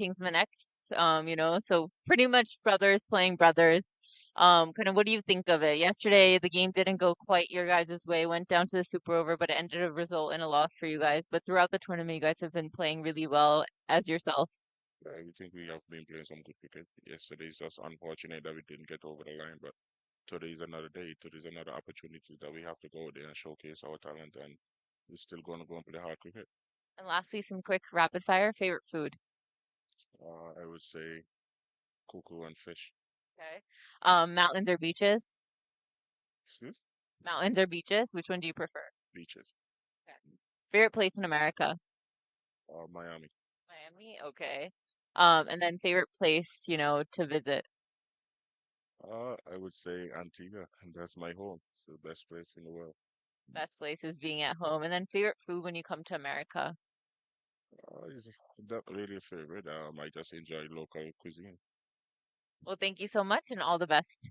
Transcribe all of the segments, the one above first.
Kingsman X. So pretty much brothers playing brothers. Kind of what do you think of it? Yesterday, the game didn't go quite your guys' way, went down to the super over, but it ended a result in a loss for you guys. But throughout the tournament, you guys have been playing really well as yourself. I think we have been playing some good cricket. Yesterday's just unfortunate that we didn't get over the line, but today's another day. Today's another opportunity that we have to go there and showcase our talent, and we're still going to go and play hard cricket. And lastly, some quick rapid fire favorite food. I would say cuckoo and fish. Okay. Mountains or beaches? Excuse? Mountains or beaches? Which one do you prefer? Beaches. Okay. Favorite place in America? Miami. Miami. Okay. And then favorite place, to visit. I would say Antigua, and that's my home. It's the best place in the world. Best place is being at home. And then favorite food when you come to America. It's not really a favorite. I just enjoy local cuisine. Well, thank you so much and all the best.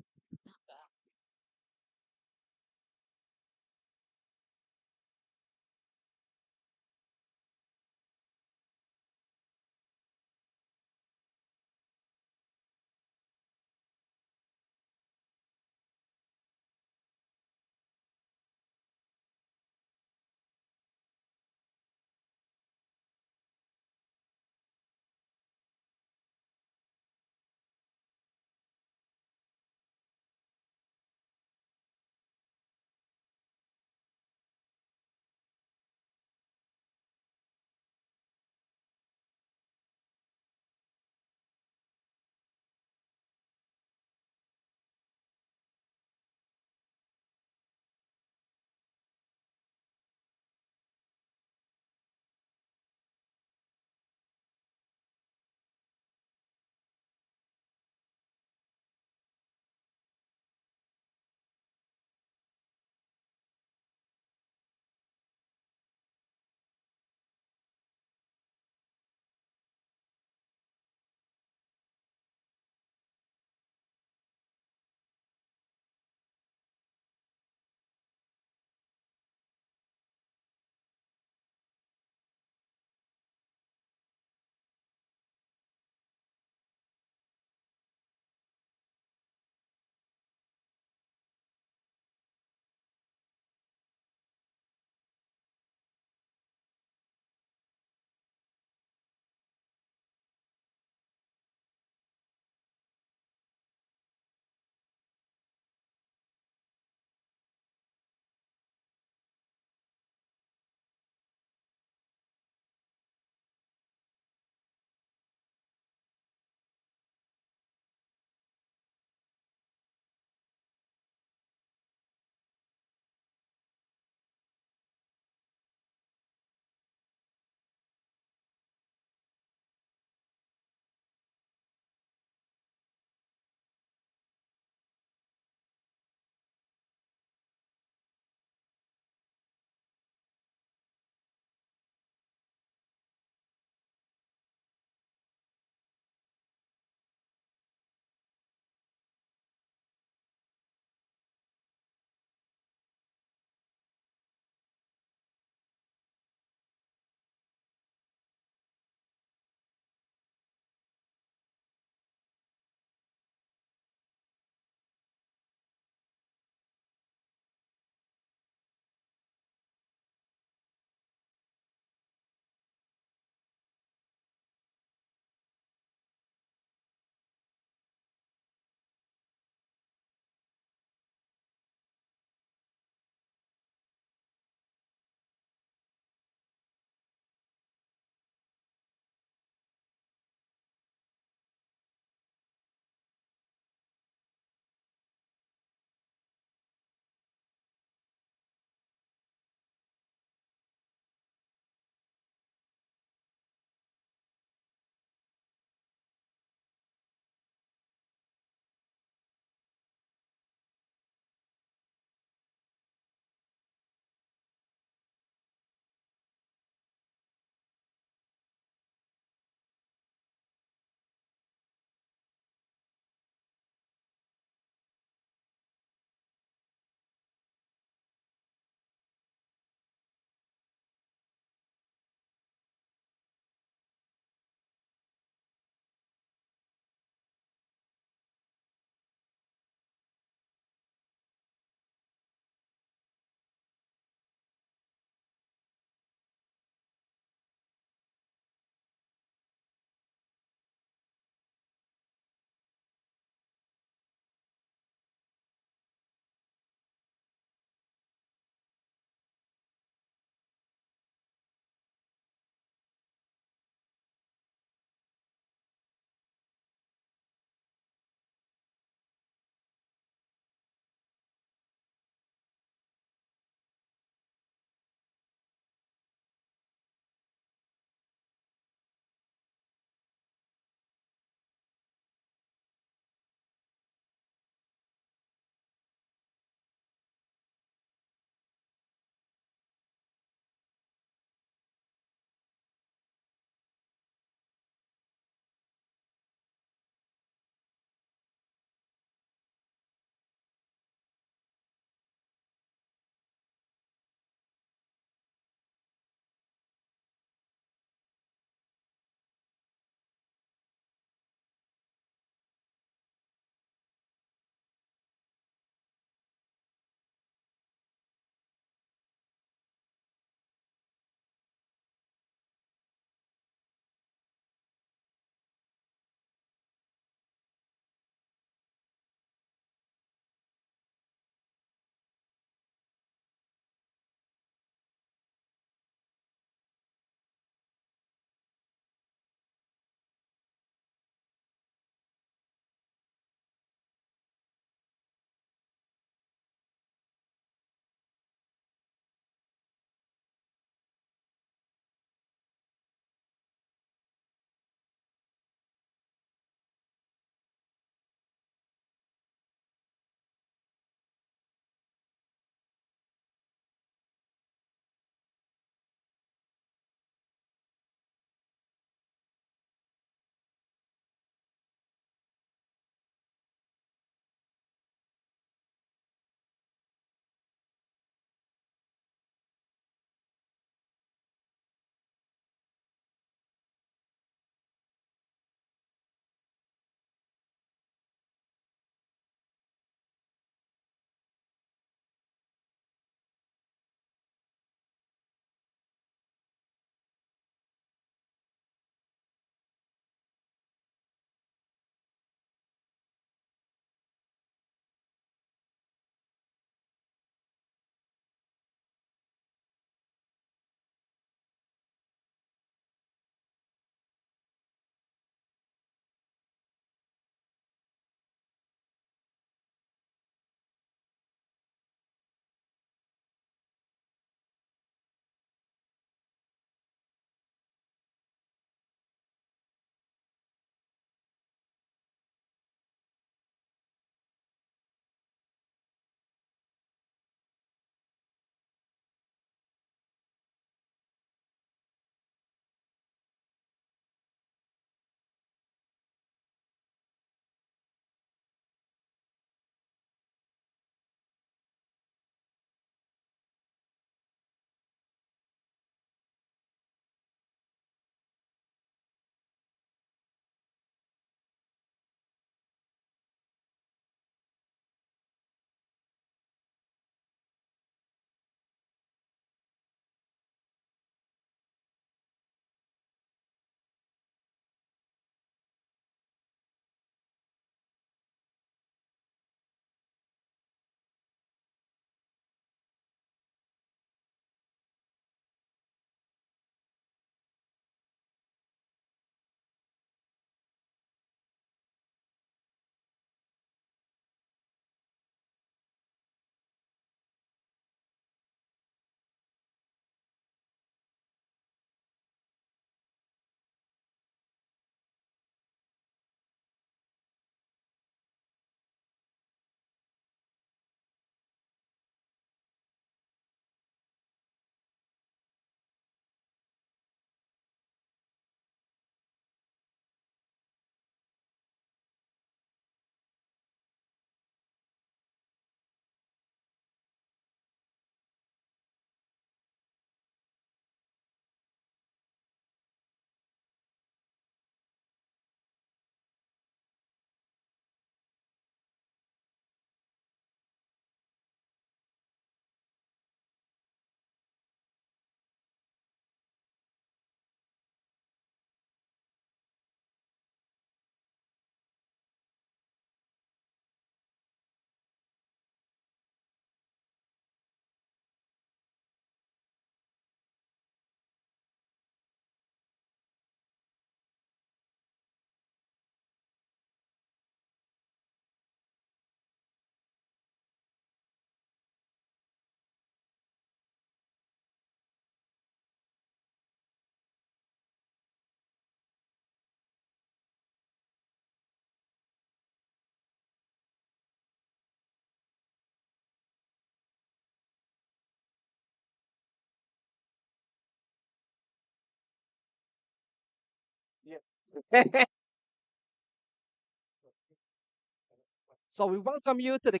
So we welcome you to the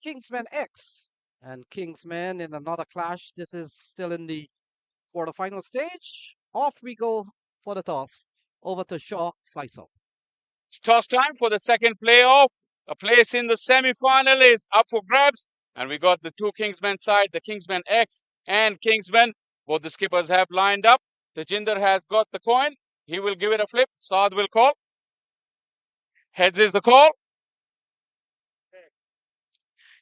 Kingsmen X and Kingsmen in another clash. This is still in the quarterfinal stage. Off we go for the toss. Over to Shaw Faisal. It's toss time for the second playoff. A place in the semi-final is up for grabs, and we got the two Kingsmen side, the Kingsmen X and Kingsmen. Both the skippers have lined up. Tejinder has got the coin. He will give it a flip. Saad will call. Heads is the call.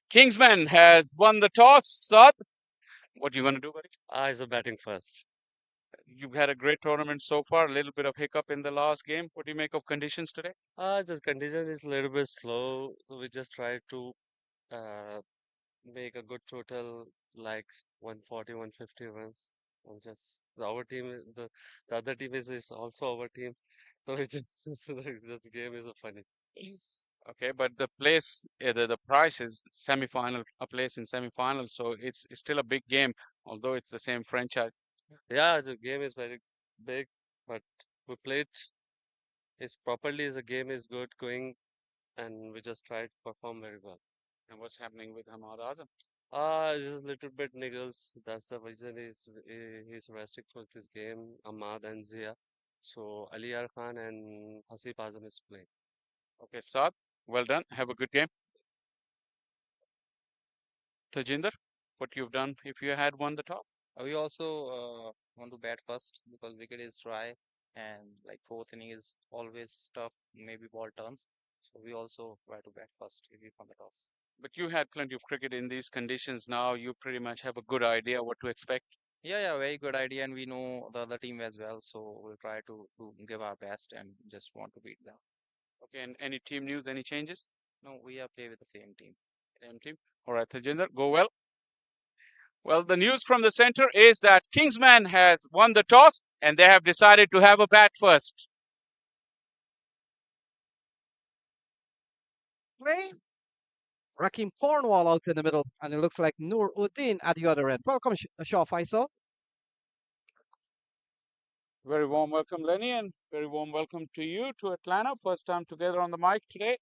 Kingsman has won the toss. Saad, what do you want to do, buddy? Eyes are batting first. You've had a great tournament so far. A little bit of hiccup in the last game. What do you make of conditions today? Just condition is a little bit slow, so we just try to uh, make a good total like 140, 150 runs. And just our team, the other team is also our team, so it just this game is a funny. Okay, but the place, the price is semi-final, a place in semi-final, so it's still a big game, although it's the same franchise. Yeah, the game is very big, but we played is properly. The game is good going, and we just try to perform very well. And what's happening with Ahmad Azam? Just a little bit niggles. That's the reason he's resting for this game. Ahmad and Zia. So Ali Khan and Hasib Azam is playing. Okay, Saad, well done. Have a good game. Tajinder, what you've done if you had won the toss? We also want to bat first because wicket is dry and like fourth inning is always tough. Maybe ball turns, so we also try to bat first if we from the toss. But you had plenty of cricket in these conditions now. You pretty much have a good idea what to expect. Yeah, yeah, very good idea, and we know the other team as well, so we'll try to give our best and just want to beat them. Okay, and any team news, any changes? No, we are play with the same team. Same team. All right, Tajinder, go well. Well, the news from the center is that Kingsman has won the toss and they have decided to have a bat first. Play. Rakim Cornwall out in the middle, and it looks like Noor Uddin at the other end. Welcome, Shaw Faisal. Very warm welcome, Lenny, and very warm welcome to you to Atlanta. First time together on the mic today.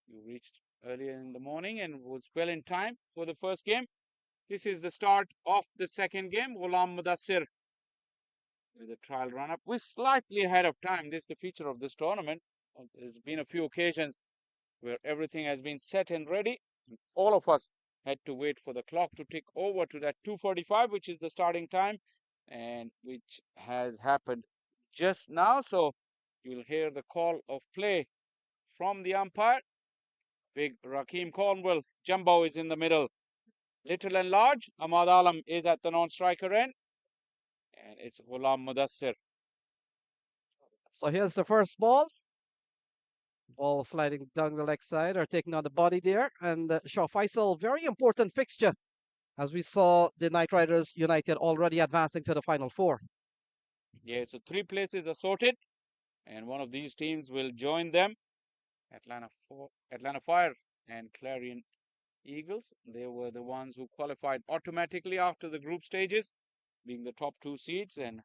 You reached earlier in the morning and was well in time for the first game. This is the start of the second game. Ghulam Mudassir with a trial run-up. We're slightly ahead of time. This is the feature of this tournament. There's been a few occasions where everything has been set and ready. All of us had to wait for the clock to tick over to that 2:45, which is the starting time, and which has happened just now. So you'll hear the call of play from the umpire. Big Rakeem Cornwell. Jumbo is in the middle. Little and large. Ahmad Alam is at the non-striker end. And it's Ghulam Mudassir. So here's the first ball. Ball sliding down the leg side or taking on the body there. And Shaw Faisal, very important fixture as we saw the Knight Riders United already advancing to the final four. Yeah, so 3 places are sorted, and one of these teams will join them. Atlanta Fire and Clarion Eagles. They were the ones who qualified automatically after the group stages, being the top 2 seeds. And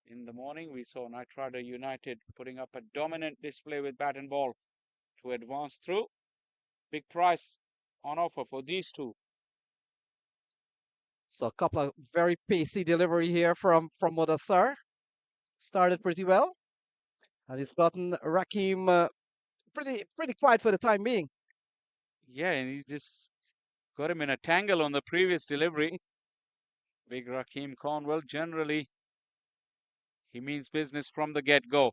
in the morning, we saw Knight Rider United putting up a dominant display with bat and ball to advance through. Big prize on offer for these two. So a couple of very pacey delivery here from Mudassar. Started pretty well. And he's gotten Rakim pretty quiet for the time being. Yeah, and he's just got him in a tangle on the previous delivery. Big Rakeem Cornwell, generally, he means business from the get-go.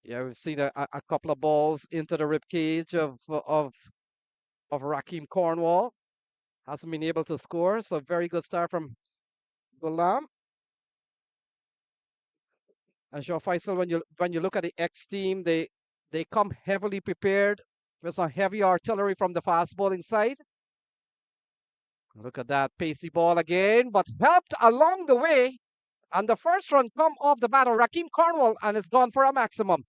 Yeah, we've seen a couple of balls into the rib cage of Rakim Cornwall. Hasn't been able to score, so very good start from Ghulam. And Shaw Faisal, when you look at the X team, they come heavily prepared with some heavy artillery from the fast bowling side. Look at that pacey ball again, but helped along the way. And the first run come off the bat of Rakim Cornwall, and it's gone for a maximum.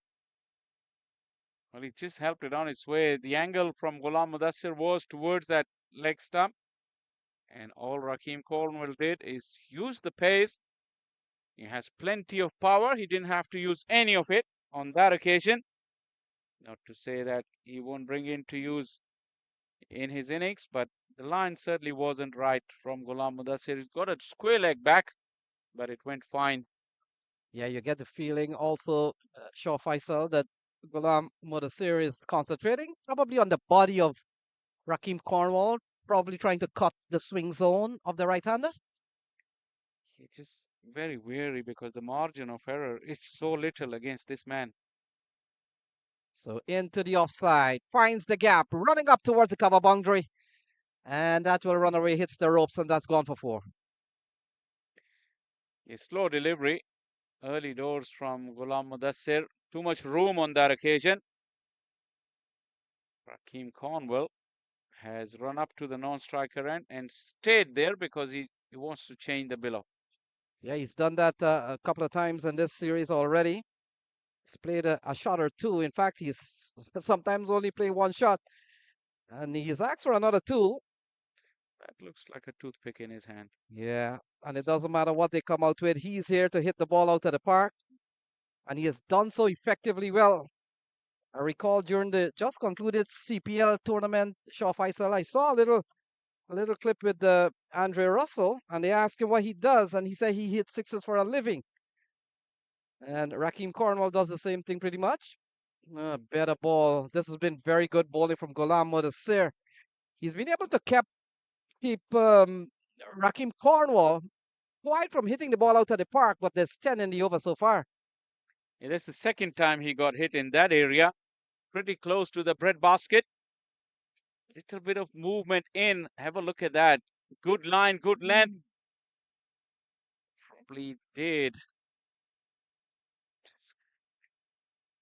Well, he just helped it on its way. The angle from Ghulam Mudassir was towards that leg stump. And all Rakeem Cornwell did is use the pace He has plenty of power. He didn't have to use any of it on that occasion. Not to say that he won't bring it to use in his innings, but the line certainly wasn't right from Ghulam Mudassir. He's got a square leg back, but it went fine. Yeah, you get the feeling also, Shaw Faisal, that Ghulam Mudassir is concentrating probably on the body of Raheem Cornwall, probably trying to cut the swing zone of the right-hander. He's just very wary because the margin of error is so little against this man. So into the offside, finds the gap, running up towards the cover boundary, and that will run away, hits the ropes, and that's gone for 4. A slow delivery, early doors from Ghulam Mudassir. Too much room on that occasion. Raheem Cornwall has run up to the non-striker end and stayed there because he wants to change the bill up. Yeah, he's done that a couple of times in this series already. He's played a shot or two. In fact, he's sometimes only play one shot. And he's asked for another 2. That looks like a toothpick in his hand. Yeah, and it doesn't matter what they come out with. He's here to hit the ball out of the park. And he has done so effectively well. I recall during the just concluded CPL tournament, Shaw Faisal, I saw a little clip with Andre Russell, and they asked him what he does, and he said he hits sixes for a living. And Raheem Cornwall does the same thing pretty much. Better ball. This has been very good bowling from Ghulam Mudassir. He's been able to keep Raheem Cornwall quite from hitting the ball out of the park, but there's 10 in the over so far. It is the second time he got hit in that area, pretty close to the bread basket. Little bit of movement in. Have a look at that. Good line, good length. Probably did.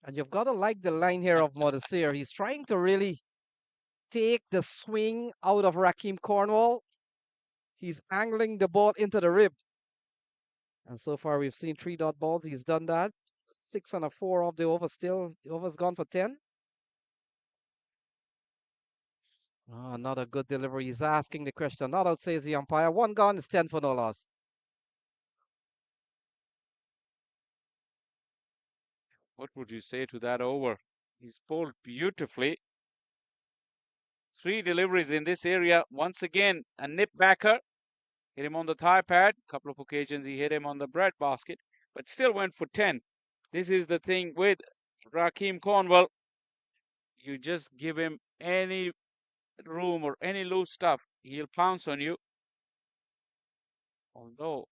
And you've got to like the line here of Mudassir. He's trying to really take the swing out of Raheem Cornwall. He's angling the ball into the rib. And so far, we've seen 3 dot balls. He's done that. 6 and a 4 of the over still. The over's gone for 10. Oh, another good delivery. He's asking the question. Not out, says the umpire. 1 gone is 10 for no loss. What would you say to that over? He's bowled beautifully. 3 deliveries in this area. Once again, a nip backer. Hit him on the thigh pad. A couple of occasions he hit him on the bread basket, but still went for 10. This is the thing with Raheem Cornwall. You just give him any room or any loose stuff, he'll pounce on you. Although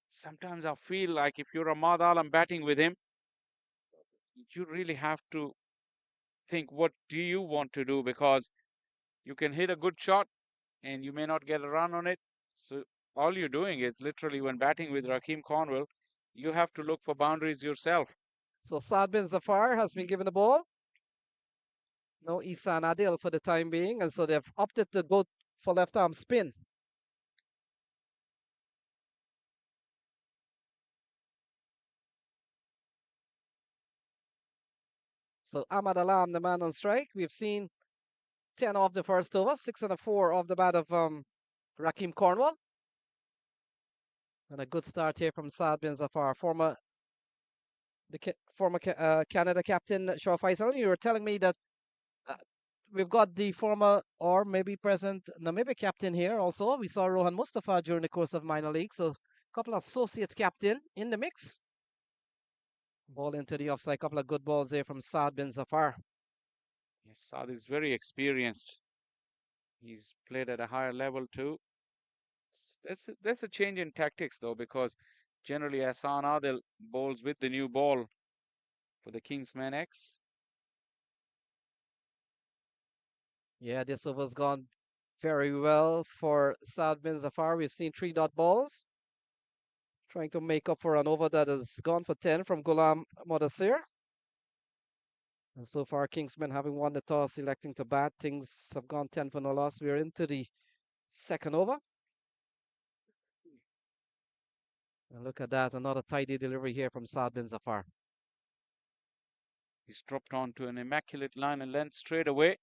sometimes I feel like if you're Ahmad Alam batting with him, you really have to think, what do you want to do? Because you can hit a good shot and you may not get a run on it. So all you're doing is literally, when batting with Raheem Cornwall, you have to look for boundaries yourself. So Saad bin Zafar has been given the ball. No Isan Adil for the time being. And so they've opted to go for left arm spin. So Ahmad Alam, the man on strike. We've seen 10 off the first over, 6 and a 4 off the bat of Raheem Cornwall. And a good start here from Saad bin Zafar, former Canada captain Shaw Faisal. You were telling me that we've got the former or maybe present Namibia captain here also. We saw Rohan Mustafa during the course of minor league. So a couple of associate captain in the mix. Ball into the offside. Couple of good balls there from Saad bin Zafar. Yes, Saad is very experienced. He's played at a higher level too. That's a change in tactics though, because generally Hassan Adil bowls with the new ball for the Kingsmen X. Yeah, this over's gone very well for Saad bin Zafar. We've seen 3 dot balls. Trying to make up for an over that has gone for 10 from Ghulam Mudassir. And so far, Kingsmen having won the toss, electing to bat. Things have gone 10 for no loss. We're into the second over. And look at that, another tidy delivery here from Saad bin Zafar. He's dropped onto an immaculate line and length straight away.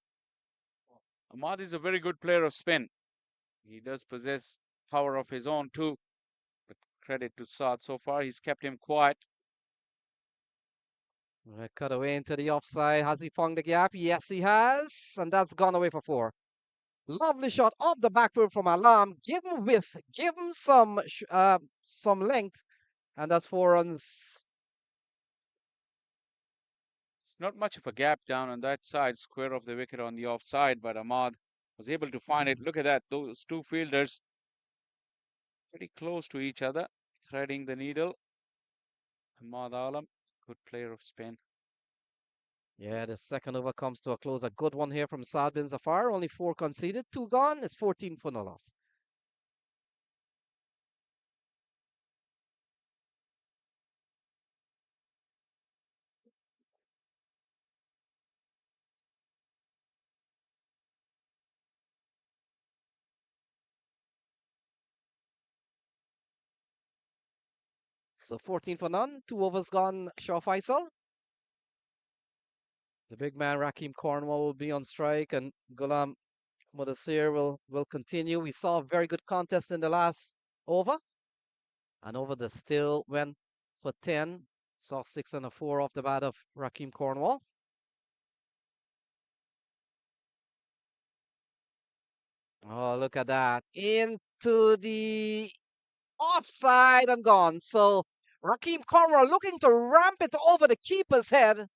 Ahmad is a very good player of spin. He does possess power of his own too. But credit to Saad so far. He's kept him quiet. Cut away into the offside. Has he found the gap? Yes, he has. And that's gone away for 4. Lovely shot off the back foot from Alam. Give him width. Give him some length. And that's 4 runs. It's not much of a gap down on that side, square of the wicket on the offside, but Ahmad was able to find it. Look at that. Those two fielders pretty close to each other, threading the needle. Ahmad Alam, good player of spin. Yeah, the second over comes to a close. A good one here from Saad bin Zafar. Only 4 conceded. 2 gone. It's 14 for no loss. So 14 for none. 2 overs gone. Shah Faisal. The big man Raheem Cornwall will be on strike, and Ghulam Mudassir will continue. We saw a very good contest in the last over. And over the still went for 10. Saw 6 and a 4 off the bat of Raheem Cornwall. Oh, look at that. Into the offside and gone. So Raheem Cornwall looking to ramp it over the keeper's head.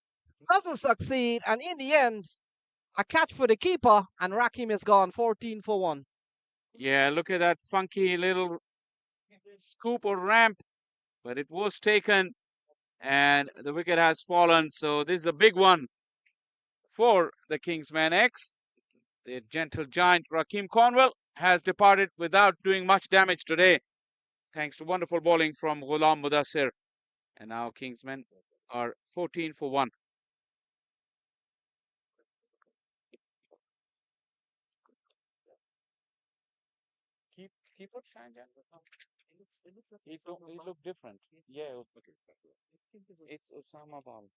Doesn't succeed. And in the end, a catch for the keeper. And Raheem is gone 14 for 1. Yeah, look at that funky little scoop or ramp, but it was taken and the wicket has fallen. So this is a big one for the Kingsman X. The gentle giant Raheem Cornwall has departed without doing much damage today, thanks to wonderful bowling from Ghulam Mudassir. And now Kingsmen are 14 for 1. Keep it, Shanjan. He look different. Yeah, it's Osama Bal.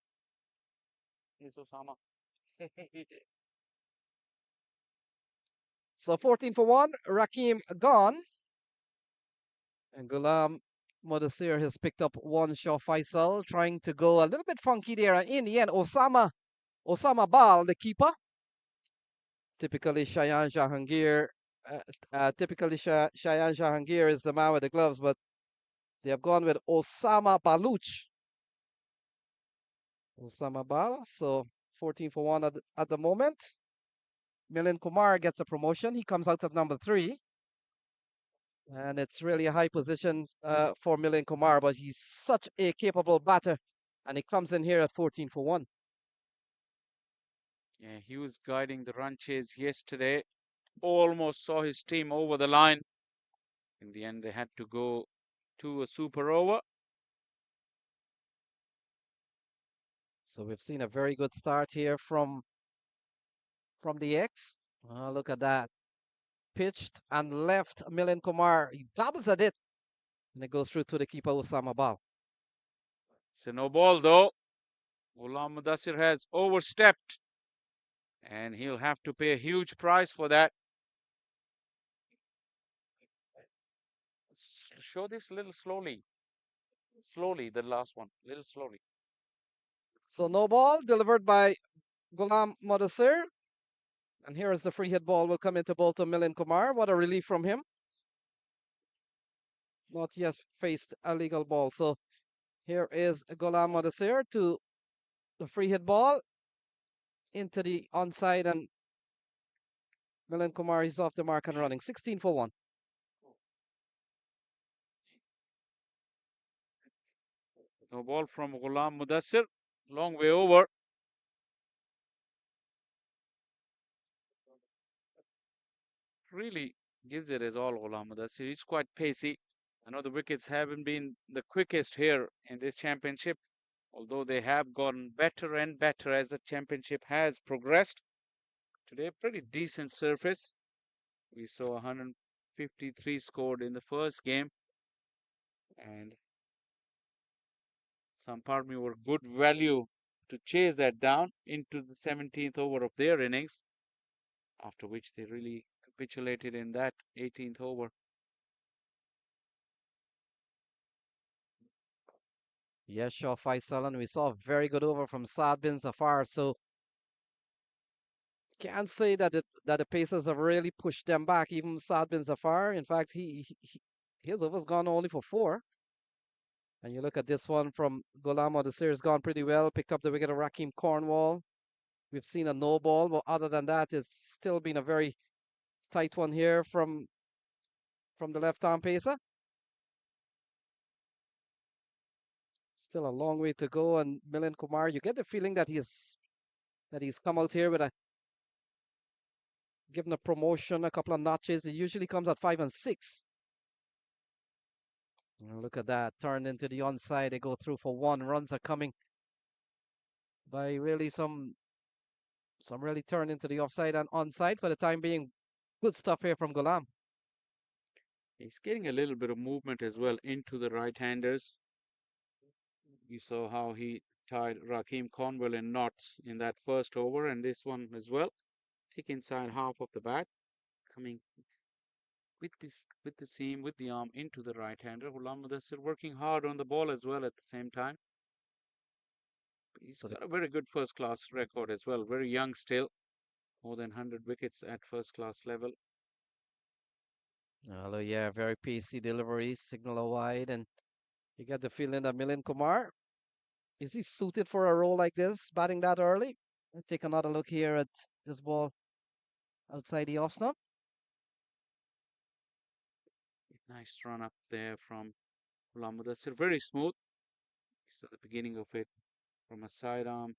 It's Osama. So 14 for 1. Raheem gone. And Ghulam Mudassir has picked up 1 Shah Faisal, trying to go a little bit funky there. And in the end, Osama Bal, the keeper. Typically, Shayan Jahangir. Shayan Jahangir is the man with the gloves, but they have gone with Osama Baluch. Osama Bal. So 14 for 1 at the moment. Milind Kumar gets a promotion. He comes out at number 3. And it's really a high position for Milind Kumar, but he's such a capable batter. And he comes in here at 14 for 1. Yeah, he was guiding the run chase yesterday. Almost saw his team over the line. In the end, they had to go to a super over. So we've seen a very good start here from the X. Oh, look at that. Pitched and left Milind Kumar. He doubles at it. And it goes through to the keeper, Osama Bal. It's a no ball though. Ghulam Mudassir has overstepped. And he'll have to pay a huge price for that. Show this a little slowly. Slowly, the last one. A little slowly. So no ball delivered by Ghulam Mudassir. And here is the free hit ball will come into ball to Milind Kumar. What a relief from him. Not yet faced a legal ball. So here is Ghulam Mudassir to the free hit ball into the onside, and Milind Kumar is off the mark and running. 16 for 1. No ball from Ghulam Mudassir. Long way over. Really gives it his all, Ghulam Mudassir. He's quite pacey. I know the wickets haven't been the quickest here in this championship, although they have gotten better and better as the championship has progressed. Today, pretty decent surface. We saw 153 scored in the first game, and some part me were good value to chase that down into the 17th over of their innings, after which they really capitulated in that 18th over. Yes, sure, Faisal, and we saw a very good over from Saad bin Zafar. So can't say that that the Pacers have really pushed them back. Even Saad bin Zafar, in fact, his over's gone only for 4. And you look at this one from Ghulam the series gone pretty well. Picked up the wicket of Raheem Cornwall. We've seen a no ball, but other than that, it's still been a very tight one here from the left-arm pacer. Still a long way to go, and Milind Kumar, you get the feeling that he's come out here with a given a promotion, a couple of notches. It usually comes at 5 and 6. Look at that, turned into the onside. They go through for 1. Runs are coming by really some really turn into the offside and onside for the time being. Good stuff here from Ghulam. He's getting a little bit of movement as well into the right-handers. You saw how he tied Raheem Cornwall in knots in that first over, and this one as well. Thick inside half of the bat, coming with the seam, with the arm into the right-hander. Ghulam Mudassir working hard on the ball as well at the same time. He's got a very good first-class record as well. Very young still, more than 100 wickets at first-class level. Hello, yeah, very pacey delivery, signal wide, and you get the feeling that Milind Kumar, is he suited for a role like this, batting that early? Let's take another look here at this ball outside the off stump. Nice run up there from Ghulam Mudassir. Very smooth. So the beginning of it from a side-on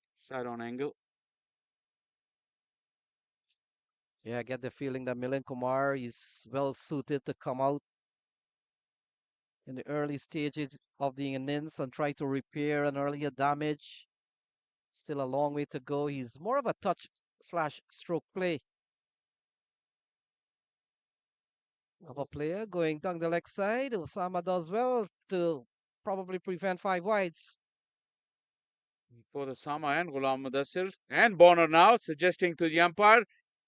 angle. Yeah, I get the feeling that Milind Kumar is well suited to come out in the early stages of the innings and try to repair an earlier damage. Still a long way to go. He's more of a touch slash stroke play of a player going down the leg side. Osama does well to probably prevent 5 wides. For the Sama and Ghulam Mudassir and Bonner now suggesting to the umpire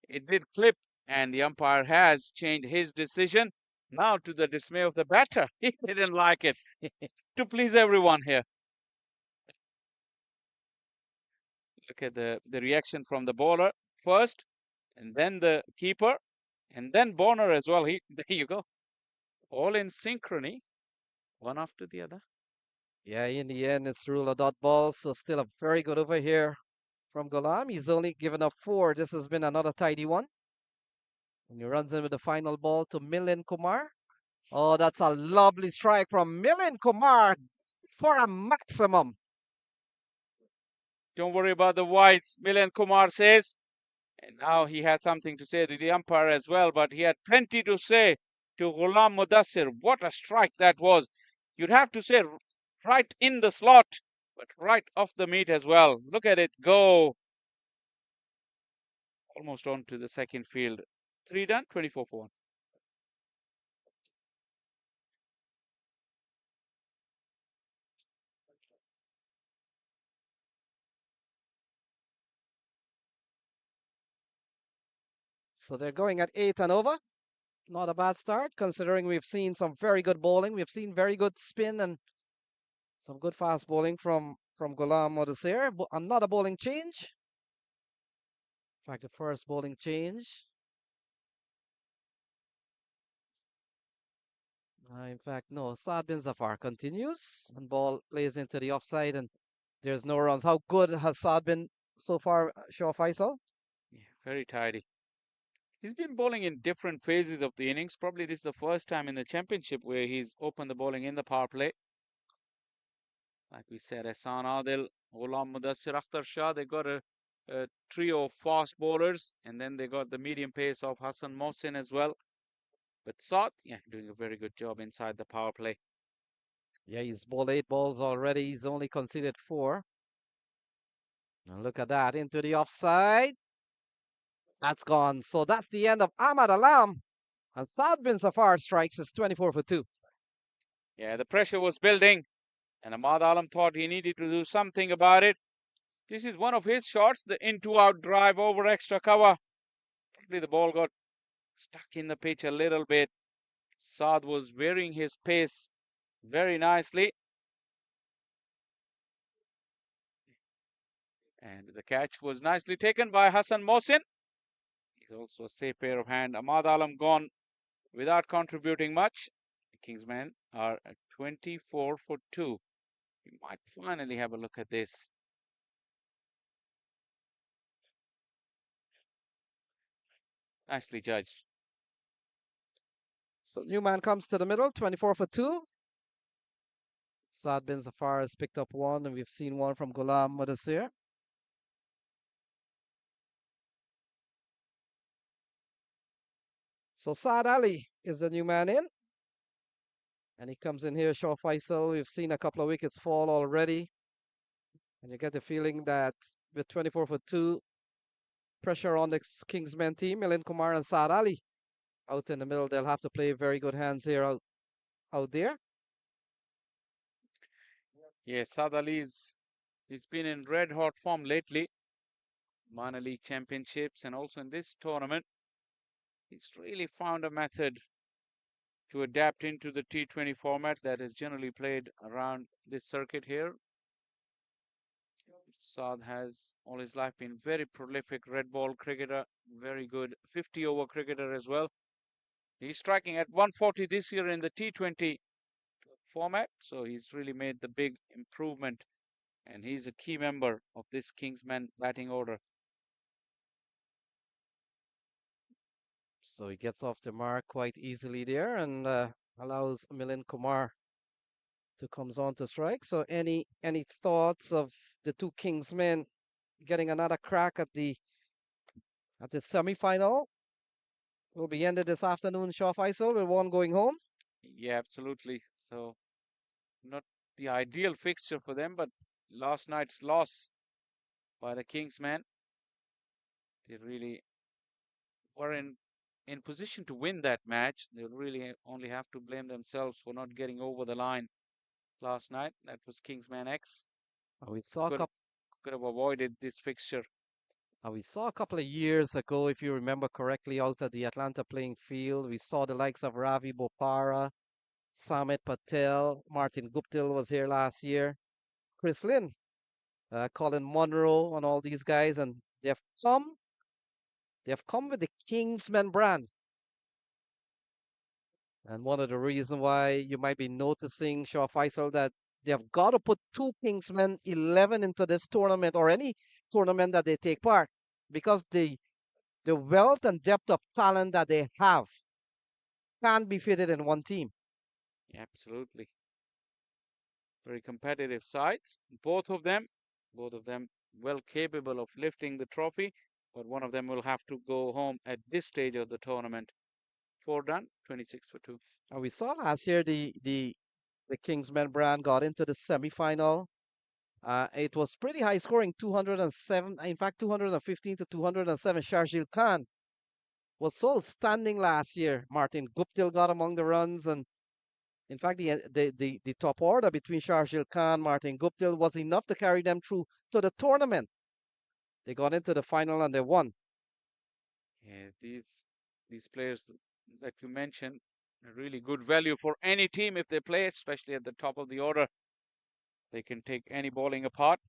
it did clip, and the umpire has changed his decision. Now to the dismay of the batter, he didn't like it. To please everyone here. Look at the reaction from the bowler first, and then the keeper, and then Bonner as well. There you go. All in synchrony, one after the other. Yeah, in the end, it's rule of dot ball, so still a very good over here from Ghulam. He's only given up 4. This has been another tidy one. And he runs in with the final ball to Milind Kumar. Oh, that's a lovely strike from Milind Kumar for a maximum. Don't worry about the wides, Milind Kumar says. And now he has something to say to the umpire as well, but he had plenty to say to Ghulam Mudassir. What a strike that was. You'd have to say right in the slot, but right off the meat as well. Look at it go. Almost on to the second field. 3 done, 24 for 1. So they're going at 8 and over. Not a bad start, considering we've seen some very good bowling. We've seen very good spin and some good fast bowling from Ghulam Mudassir. Another bowling change. In fact, the first bowling change. In fact, no. Saad bin Zafar continues, and ball plays into the offside, and there's no runs. How good has Saad been so far, Shaw Faisal? Yeah, very tidy. He's been bowling in different phases of the innings. Probably this is the first time in the championship where he's opened the bowling in the power play. Like we said, Ehsan Adil, Ghulam Mudassir, Akhtar Shah, they got a trio of fast bowlers, and then they got the medium pace of Hassan Mohsin as well. But Saad, yeah, doing a very good job inside the power play. Yeah, he's bowled 8 balls already. He's only conceded 4. And look at that, into the offside. That's gone. So that's the end of Ahmad Alam. And Saad bin Zafar strikes is 24 for 2. Yeah, the pressure was building, and Ahmad Alam thought he needed to do something about it. This is one of his shots, the in-2-out drive over extra cover. Probably the ball got stuck in the pitch a little bit. Saad was varying his pace very nicely. And the catch was nicely taken by Hassan Mohsin. He's also a safe pair of hand. Ahmad Alam gone without contributing much. The Kingsmen are at 24 for 2. We might finally have a look at this. Nicely judged. So new man comes to the middle, 24 for 2. Saad bin Zafar has picked up one, and we've seen one from Ghulam Mudassir. So Saad Ali is the new man in. And he comes in here, Shaw Faisal. We've seen a couple of wickets fall already. And you get the feeling that with 24 for 2, pressure on the Kingsmen team, Milind Kumar and Saad Ali out in the middle. They'll have to play very good hands here out there. Yes, Saad Ali's he's been in red hot form lately. Minor League Championships and also in this tournament. He's really found a method to adapt into the T20 format that is generally played around this circuit here. Saad has all his life been very prolific red ball cricketer, very good 50-over cricketer as well. He's striking at 140 this year in the T20 format, so he's really made the big improvement, and he's a key member of this Kingsmen batting order. So he gets off the mark quite easily there and allows Milind Kumar to comes on to strike. So any thoughts of the two Kingsmen getting another crack at the semi-final? Will be ended this afternoon, Shaw Faisal, with one going home. Yeah, absolutely. So not the ideal fixture for them, but last night's loss by the Kingsmen, they really were in position to win that match. They really only have to blame themselves for not getting over the line last night. That was Kingsman X. We saw could have avoided this fixture. We saw a couple of years ago, if you remember correctly, out at the Atlanta playing field, we saw the likes of Ravi Bopara, Samit Patel, Martin Guptill was here last year, Chris Lynn, Colin Monroe, and all these guys, and they've come with the Kingsmen brand. And one of the reasons why you might be noticing, Shaw Faisal, that they've got to put two Kingsmen 11 into this tournament or any tournament that they take part, because the wealth and depth of talent that they have can't be fitted in one team. Absolutely. Very competitive sides. Both of them well capable of lifting the trophy, but one of them will have to go home at this stage of the tournament. 4 done, 26 for 2. And we saw last year the Kingsmen brand got into the semi-final. It was pretty high scoring, 207, in fact 215 to 207. Sharjil Khan was so outstanding last year. Martin Guptill got among the runs, and in fact the top order between Sharjil Khan, Martin Guptill was enough to carry them through to the tournament. They got into the final and they won. Yeah, these players that you mentioned are really good value for any team if they play, especially at the top of the order. They can take any bowling apart.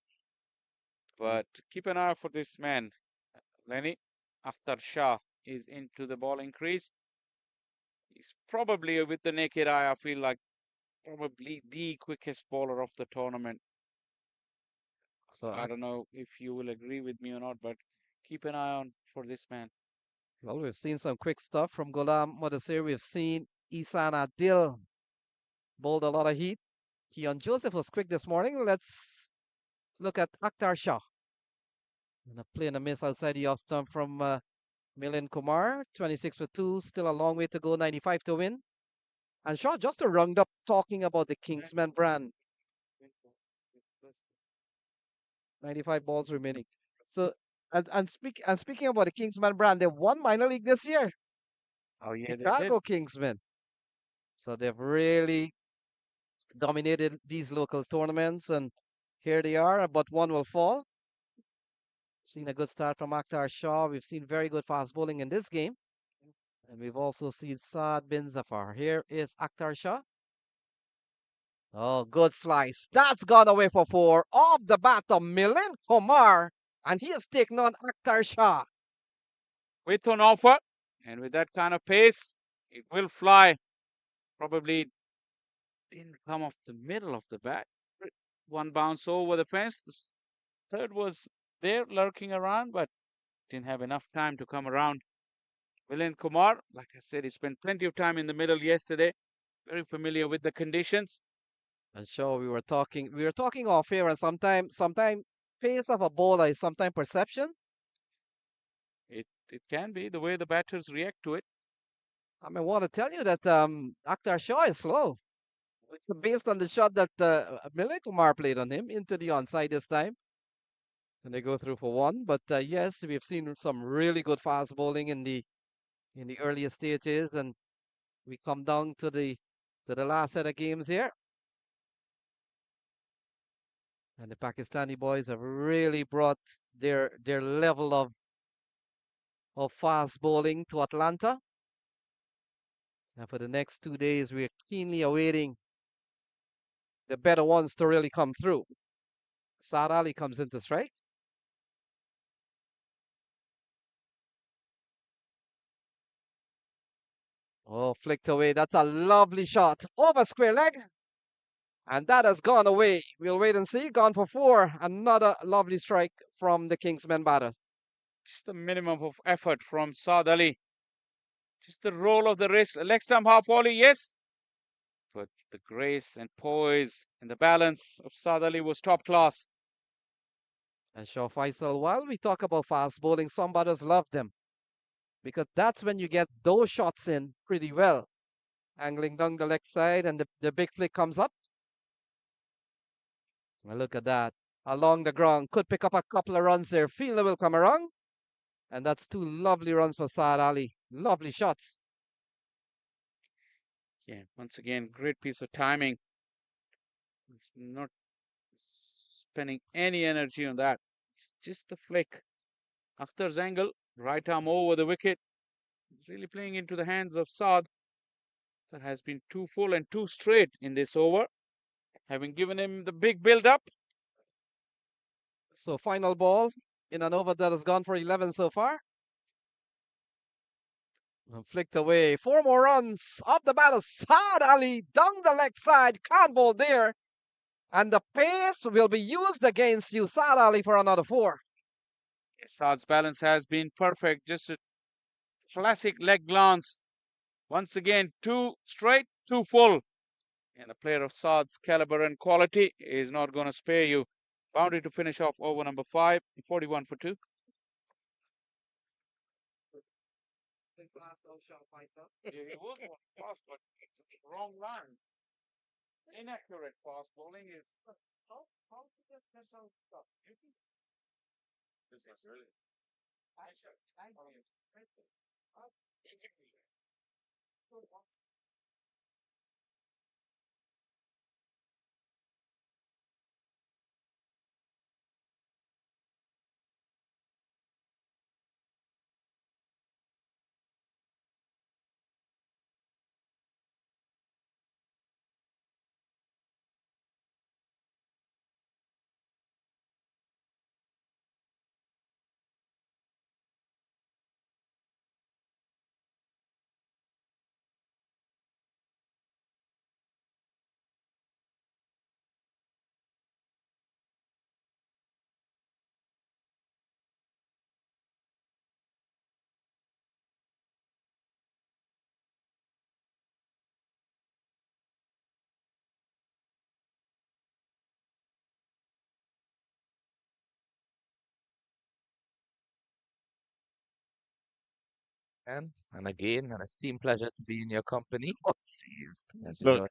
But keep an eye out for this man, Lenny. Akhtar Shah is into the bowling crease. He's probably, with the naked eye, I feel like probably the quickest bowler of the tournament. So I don't know if you will agree with me or not, but keep an eye on for this man. well, we've seen some quick stuff from Ghulam Mudassir. We've seen Isan Adil bowled a lot of heat. Keon Joseph was quick this morning. Let's look at Akhtar Shah. And a play and a miss outside the off stump from Milind Kumar. 26 for 2. Still a long way to go. 95 to win. And Shaw, just to round up talking about the Kingsman brand. 95 balls remaining. So, speaking about the Kingsman brand, they won minor league this year. Oh yeah, they did. Chicago Kingsmen. So they've really dominated these local tournaments, and here they are, but one will fall. Seen a good start from Akhtar Shah. We've seen very good fast bowling in this game. And we've also seen Saad bin Zafar. Here is Akhtar Shah. Oh, good slice. That's gone away for 4. Off the bat of Milind Kumar. And he has taken on Akhtar Shah. With an offer, and with that kind of pace, it will fly. Probably didn't come off the middle of the bat. One bounce over the fence. The third was there lurking around, but didn't have enough time to come around. Milind Kumar, like I said, he spent plenty of time in the middle yesterday. Very familiar with the conditions. And sure, we were talking off air, and sometime pace of a bowler is sometimes perception. It can be the way the batters react to it. I want to tell you that Akhtar Shah is slow. Based on the shot that Milay Kumar played on him into the onside this time. And they go through for one. But yes, we've seen some really good fast bowling in the earlier stages, and we come down to the last set of games here. And the Pakistani boys have really brought their level of fast bowling to Atlanta. And for the next 2 days, we're keenly awaiting the better ones to really come through. Saad Ali comes into strike. Oh, flicked away. That's a lovely shot. Over square leg. And that has gone away. We'll wait and see. Gone for four. Another lovely strike from the Kingsmen batters. Just the minimum of effort from Saad Ali. Just the roll of the wrist. Leg stump half volley, yes. But the grace and poise and the balance of Saad Ali was top class. And Shaw Faisal, while we talk about fast bowling, some batters love them because that's when you get those shots in pretty well. Angling down the leg side, and the big flick comes up. And look at that. Along the ground. Could pick up a couple of runs there. Fielder will come around. And that's two lovely runs for Saad Ali. Lovely shots. Yeah, once again, great piece of timing. It's not spending any energy on that. It's just the flick. Akhtar's angle, right arm over the wicket. It's really playing into the hands of Saad. That has been too full and too straight in this over, having given him the big build up. So final ball in an over that has gone for 11 so far. And flicked away. Four more runs off the batter. Saad Ali down the leg side. Can't bowl there. And the pace will be used against you, Saad Ali, for another four. Saad's balance has been perfect. Just a classic leg glance. Once again, too straight, too full. And a player of Saad's caliber and quality is not going to spare you. Boundary to finish off over number 5, 41 for 2. Yeah, he was one fast, but it's a wrong line. Inaccurate fast bowling is how to get this out stuff. You can this is really. I should. I And again, an esteemed pleasure to be in your company. Oh, jeez. As you Look, know,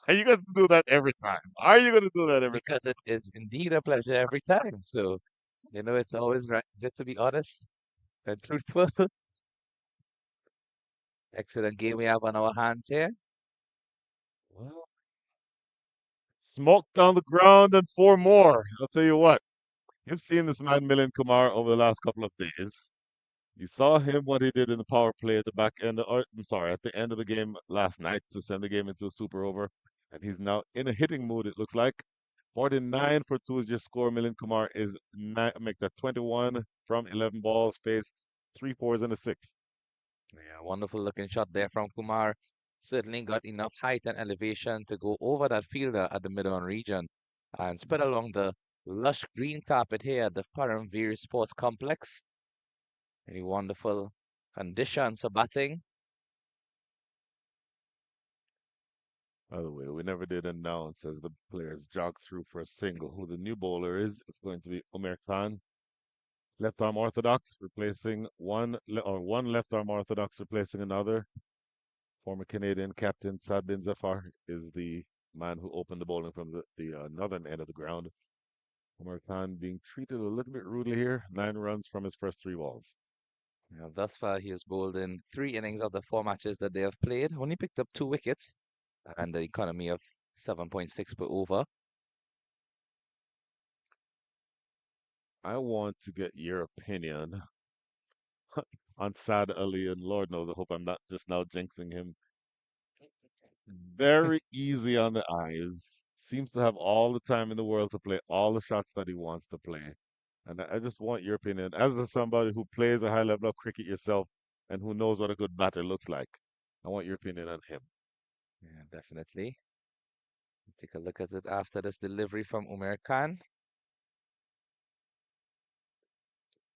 are you going to do that every time? Are you going to do that every time? because it is indeed a pleasure every time. So, it's always good to be honest and truthful. Excellent game we have on our hands here. Well, smoke down the ground and four more. I'll tell you what. You've seen this man, Milind Kumar, over the last couple of days. You saw him what he did in the power play at the back end, or I'm sorry, at the end of the game last night to send the game into a super over, and he's now in a hitting mood. It looks like 49 for two is your score. Milind Kumar is make that 21 from 11 balls, faced three fours and a six. Yeah, wonderful looking shot there from Kumar. Certainly got enough height and elevation to go over that fielder at the mid-on region and spread along the lush green carpet here at the Paramveer Sports Complex. Very wonderful conditions for batting. By the way, we never did announce as the players jog through for a single who the new bowler is. It's going to be Umer Khan, left arm orthodox, replacing one left arm orthodox replacing another. Former Canadian captain Saad bin Zafar is the man who opened the bowling from the northern end of the ground. Umar Khan being treated a little bit rudely here. 9 runs from his first three balls. Yeah, thus far, he has bowled in 3 innings of the 4 matches that they have played. Only picked up 2 wickets and the economy of 7.6 per over. I want to get your opinion on Saad Ali, and Lord knows I hope I'm not just now jinxing him. Very easy on the eyes. Seems to have all the time in the world to play all the shots that he wants to play. And I just want your opinion as somebody who plays a high level of cricket yourself and who knows what a good batter looks like. I want your opinion on him. Yeah, definitely. Take a look at it after this delivery from Umer Khan.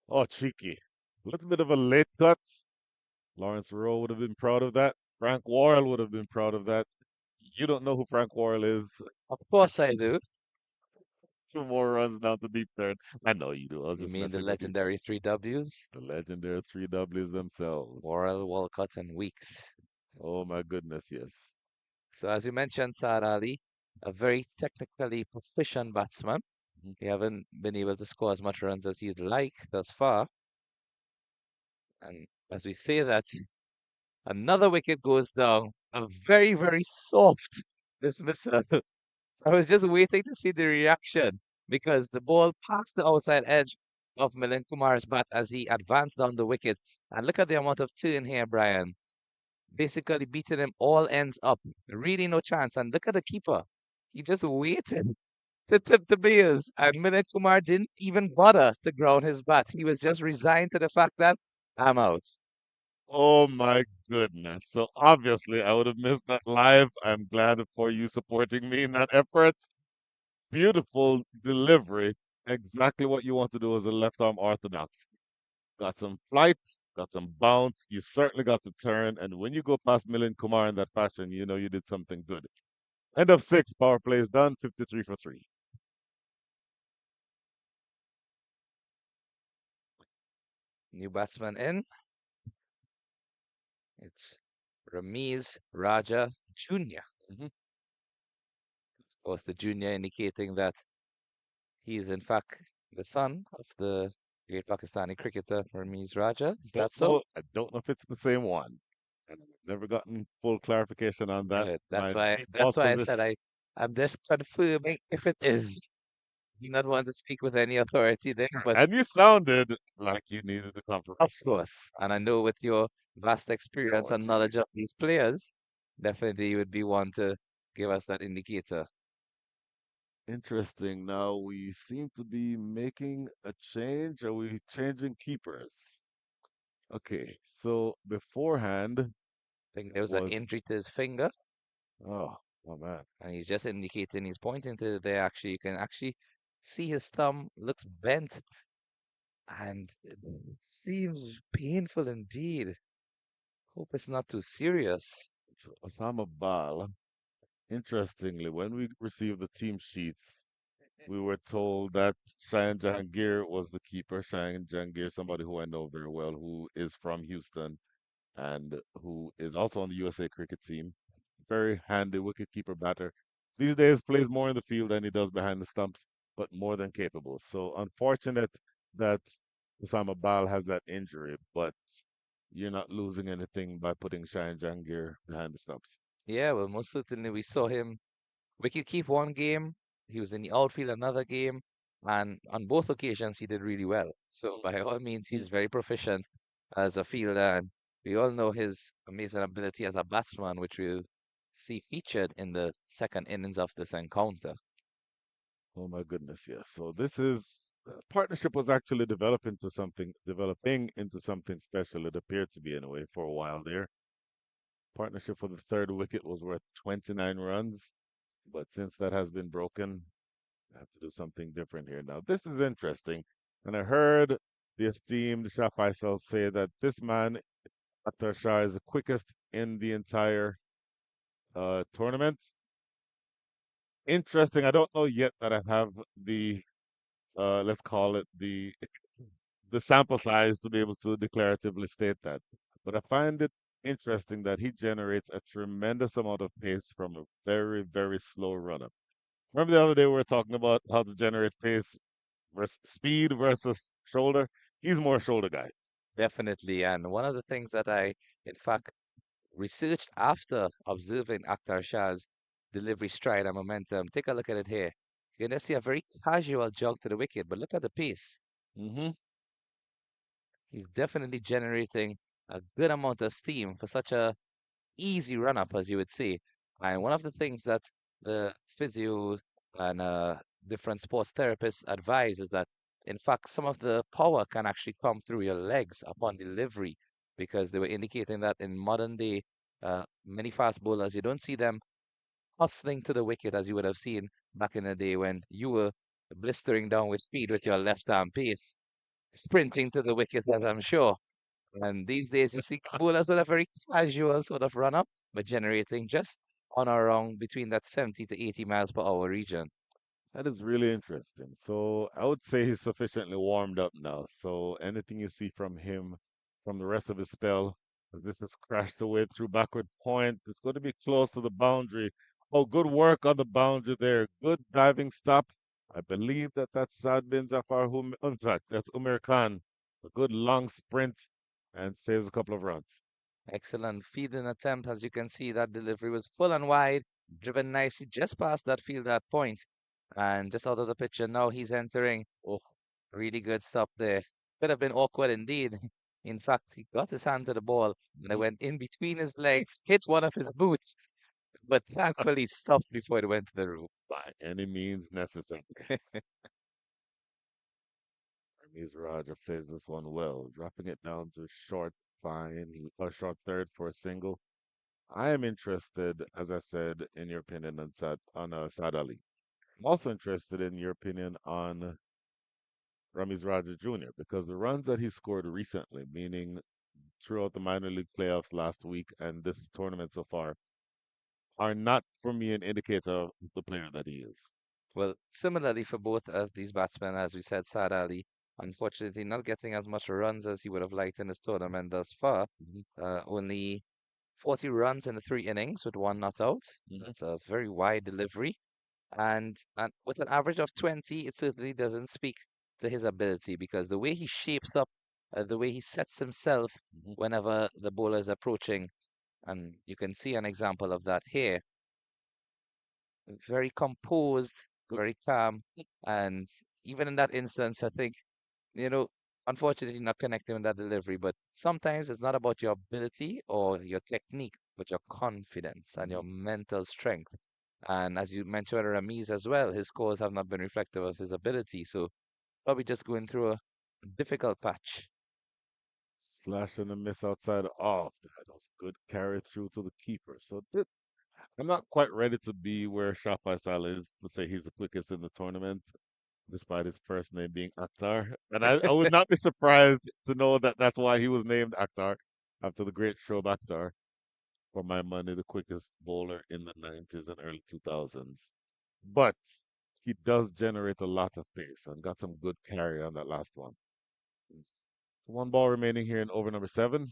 Oh, cheeky. A little bit of a late cut. Lawrence Rowe would have been proud of that. Frank Worrell would have been proud of that. You don't know who Frank Worrell is. Of course I do. 2 more runs down to deep third. I know you do. I was You just mean the messing with you. legendary 3 Ws? The legendary three W's themselves. Worrell, Walcott, and Weeks. Oh my goodness, yes. So as you mentioned, Saad Ali, a very technically proficient batsman. Mhm. We haven't been able to score as much runs as you'd like thus far. And as we say that, another wicket goes down. A very, very soft dismissal. I was just waiting to see the reaction because the ball passed the outside edge of Milind Kumar's bat as he advanced down the wicket. And look at the amount of turn here, Brian. Basically beating him all ends up. Really no chance. And look at the keeper. He just waited to tip the beers. And Milind Kumar didn't even bother to ground his bat. He was just resigned to the fact that I'm out. Oh my goodness. So obviously I would have missed that live. I'm glad for you supporting me in that effort. Beautiful delivery. Exactly what you want to do as a left arm orthodox. Got some flight, got some bounce. You certainly got the turn. And when you go past Milind Kumar in that fashion, you know you did something good. End of six. Power play is done. 53 for three. New batsman in. It's Ramiz Raja Jr. Mhm. Of course, the junior indicating that he is in fact the son of the great Pakistani cricketer Ramiz Raja. Is that so? I don't know if it's the same one. And I've never gotten full clarification on that. Good. My That's default why I said position. I'm just confirming if it is. Do not want to speak with any authority there, but And you sounded like you needed the of confirmation. course, and I know with your vast experience Oh, and knowledge geez. of these players, definitely you would be one to give us that indicator. Interesting. Now we seem to be making a change. Are we changing keepers? Okay, so beforehand I think it there was an was injury to his finger, oh man. and he's just indicating, he's pointing to there. Actually, you can actually see his thumb looks bent, and it seems painful indeed. Hope it's not too serious. So Osama Bal. Interestingly, when we received the team sheets, we were told that Shayan Jahangir was the keeper. Shayan Jahangir, somebody who I know very well, who is from Houston and who is also on the USA cricket team. Very handy wicketkeeper batter. These days plays more in the field than he does behind the stumps, but more than capable. So unfortunate that Osama Bal has that injury, but you're not losing anything by putting Shayan Jahangir behind the stumps. Yeah, well, most certainly we saw him wicket keep one game. He was in the outfield another game, and on both occasions he did really well. So by all means, Mm. he's very proficient as a fielder, and we all know his amazing ability as a batsman, which we'll see featured in the second innings of this encounter. Oh my goodness, yes. So this is partnership was actually developing into something special. It appeared to be anyway for a while there. Partnership for the third wicket was worth 29 runs, but since that has been broken, I have to do something different here. Now, this is interesting. And I heard the esteemed Shah Faisal say that this man, Akhtar Shah, is the quickest in the entire tournament. Interesting. I don't know yet that I have the let's call it the sample size to be able to declaratively state that. But I find it interesting that he generates a tremendous amount of pace from a very, very slow run up. Remember the other day we were talking about how to generate pace versus speed versus shoulder? He's more shoulder guy. Definitely. And one of the things that I, in fact, researched after observing Akhtar Shah's delivery stride and momentum, take a look at it here. You're going to see a very casual jog to the wicket, but look at the pace. Hmm. He's definitely generating a good amount of steam for such a easy run up, as you would say. And one of the things that the physios and different sports therapists advise is that, in fact, some of the power can actually come through your legs upon delivery, because they were indicating that in modern day, many fast bowlers, you don't see them hustling to the wicket as you would have seen back in the day when you were blistering down with speed with your left arm pace, sprinting to the wicket, as I'm sure. And these days, you see bowlers with a very casual sort of run up, but generating just on around between that 70 to 80 miles per hour region. That is really interesting. So I would say he's sufficiently warmed up now. So anything you see from him from the rest of his spell, this has crashed away through backward point. It's going to be close to the boundary. Oh, good work on the boundary there. Good diving stop. I believe that that's Saad bin Zafar, who, in fact, that's Umar Khan. A good long sprint and saves a couple of runs. Excellent feeding attempt. As you can see, that delivery was full and wide, driven nicely just past that field at point, and just out of the picture. Now he's entering. Oh, really good stop there. Could have been awkward indeed. In fact, he got his hand to the ball and it Mhm. went in between his legs, hit one of his boots, but thankfully stopped before it went to the roof. By any means necessary. Ramiz Raja plays this one well, dropping it down to short fine, a short third for a single. I am interested, as I said, in your opinion on Saad Ali. I'm also interested in your opinion on Ramiz Raja Jr. because the runs that he scored recently, meaning throughout the minor league playoffs last week and this tournament so far, are not for me an indicator of the player that he is. Well, similarly for both of these batsmen, as we said, Saad Ali, unfortunately not getting as much runs as he would have liked in this tournament thus far. Mhm, Only 40 runs in the 3 innings with one not out. mhm. That's a very wide delivery. And with an average of 20, it certainly doesn't speak to his ability, because the way he shapes up, the way he sets himself Mhm. whenever the bowler is approaching, and you can see an example of that here. Very composed, very calm, and even in that instance, I think, you know, unfortunately not connecting with that delivery, but sometimes it's not about your ability or your technique, but your confidence and your Mhm. mental strength. And as you mentioned, Ramiz as well, his scores have not been reflective of his ability. So probably just going through a difficult patch. Slash and a miss outside off. That was good carry through to the keeper. So I'm not quite ready to be where Shah Faisal is to say he's the quickest in the tournament, despite his first name being Akhtar. And I would not be surprised to know that that's why he was named Akhtar after the great Shoaib Akhtar. For my money, the quickest bowler in the 90s and early 2000s. But he does generate a lot of pace and got some good carry on that last one. One ball remaining here in over number 7.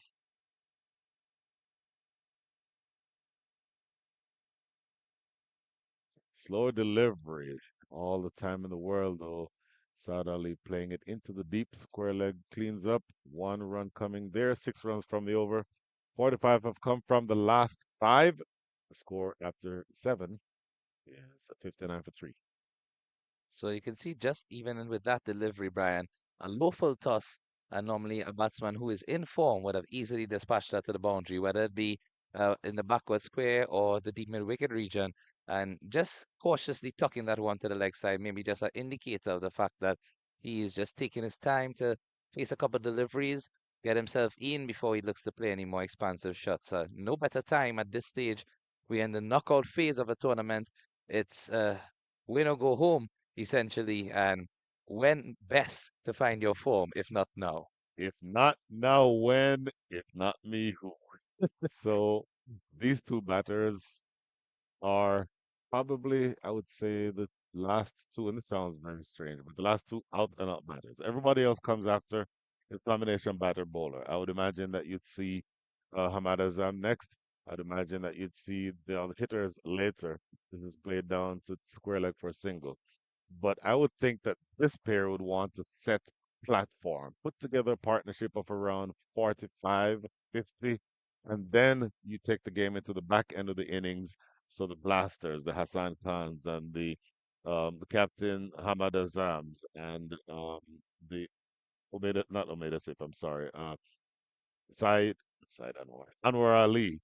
Slower delivery. All the time in the world, though. Saad Ali playing it into the deep. Square leg cleans up. 1 run coming there. 6 runs from the over. 45 have come from the last 5. The score after 7 is 59 for 3. So you can see just even with that delivery, Brian, a low full toss, and normally a batsman who is in form would have easily dispatched that to the boundary, whether it be in the backward square or the deep mid wicket region. and just cautiously tucking that one to the leg side, maybe just an indicator of the fact that he is just taking his time to face a couple deliveries, get himself in before he looks to play any more expansive shots. No better time at this stage. We're in the knockout phase of a tournament. It's win or go home, essentially, and when best to find your form, if not now. If not now, when? If not me, who? So these two batters are probably, I would say, the last two, and this sounds very strange, but the last two out and out batters. Everybody else comes after is combination batter bowler. I would imagine that you'd see Hamad Azam next. I'd imagine that you'd see the other hitters later. This is played down to square leg for a single. But I would think that this pair would want to set platform, put together a partnership of around 45, 50, and then you take the game into the back end of the innings. So the blasters, the Hassan Khans, and the captain Hamad Azams, and the Omeda, not Omeda Sif, I'm sorry, Said Said Anwar Ali.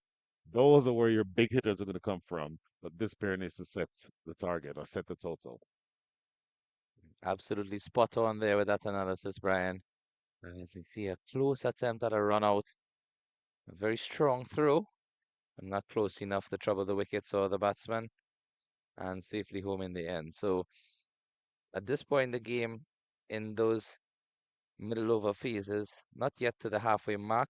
Those are where your big hitters are going to come from. But this pair needs to set the target or set the total. Absolutely spot on there with that analysis, Brian. And as you see, a close attempt at a run out, a very strong throw, and not close enough to trouble the wickets or the batsman, and safely home in the end. So at this point in the game, in those middle over phases, not yet to the halfway mark,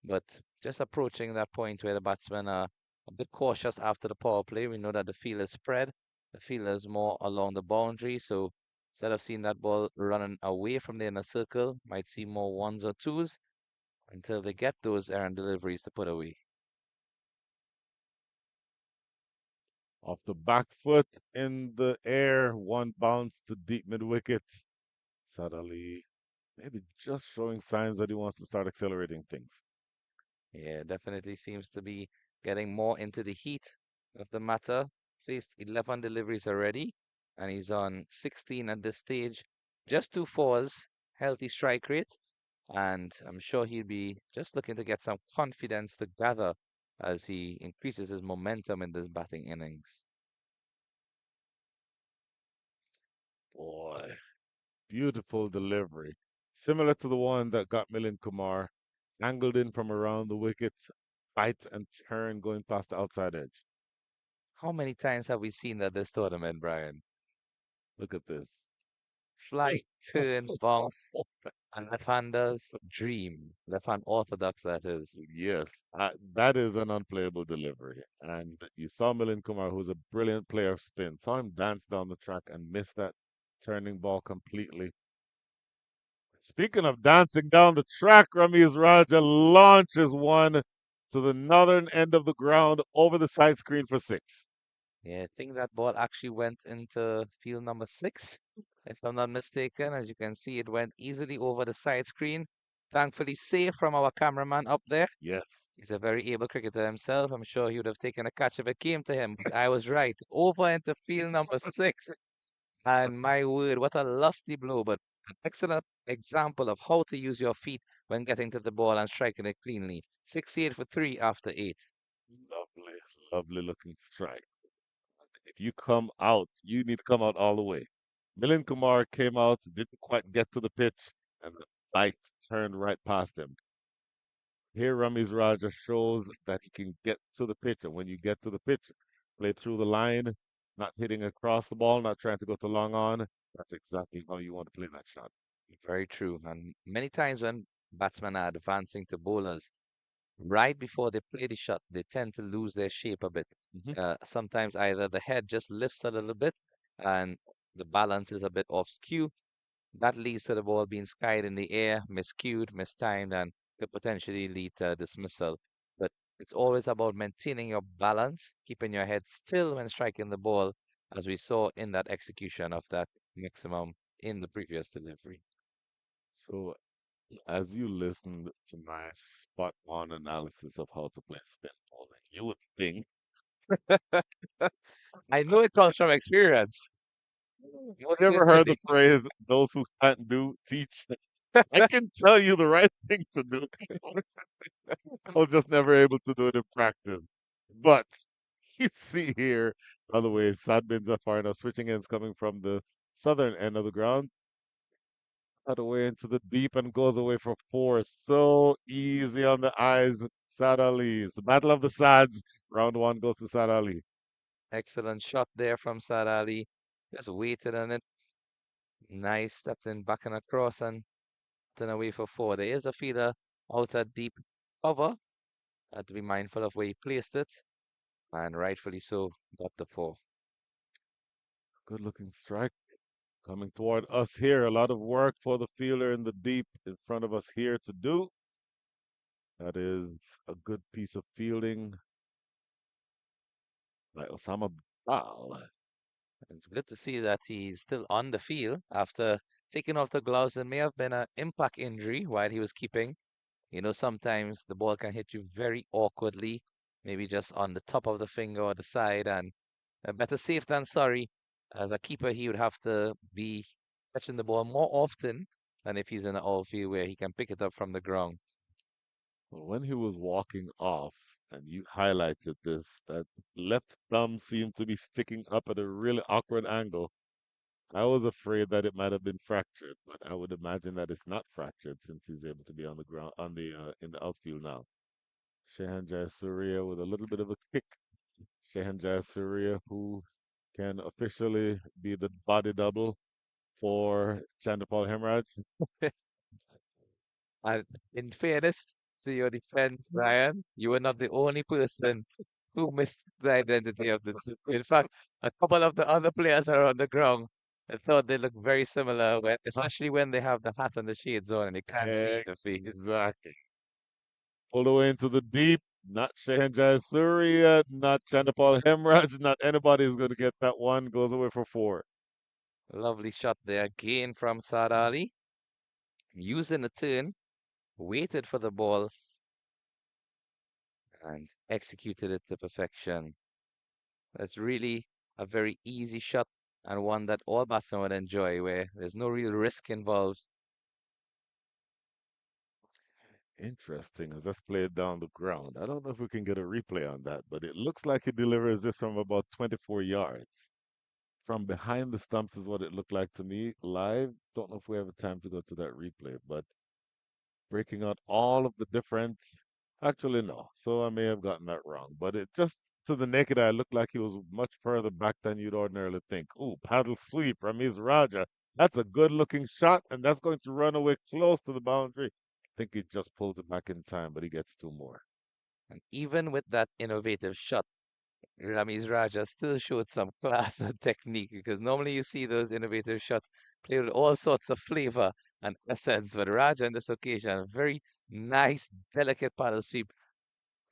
but just approaching that point where the batsmen are a bit cautious after the power play. We know that the field is spread, the field is more along the boundary, so instead of seeing that ball running away from the inner circle, might see more ones or twos until they get those errant deliveries to put away. Off the back foot in the air, one bounce to deep mid wicket. Sad Ali maybe just showing signs that he wants to start accelerating things. Yeah, definitely seems to be getting more into the heat of the matter. Faced 11 deliveries already, and he's on 16 at this stage. Just two fours, healthy strike rate, and I'm sure he'll be just looking to get some confidence to gather as he increases his momentum in this batting innings. Boy, beautiful delivery. Similar to the one that got Milind Kumar angled in from around the wicket, fight and turn going past the outside edge. How many times have we seen that this tournament, Brian? Look at this. Flight, turn, bounce, and left-handers dream. Left-hand orthodox, that is. Yes, that is an unplayable delivery. And you saw Milind Kumar, who's a brilliant player of spin, saw him dance down the track and miss that turning ball completely. Speaking of dancing down the track, Ramiz Raja launches one to the northern end of the ground over the side screen for six. Yeah, I think that ball actually went into field number 6, if I'm not mistaken. As you can see, it went easily over the side screen. Thankfully safe from our cameraman up there. Yes. He's a very able cricketer himself. I'm sure he would have taken a catch if it came to him. But I was right. Over into field number 6. And my word, what a lusty blow, but an excellent example of how to use your feet when getting to the ball and striking it cleanly. 68 for 3 after 8. Lovely, lovely looking strike. If you come out, you need to come out all the way. Milind Kumar came out, didn't quite get to the pitch, and the bite turned right past him. Here, Ramiz Raja shows that he can get to the pitch, and when you get to the pitch, play through the line, not hitting across the ball, not trying to go to long on. That's exactly how you want to play that shot. Very true. And many times when batsmen are advancing to bowlers, right before they play the shot, they tend to lose their shape a bit. Hmm. Sometimes either the head just lifts a little bit and the balance is a bit off skew. That leads to the ball being skied in the air, miscued, mistimed, and could potentially lead to dismissal. But it's always about maintaining your balance, keeping your head still when striking the ball, as we saw in that execution of that maximum in the previous delivery. So, as you listened to my spot on analysis of how to play spin bowling, you would think, I know it comes from experience. you never heard the phrase, those who can't do, teach. I can tell you the right thing to do. I was just never able to do it in practice. But you see here, by the way, Sadbins are far now. Switching ends coming from the southern end of the ground. Cut away into the deep and goes away for four. So easy on the eyes. Sad Ali. It's the battle of the Sads. Round one goes to Sad Ali. Excellent shot there from Sad Ali. Just waited on it. Nice, stepped in back and across and then away for four. There is a feeder out at deep cover. Had to be mindful of where he placed it. And rightfully so, got the four. Good looking strike coming toward us here. A lot of work for the fielder in the deep in front of us here to do. That is a good piece of fielding by Osama Bal. It's good to see that he's still on the field after taking off the gloves. It may have been an impact injury while he was keeping. You know, sometimes the ball can hit you very awkwardly, maybe just on the top of the finger or the side, and better safe than sorry. As a keeper, he would have to be catching the ball more often than if he's in an outfield where he can pick it up from the ground. Well, when he was walking off, and you highlighted this, that left thumb seemed to be sticking up at a really awkward angle. I was afraid that it might have been fractured, but I would imagine that it's not fractured since he's able to be on the ground, on the in the outfield now. Shehan Jayasuriya with a little bit of a kick. Shehan Jayasuriya, who can officially be the body double for Chandapal Hemraj. And in fairness to your defense, Brian, you were not the only person who missed the identity of the two. In fact, a couple of the other players are on the ground. I thought they look very similar, especially when they have the hat and the shades on and they can't see the face. Exactly. Pulled away into the deep. Not Shehan Jayasuriya, not Chandapal Hemraj, not anybody is going to get that one. Goes away for four. Lovely shot there again from Saad Ali. Using the turn, waited for the ball and executed it to perfection. That's really a very easy shot and one that all batsmen would enjoy, where there's no real risk involved. Interesting as that's played down the ground. I don't know if we can get a replay on that, but it looks like he delivers this from about 24 yards. From behind the stumps is what it looked like to me live. Don't know if we have time to go to that replay, but breaking out all of the different. Actually, no. So I may have gotten that wrong, but it just to the naked eye looked like he was much further back than you'd ordinarily think. Ooh, paddle sweep, Ramiz Raja. That's a good looking shot, and that's going to run away close to the boundary. I think he just pulls it back in time, but he gets two more. And even with that innovative shot, Ramiz Raja still showed some class and technique because normally you see those innovative shots played with all sorts of flavor and essence. But Raja on this occasion, a very nice, delicate paddle sweep,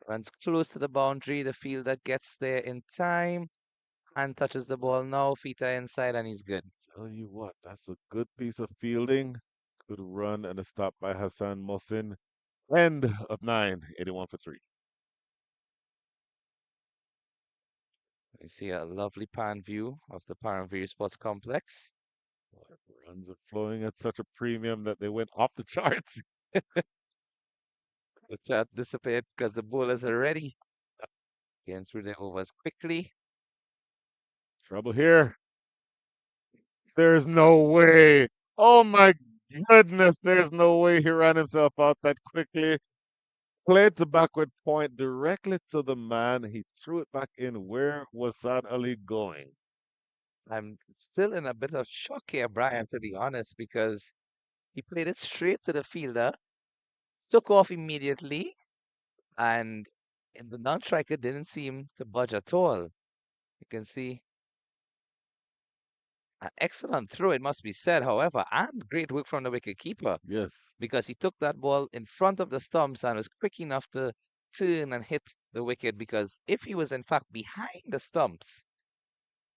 runs close to the boundary. The fielder gets there in time and touches the ball now. Feet are inside and he's good. Tell you what, that's a good piece of fielding. Good run and a stop by Hassan Mohsin. End of nine, 81 for three. You see a lovely pan view of the Paramveer Sports Complex. Runs are flowing at such a premium that they went off the charts. The chat disappeared because the bowlers are ready. Getting through their overs quickly. Trouble here. There's no way. Oh my goodness, there's no way he ran himself out that quickly. Played the backward point directly to the man. He threw it back in. Where was Saad Ali going? I'm still in a bit of shock here, Brian, to be honest, because he played it straight to the fielder, took off immediately, and the non-striker didn't seem to budge at all. You can see an excellent throw, it must be said, however, and great work from the wicket keeper Yes. because he took that ball in front of the stumps and was quick enough to turn and hit the wicket. Because if he was in fact behind the stumps,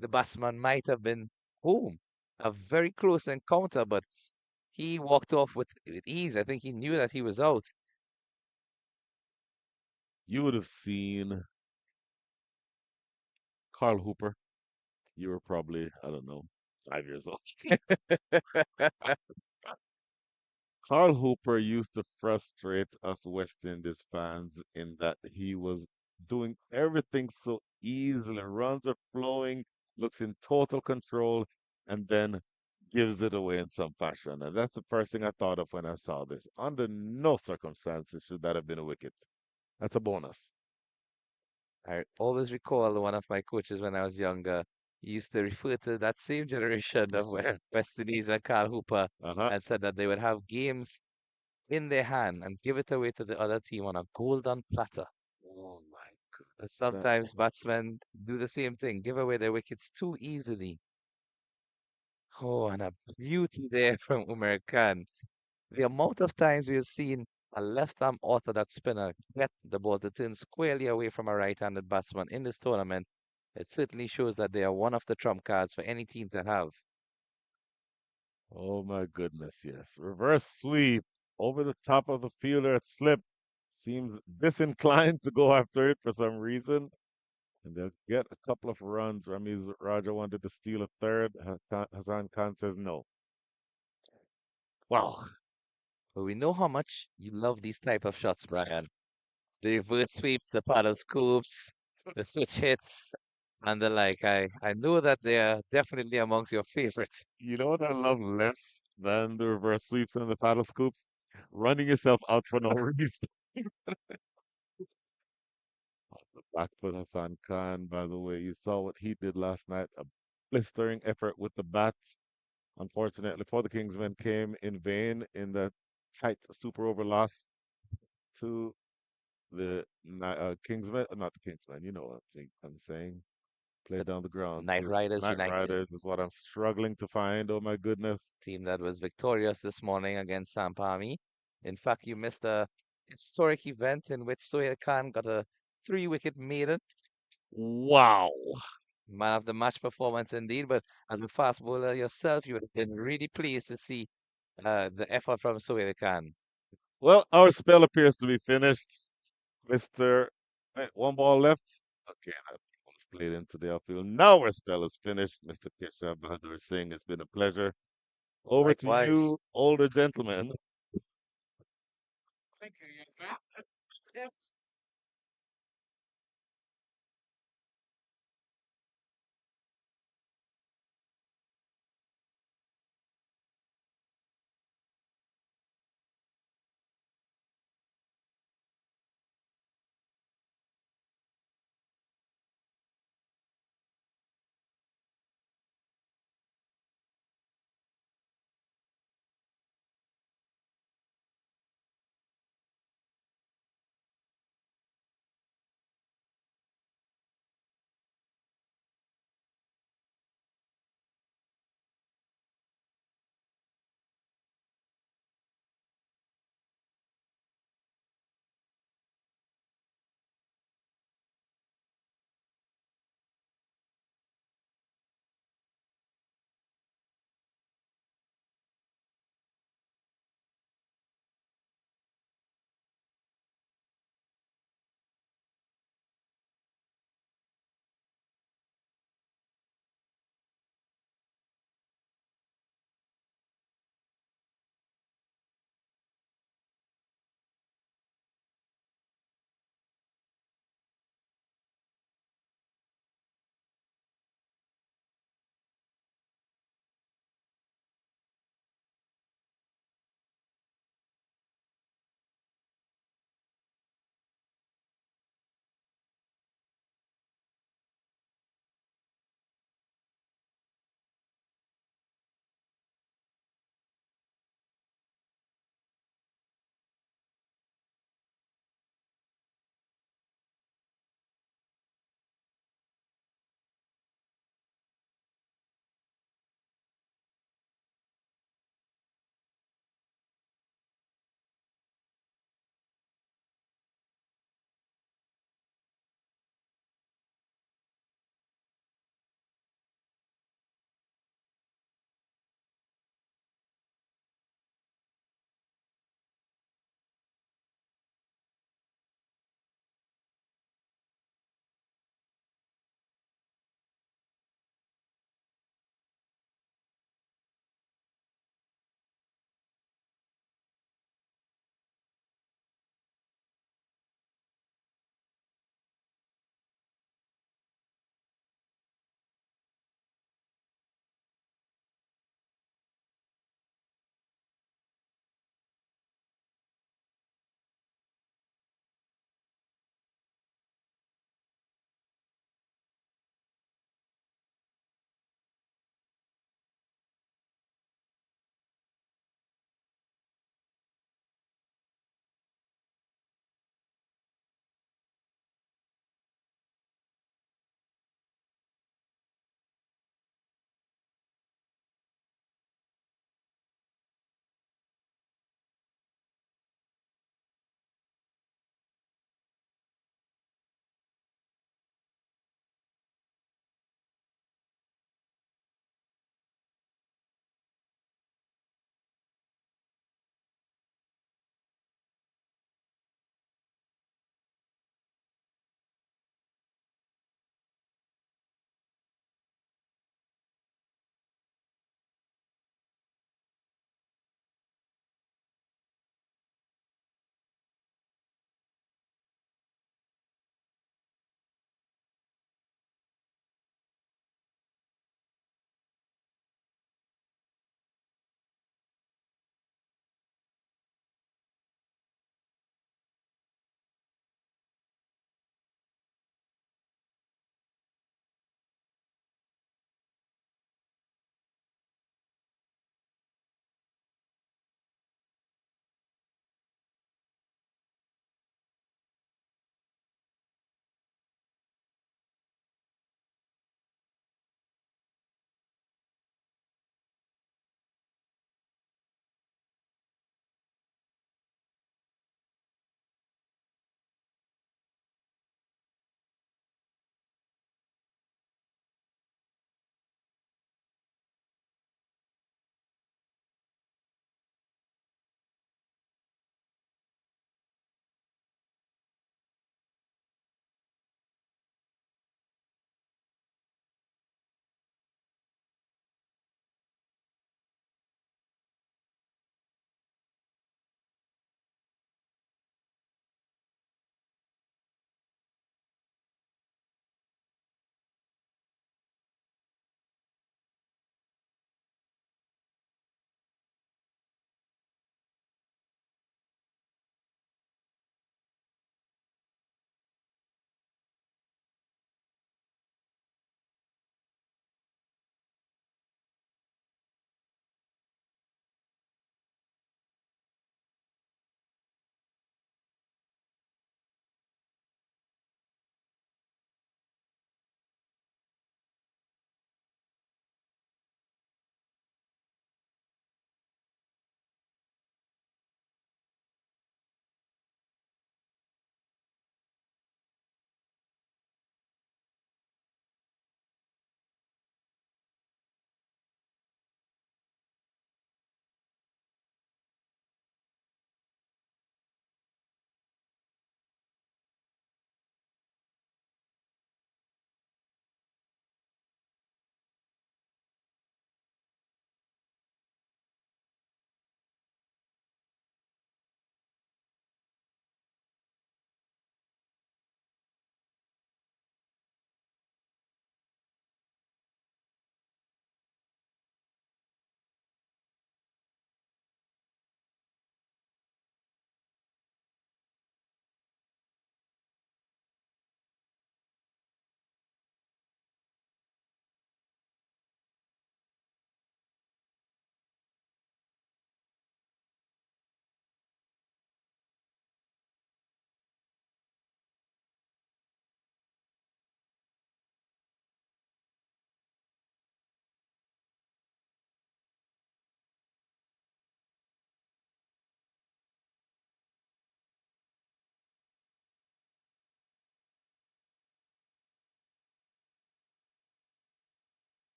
the batsman might have been home. A very close encounter, but he walked off with ease. I think he knew that he was out. You would have seen Carl Hooper. You were probably, I don't know, 5 years old. Carl Hooper used to frustrate us West Indies fans in that he was doing everything so easily. Runs are flowing, looks in total control, and then gives it away in some fashion. And that's the first thing I thought of when I saw this. Under no circumstances should that have been a wicket. That's a bonus. I always recall one of my coaches when I was younger. He used to refer to that same generation of West Indies and Carl Hooper Uh-huh. and said that they would have games in their hand and give it away to the other team on a golden platter. Oh my And goodness. sometimes That's batsmen do the same thing, give away their wickets too easily. Oh, and a beauty there from Umar Khan. The amount of times we have seen a left-arm orthodox spinner get the ball to turn squarely away from a right-handed batsman in this tournament, it certainly shows that they are one of the trump cards for any team to have. oh my goodness, yes. Reverse sweep over the top of the fielder at slip. Seems disinclined to go after it for some reason. And they'll get a couple of runs. Ramiz Raja wanted to steal a third. Hassan Khan says no. Wow. But we know how much you love these type of shots, Brian. The reverse sweeps, the paddle scoops, the switch hits, and the like. I know that they are definitely amongst your favorites. You know what I love less than the reverse sweeps and the paddle scoops? Running yourself out for no reason. The back foot Hassan Khan, by the way, you saw what he did last night. A blistering effort with the bat. Unfortunately for the Kingsmen, came in vain in that tight super over loss to the Kingsmen, not the Kingsmen, you know what I'm saying. The Played down the ground Knight to Riders Knight United, Riders is what I'm struggling to find. Oh my goodness. team that was victorious this morning against Sampami. In fact, you missed a historic event in which Sohail Khan got a three-wicket maiden. Wow. Man of the match performance indeed, but as a fast bowler yourself, you would have been really pleased to see the effort from Sohail Khan. Well, our spell appears to be finished. Mr. One ball left. Okay, that was played into the outfield. Now our spell is finished. Mr. Keshav Bahadur Singh, it's been a pleasure. Over to Likewise. you, older gentlemen. Thank you, young man. Yes.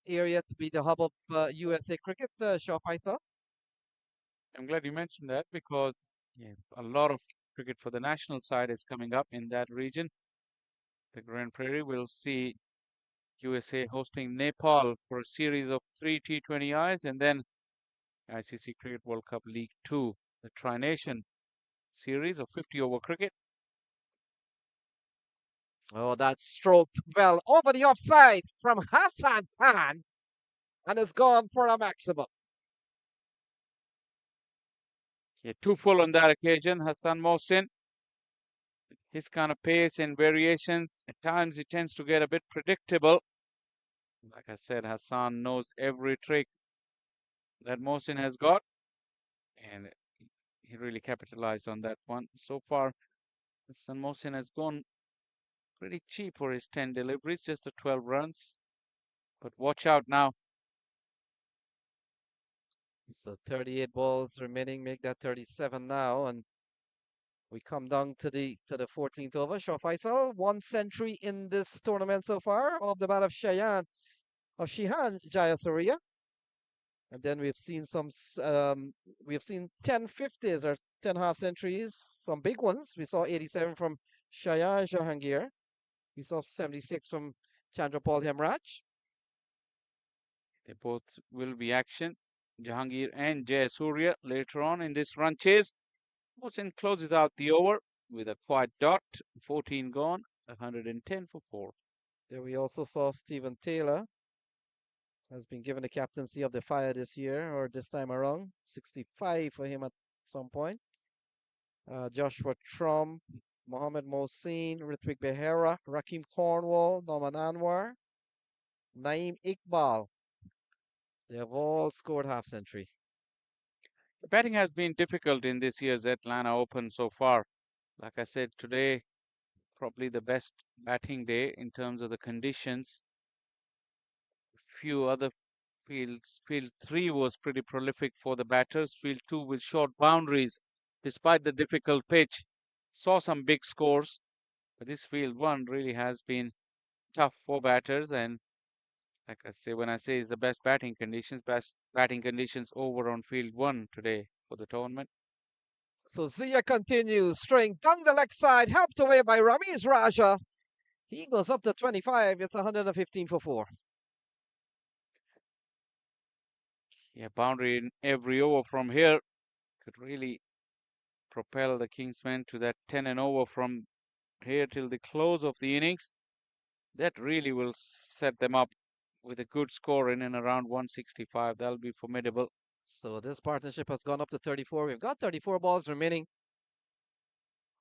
area to be the hub of USA cricket, Shaw Faisal. I'm glad you mentioned that because a lot of cricket for the national side is coming up in that region. The Grand Prairie will see USA hosting Nepal for a series of 3 T20Is and then ICC Cricket World Cup League 2, the Tri-Nation series of 50-over cricket. Oh, that stroked well over the offside from Hassan Khan and is gone for a maximum. Yeah, 2 full on that occasion. Hassan Mohsin, his kind of pace and variations, at times he tends to get a bit predictable. Like I said, Hassan knows every trick that Mohsin has got, and he really capitalized on that one. So far, Hassan Mohsin has gone pretty cheap for his 10 deliveries, just the 12 runs. But watch out now. So 38 balls remaining, make that 37 now, and we come down to the 14th over. Shaw Faisal, 1 century in this tournament so far, off the bat of Shihan Jayasuriya. And then we've seen we've seen 10 50s or 10 half centuries, some big ones. We saw 87 from Shayan Jahangir. We saw 76 from Chandrapal Hemraj. They both will be action. Jahangir and Jayasuriya later on in this run chase. Mohsin closes out the over with a quiet dot. 14 gone, 110 for 4. There we also saw Stephen Taylor has been given the captaincy of the Fire this year, or this time around. 65 for him at some point. Joshua Trump, Mohammed Mohsin, Ritwik Behera, Rakim Cornwall, Norman Anwar, Naeem Iqbal. They have all scored half century. The batting has been difficult in this year's Atlanta Open so far. Like I said, today probably the best batting day in terms of the conditions. Few other fields. Field 3 was pretty prolific for the batters. Field 2 with short boundaries, despite the difficult pitch. Saw some big scores, but this field 1 really has been tough for batters. And like I say, when I say it's the best batting conditions over on field 1 today for the tournament. So Zia continues, straying down the leg side, helped away by Ramiz Raja. He goes up to 25. It's 115 for 4. Yeah, boundary in every over from here could really propel the Kingsmen to that 10 and over from here till the close of the innings. That really will set them up with a good score in and around 165. That'll be formidable. So this partnership has gone up to 34. We've got 34 balls remaining.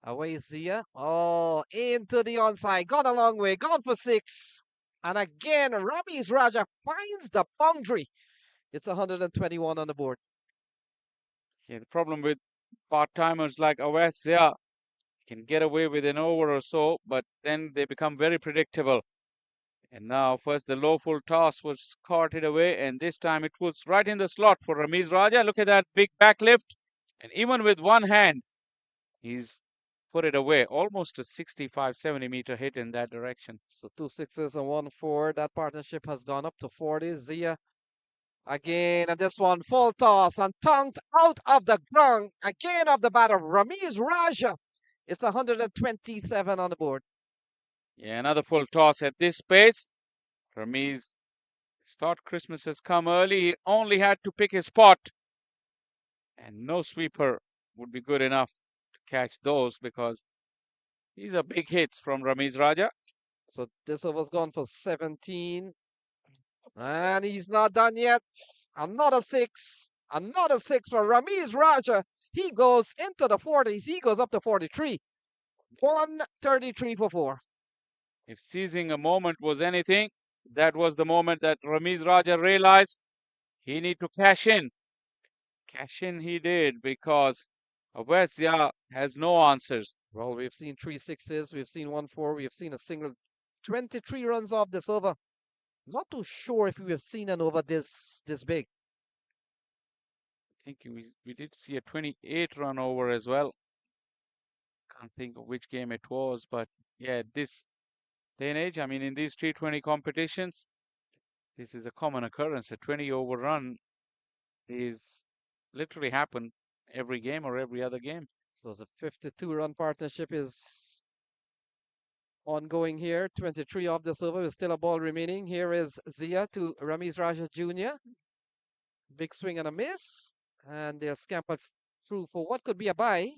Away Zia. Oh, into the onside. Gone a long way. Gone for 6. And again, Ramiz Raja finds the boundary. It's 121 on the board. Yeah, the problem with part-timers like Awais Zia can get away with an over or so, but then they become very predictable. And now, first the low full toss was carted away, and this time it was right in the slot for Ramiz Raja. Look at that big backlift. And even with one hand, he's put it away. Almost a 65, 70-meter hit in that direction. So 2 6s and 1 4. That partnership has gone up to 40. Zia again, and this one full toss and tongued out of the ground. Again of the batter, Ramiz Raja. It's 127 on the board. Yeah, another full toss at this pace. Ramiz thought Christmas has come early. He only had to pick his spot. And no sweeper would be good enough to catch those because these are big hits from Ramiz Raja. So this over's gone for 17. And he's not done yet. Another 6. Another 6 for Ramiz Raja. He goes into the 40s. He goes up to 43. 133 for 4. If seizing a moment was anything, that was the moment that Ramiz Raja realized he need to cash in. Cash in he did because Awais Zia has no answers. Well, we've seen 3 6s. We've seen 1 4. We've seen a single 23 runs off this over. Not too sure if we have seen an over this big. I think we did see a 28 run over as well. Can't think of which game it was, but yeah, this day and age, I mean, in these T20 competitions, This is a common occurrence. A 20 over run is literally happen every game or every other game. So the 52-run partnership is ongoing here. 23 off this over with still a ball remaining. Here is Zia to Ramiz Raja Jr. Big swing and a miss. And they'll scamper through for what could be a bye.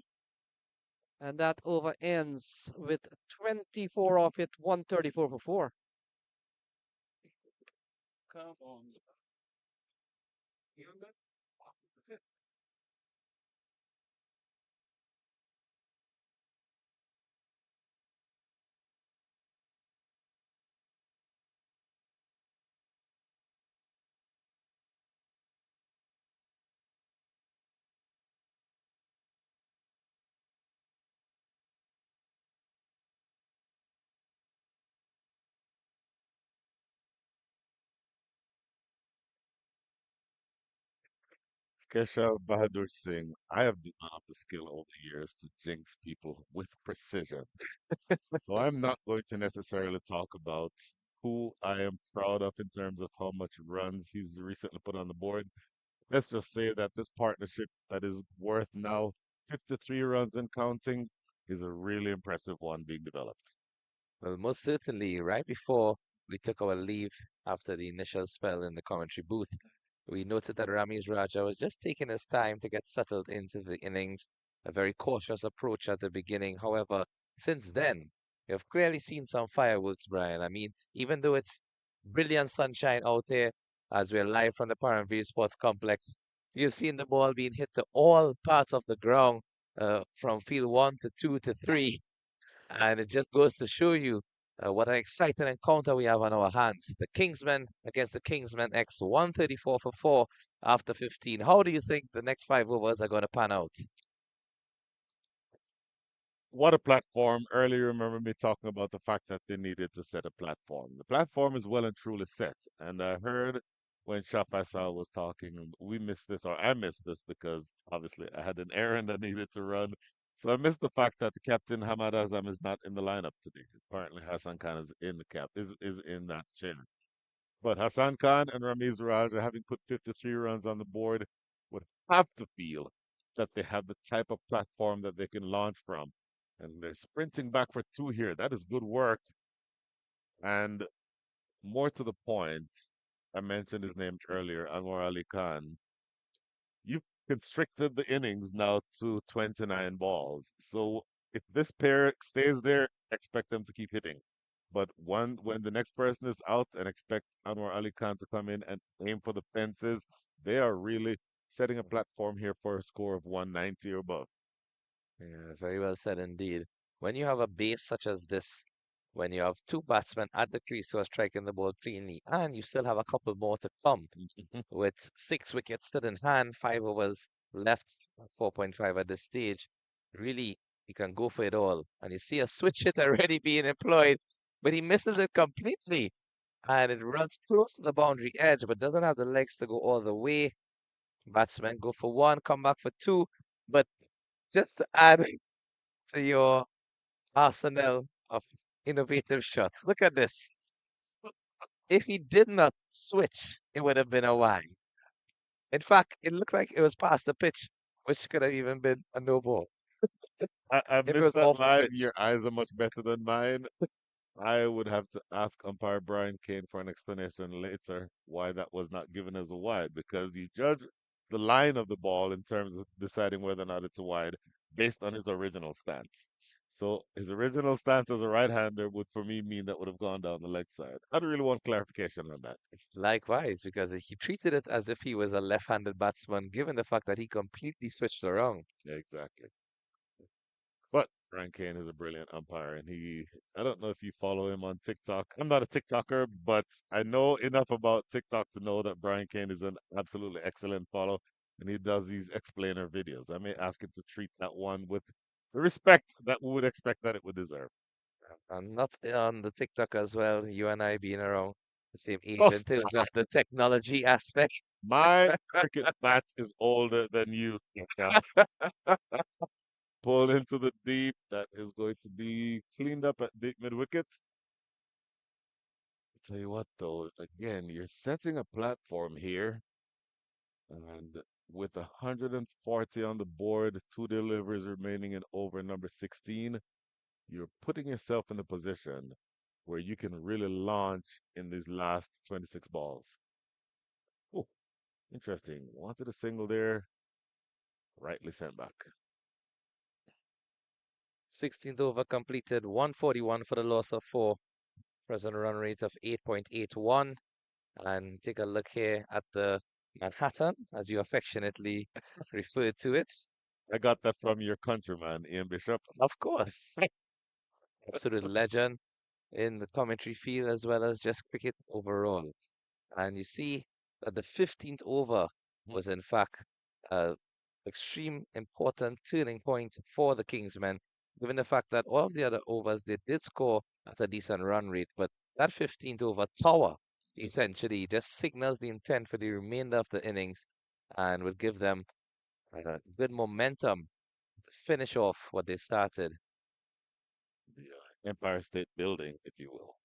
And that over ends with 24 off it, 134 for 4. Come on. Keshav Bahadur Singh, I have developed the skill over the years to jinx people with precision. So I'm not going to necessarily talk about who I am proud of in terms of how much runs he's recently put on the board. Let's just say that this partnership that is worth now 53 runs and counting is a really impressive one being developed. Well, most certainly, right before we took our leave after the initial spell in the commentary booth, we noted that Ramiz Raja was just taking his time to get settled into the innings, a very cautious approach at the beginning. However, since then, we have clearly seen some fireworks, Brian. I mean, even though it's brilliant sunshine out here as we're live from the Paramview Sports Complex, you've seen the ball being hit to all parts of the ground, from field 1 to 2 to 3. And it just goes to show you what an exciting encounter we have on our hands. The Kingsmen against the Kingsmen X 134 for 4 after 15. How do you think the next 5 overs are going to pan out? What a platform. Earlier, remember me talking about the fact that they needed to set a platform. The platform is well and truly set. And I heard when Shah Faisal was talking, we missed this, or I missed this because obviously I had an errand I needed to run. So I missed the fact that the captain Hamad Azam is not in the lineup today. Apparently Hassan Khan is in the is in that chair. But Hassan Khan and Ramiz Raja, having put 53 runs on the board, would have to feel that they have the type of platform that they can launch from. And they're sprinting back for two here. That is good work. And more to the point, I mentioned his name earlier, Anwar Ali Khan. You've constricted the innings now to 29 balls. So if this pair stays there, expect them to keep hitting. But when the next person is out and expect Anwar Ali Khan to come in and aim for the fences, they are really setting a platform here for a score of 190 or above. Yeah, very well said indeed. When you have a base such as this, when you have two batsmen at the crease who are striking the ball cleanly, and you still have a couple more to come, with 6 wickets still in hand, 5 overs left, 4.5 at this stage, really, you can go for it all. And you see a switch hit already being employed, but he misses it completely. And it runs close to the boundary edge, but doesn't have the legs to go all the way. Batsmen go for one, come back for two. But just to add to your arsenal of innovative shots, look at this. If he did not switch, it would have been a wide. In fact, it looked like it was past the pitch, which could have even been a no ball I if it missed was that off the live. pitch. Your eyes are much better than mine. I would have to ask umpire Brian Kane for an explanation later why that was not given as a wide, because you judge the line of the ball in terms of deciding whether or not it's a wide based on his original stance. So his original stance as a right-hander would, for me, mean that would have gone down the leg side. I don't really want clarification on that. It's likewise because he treated it as if he was a left-handed batsman, given the fact that he completely switched around. Yeah, exactly. But Brian Kane is a brilliant umpire, and I don't know if you follow him on TikTok. I'm not a TikToker, but I know enough about TikTok to know that Brian Kane is an absolutely excellent follow, and he does these explainer videos. I may ask him to treat that one with the respect that we would expect that it would deserve. And not on the TikTok as well. You and I being around the same age Oh, in terms of stop. the technology aspect. My cricket bat is older than you. Yeah. Pull into the deep. That is going to be cleaned up at deep mid wicket. tell you what, though, again, you're setting a platform here, and with 140 on the board, two deliveries remaining in over number 16, you're putting yourself in a position where you can really launch in these last 26 balls. Oh, interesting. Wanted a single there, rightly sent back. 16th over completed, 141 for the loss of 4. Present run rate of 8.81. And take a look here at the Manhattan, as you affectionately refer to it. I got that from your countryman, Ian Bishop. Of course, absolute legend in the commentary field as well as just cricket overall. And you see that the 15th over was in fact a extreme important turning point for the Kingsmen, given the fact that all of the other overs they did score at a decent run rate, but that 15th over tower essentially just signals the intent for the remainder of the innings and would give them good momentum to finish off what they started. The Empire State Building, if you will.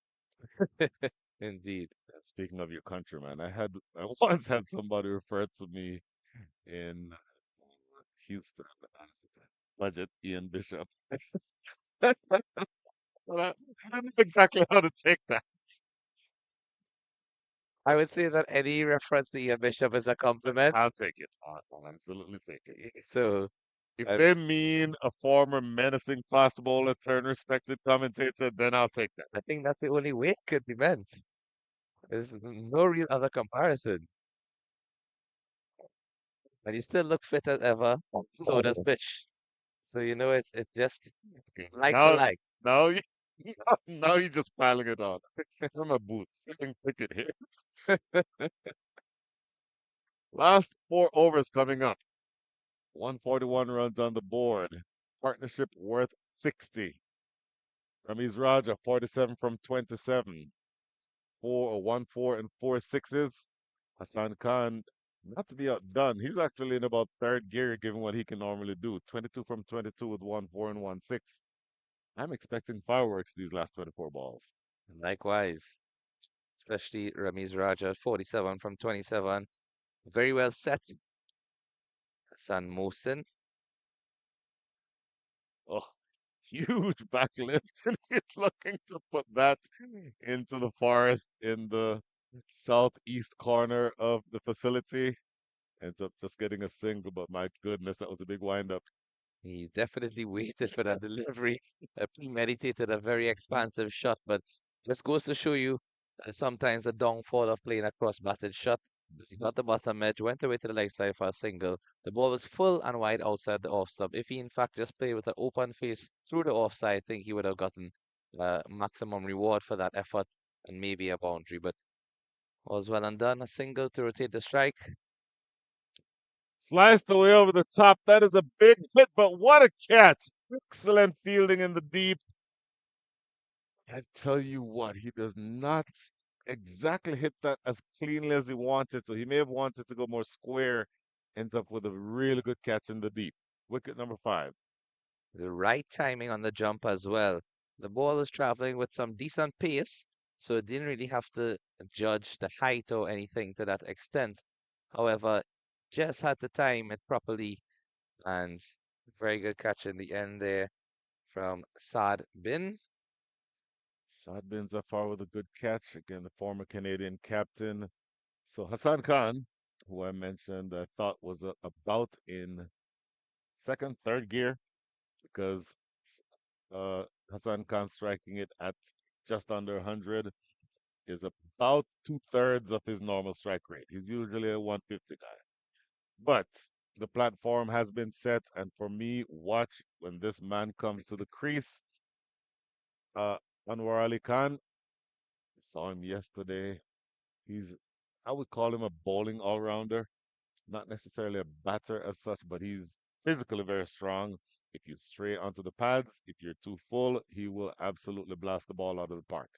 Indeed. And speaking of your countryman, I once had somebody refer to me in Houston as Budget Ian Bishop. But I don't know exactly how to take that. I would say that any reference to Ian Bishop is a compliment. I'll take it. I'll absolutely take it. So If uh, they mean a former menacing fast bowler turned respected commentator, then I'll take that. I think that's the only way it could be meant. There's no real other comparison. And you still look fit as ever. So does Bish. So you know it's just Okay. like for like. Now you, now you're just piling it on. From my boots, sitting cricket here. Last 4 overs coming up. 141 runs on the board. Partnership worth 60. Ramiz Raja, 47 from 27. 1 4 and 4 6s. Hassan Khan, not to be outdone, he's actually in about third gear given what he can normally do. 22 from 22 with 1 4 and 1 6. I'm expecting fireworks these last 24 balls. Likewise, especially Ramiz Raja, 47 from 27. Very well set. Hassan Mohsin. Oh, huge backlift. And he's looking to put that into the forest in the southeast corner of the facility. Ends up just getting a single, but my goodness, that was a big windup. He definitely waited for that delivery. Premeditated a very expansive shot, but just goes to show you sometimes the downfall of playing a cross-batted shot. He got the bottom edge, went away to the leg side for a single. The ball was full and wide outside the off stump. If he in fact just played with an open face through the offside, I think he would have gotten maximum reward for that effort and maybe a boundary. But all's well and done. A single to rotate the strike. Sliced away over the top. That is a big hit, but what a catch. Excellent fielding in the deep. I tell you what, he does not exactly hit that as cleanly as he wanted to. He may have wanted to go more square. Ends up with a really good catch in the deep. Wicket number 5. The right timing on the jump as well. The ball was traveling with some decent pace, so it didn't really have to judge the height or anything to that extent. However, just had to time it properly, and very good catch in the end there from Saad Bin. Saad bin Zafar with a good catch. Again, the former Canadian captain. So Hassan Khan, who I mentioned, I thought was about in second, third gear because Hassan Khan striking it at just under 100 is about 2/3 of his normal strike rate. He's usually a 150 guy. But the platform has been set, and for me, watch when this man comes to the crease. Uh, Anwar Ali Khan, saw him yesterday. He's, I would call him a bowling all rounder, not necessarily a batter as such, but he's physically very strong. If you stray onto the pads, if you're too full, he will absolutely blast the ball out of the park.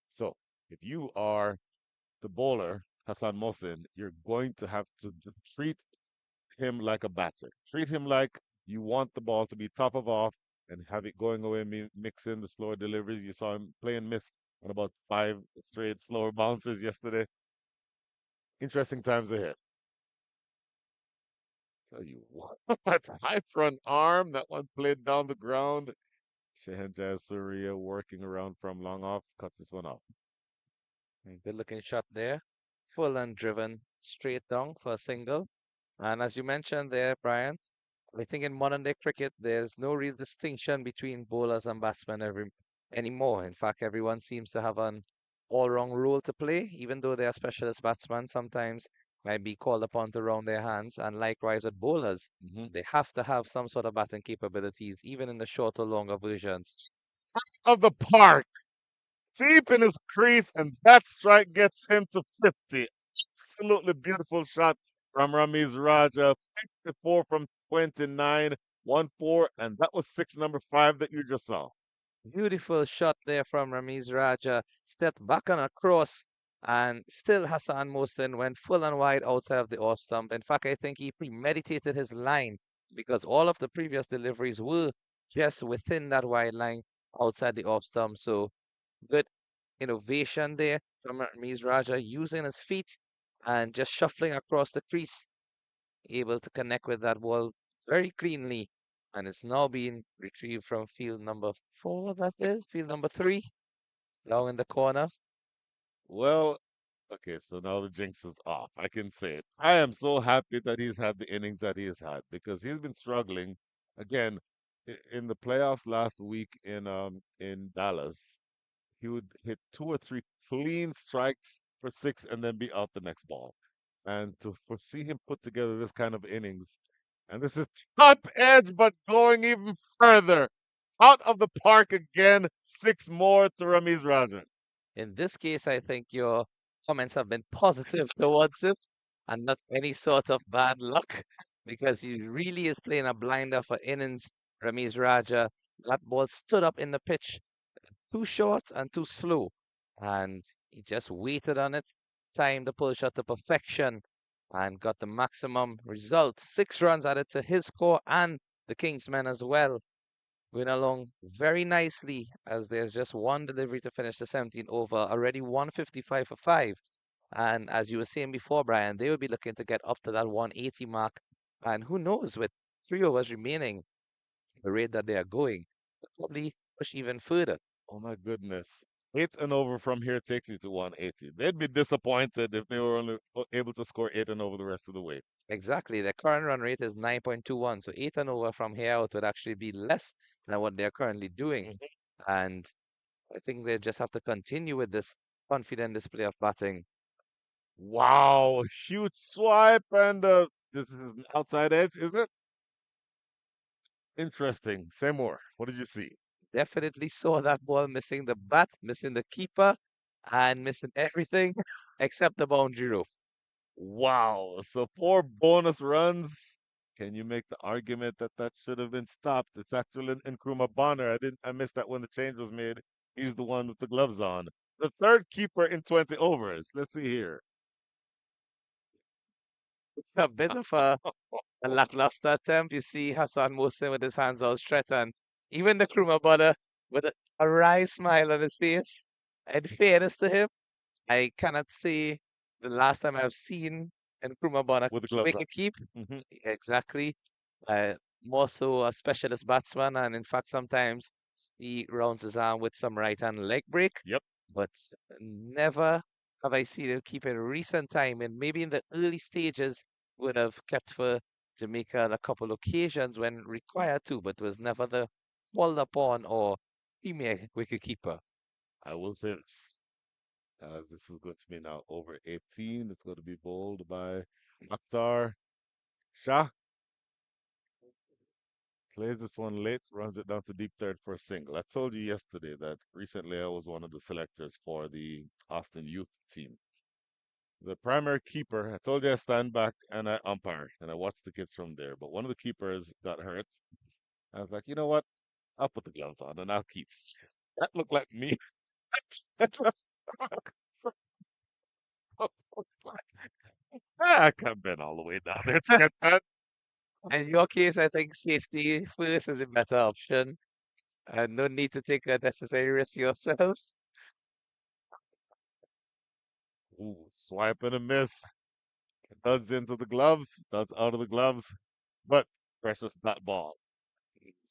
So if you are the bowler, Hassan Mohsin, you're going to have to just treat him like a batter. Treat him like you want the ball to be top of off and have it going away, mix in the slower deliveries. You saw him play and miss and about five straight slower bouncers yesterday. Interesting times ahead. Tell you what, that's a high front arm. That one played down the ground. Shehenjaz Surya working around from long off, cuts this one off. Good looking shot there. Full and driven straight down for a single. And as you mentioned there, Brian, I think in modern day cricket, there's no real distinction between bowlers and batsmen anymore. In fact, everyone seems to have an all-round role to play, even though they are specialist batsmen, sometimes might be called upon to round their hands. And likewise with bowlers, Hmm. they have to have some sort of batting capabilities, even in the shorter, longer versions. Of the park, deep in his crease, and that strike gets him to 50. Absolutely beautiful shot from Ramiz Raja. 54 from 29, 1-4, and that was six number five that you just saw. Beautiful shot there from Ramiz Raja. Stepped back on a cross, and still Hassan Mohsin went full and wide outside of the off stump. In fact, I think he premeditated his line because all of the previous deliveries were just within that wide line outside the off stump. So good innovation there from Ramiz Raja using his feet and just shuffling across the crease, able to connect with that ball very cleanly. And it's now being retrieved from field number four, that is, field number three, down in the corner. Well, okay, so now the jinx is off. I can say it. I am so happy that he's had the innings that he has had because he's been struggling. Again, in the playoffs last week in Dallas, he would hit two or three clean strikes for six and then be out the next ball. And to foresee him put together this kind of innings, and this is top edge, but going even further. Out of the park again, six more to Ramiz Raja. In this case, I think your comments have been positive towards him and not any sort of bad luck because he really is playing a blinder for innings. Ramiz Raja, that ball stood up in the pitch too short and too slow. And he just waited on it, timed the pull shot to perfection, and got the maximum result. 6 runs added to his score and the Kingsmen as well. Going along very nicely as there's just one delivery to finish the 17th over, already 155 for 5. And as you were saying before, Brian, they will be looking to get up to that 180 mark. And who knows, with 3 overs remaining, the rate that they are going, they'll probably push even further. Oh my goodness. Eight and over from here takes you to 180. They'd be disappointed if they were only able to score eight and over the rest of the way. Exactly. Their current run rate is 9.21. So 8 and over from here out would actually be less than what they're currently doing. Mhm. And I think they just have to continue with this confident display of batting. Wow, huge swipe and this is an outside edge, is it? Interesting. Say more. What did you see? Definitely saw that ball missing the bat, missing the keeper, and missing everything except the boundary rope. Wow. So four bonus runs. Can you make the argument that that should have been stopped? It's actually Nkrumah Bonner. I missed that when the change was made. He's the one with the gloves on. The third keeper in 20 overs. Let's see here. It's a bit of a lackluster attempt. You see Hassan Mohsin with his hands outstretched, and even the Krumah brother with a wry smile on his face. In fairness to him, I cannot say the last time I've seen Nkrumah Bonner With the gloves make on. a keep. Hmm. Exactly. Uh, More so a specialist batsman, and in fact, sometimes he rounds his arm with some right hand leg break, Yep. but never have I seen him keep in recent time. And maybe in the early stages, would have kept for Jamaica on a couple occasions when required to, but was never the called upon or premier wicketkeeper. I will say this. As this is going to be now over 18. It's going to be bowled by Akhtar Shah. Plays this one late, runs it down to deep third for a single. I told you yesterday that recently I was one of the selectors for the Austin youth team. The primary keeper, I told you I stand back and I umpire and I watch the kids from there. But one of the keepers got hurt. I was like, you know what? I'll put the gloves on and I'll keep. That looked like me. I can't bend all the way down there to get that. In your case, I think safety first is a better option, and no need to take a necessary risk yourselves. Ooh, swipe and a miss. Duds into the gloves. Duds out of the gloves. But precious that ball.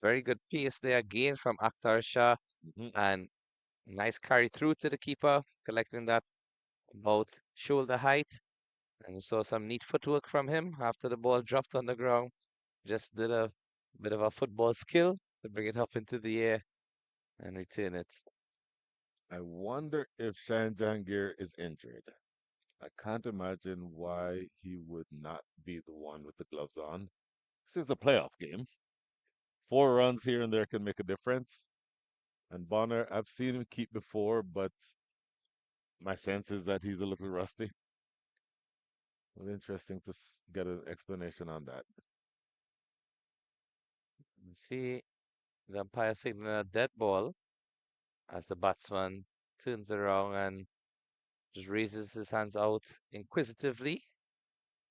Very good pace there again from Akhtar Shah, Mhm. and nice carry through to the keeper, collecting that about shoulder height. And you saw some neat footwork from him after the ball dropped on the ground. Just did a bit of a football skill to bring it up into the air and return it. I wonder if Shan Jahangir is injured. I can't imagine why he would not be the one with the gloves on. This is a playoff game. 4 runs here and there can make a difference. And Bonner, I've seen him keep before, but my sense is that he's a little rusty. Well, interesting to get an explanation on that. You see the umpire signaling a dead ball as the batsman turns around and just raises his hands out inquisitively.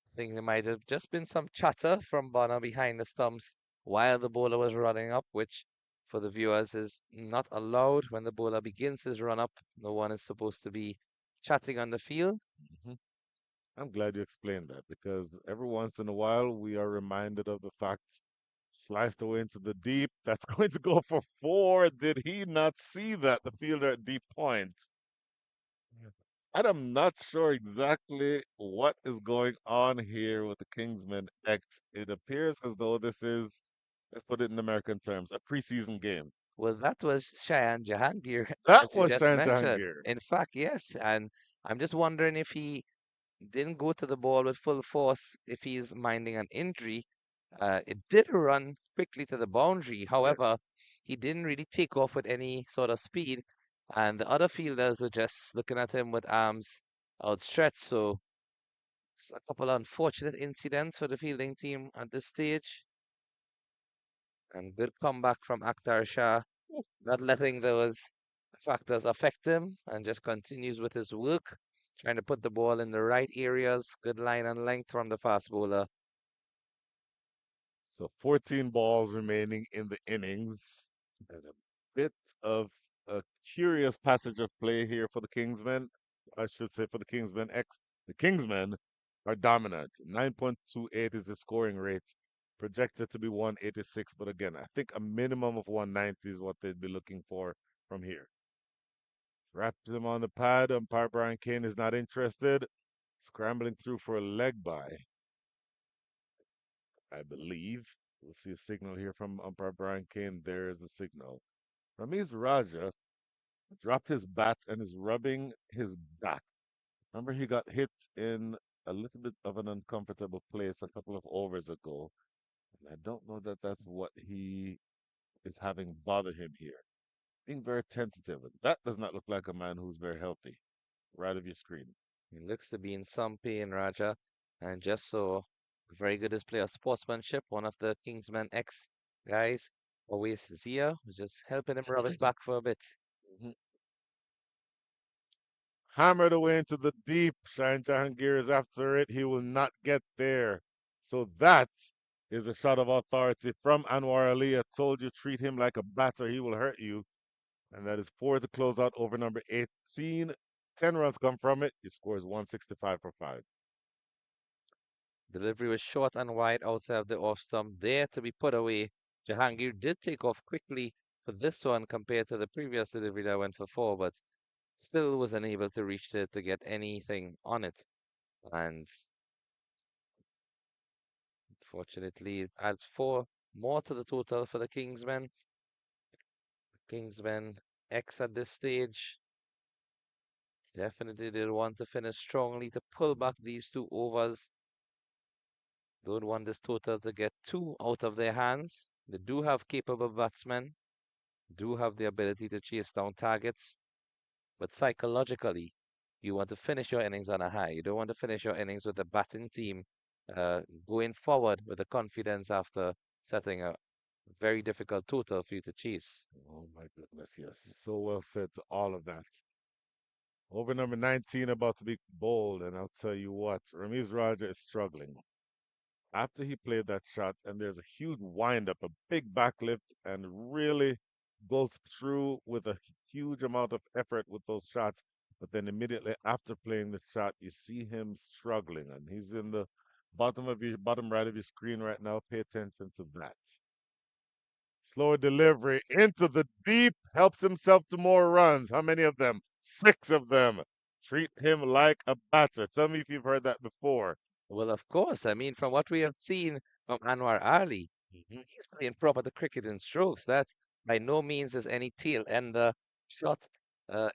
I think there might have just been some chatter from Bonner behind the stumps while the bowler was running up, which for the viewers is not allowed when the bowler begins his run up. No one is supposed to be chatting on the field. Hmm. I'm glad you explained that because every once in a while we are reminded of the fact sliced away into the deep. That's going to go for four. Did he not see that? The fielder at deep point. And I'm not sure exactly what is going on here with the Kingsmen X. It appears as though this is, let's put it in American terms, a preseason game. Well, that was Cheyenne Jahangir, That as you was just Shan mentioned. Jahangir. In fact, yes. And I'm just wondering if he didn't go to the ball with full force, if he's minding an injury. It did run quickly to the boundary. However, Yes. he didn't really take off with any sort of speed. And the other fielders were just looking at him with arms outstretched. So it's a couple of unfortunate incidents for the fielding team at this stage. And good comeback from Akhtar Shah, not letting those factors affect him and just continues with his work, trying to put the ball in the right areas. Good line and length from the fast bowler. So 14 balls remaining in the innings. And a bit of a curious passage of play here for the Kingsmen. I should say for the Kingsmen X. The Kingsmen are dominant. 9.28 is the scoring rate. Projected to be 186, but again, I think a minimum of 190 is what they'd be looking for from here. Wraps him on the pad. Umpire Brian Kane is not interested. Scrambling through for a leg by, I believe. We'll see a signal here from umpire Brian Kane. There is a signal. Ramiz Raja dropped his bat and is rubbing his back. Remember, he got hit in a little bit of an uncomfortable place a couple of overs ago. And I don't know that that's what he is having bother him here. Being very tentative. That does not look like a man who's very healthy. Right of your screen. He looks to be in some pain, Raja, and just so very good display of sportsmanship. One of the Kingsman X guys, always Zia, was just helping him rub his back for a bit. Mhm. Hammered away into the deep. Shine Jahangir is after it. He will not get there. So that is a shot of authority from Anwar Ali. I told you, treat him like a batter. He will hurt you. And that is four to close out over number 18. 10 runs come from it. Your score is 165 for 5. Delivery was short and wide outside of the off stump, there to be put away. Jahangir did take off quickly for this one compared to the previous delivery that went for four, but still was unable to reach it to get anything on it. And unfortunately, it adds four more to the total for the Kingsmen. Kingsmen X at this stage. Definitely did want to finish strongly to pull back these two overs. Don't want this total to get too out of their hands. They do have capable batsmen, do have the ability to chase down targets, but psychologically, you want to finish your innings on a high. You don't want to finish your innings with the batting team uh, going forward with the confidence after setting a very difficult total for you to chase. Oh my goodness, yes. So well said to all of that. Over number 19 about to be bold, and I'll tell you what, Ramiz Raja is struggling. After he played that shot, and there's a huge windup, a big backlift, and really goes through with a huge amount of effort with those shots. But then immediately after playing the shot, you see him struggling, and he's in the bottom right of your screen right now. Pay attention to that. Slower delivery into the deep, helps himself to more runs. How many of them? Six of them. Treat him like a batter. Tell me if you've heard that before. Well, of course. I mean, from what we have seen from Anwar Ali, Hmm. he's playing proper the cricket in strokes. That by no means is any tail ender shot,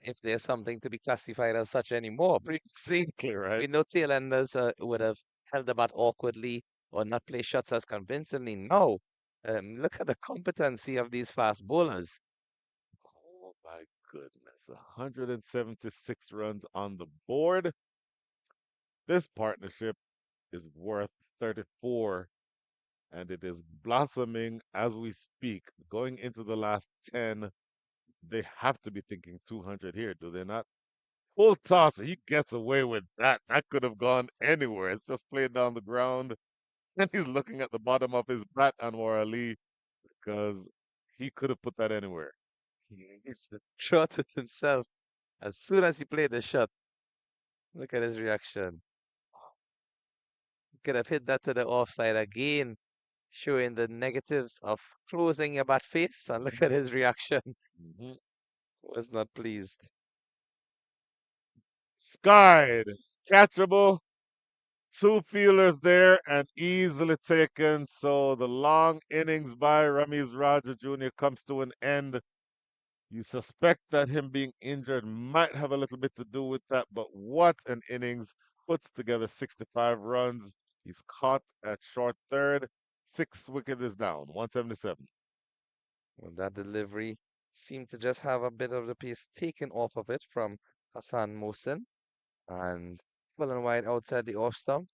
if there's something to be classified as such anymore. Previously, Exactly right. we know tail enders would have held the bat awkwardly or not play shots as convincingly. No. Look at the competency of these fast bowlers. Oh my goodness. 176 runs on the board. This partnership is worth 34, and it is blossoming as we speak. Going into the last 10, they have to be thinking 200 here, do they not? Full toss, he gets away with that. That could have gone anywhere. It's just played down the ground, and he's looking at the bottom of his bat, Anwar Ali, because he could have put that anywhere. He's trotted himself as soon as he played the shot. Look at his reaction. Could have hit that to the offside again, showing the negatives of closing your bat face. And look at his reaction. Mhm. Was not pleased. Skied, catchable, two fielders there and easily taken. So the long innings by Ramiz Raja Jr. comes to an end. You suspect that him being injured might have a little bit to do with that, but what an innings. Puts together 65 runs. He's caught at short third. Six wicket is down, 177. Well, that delivery seemed to just have a bit of the pace taken off of it from Hassan Mohsen and full and wide outside the off stump.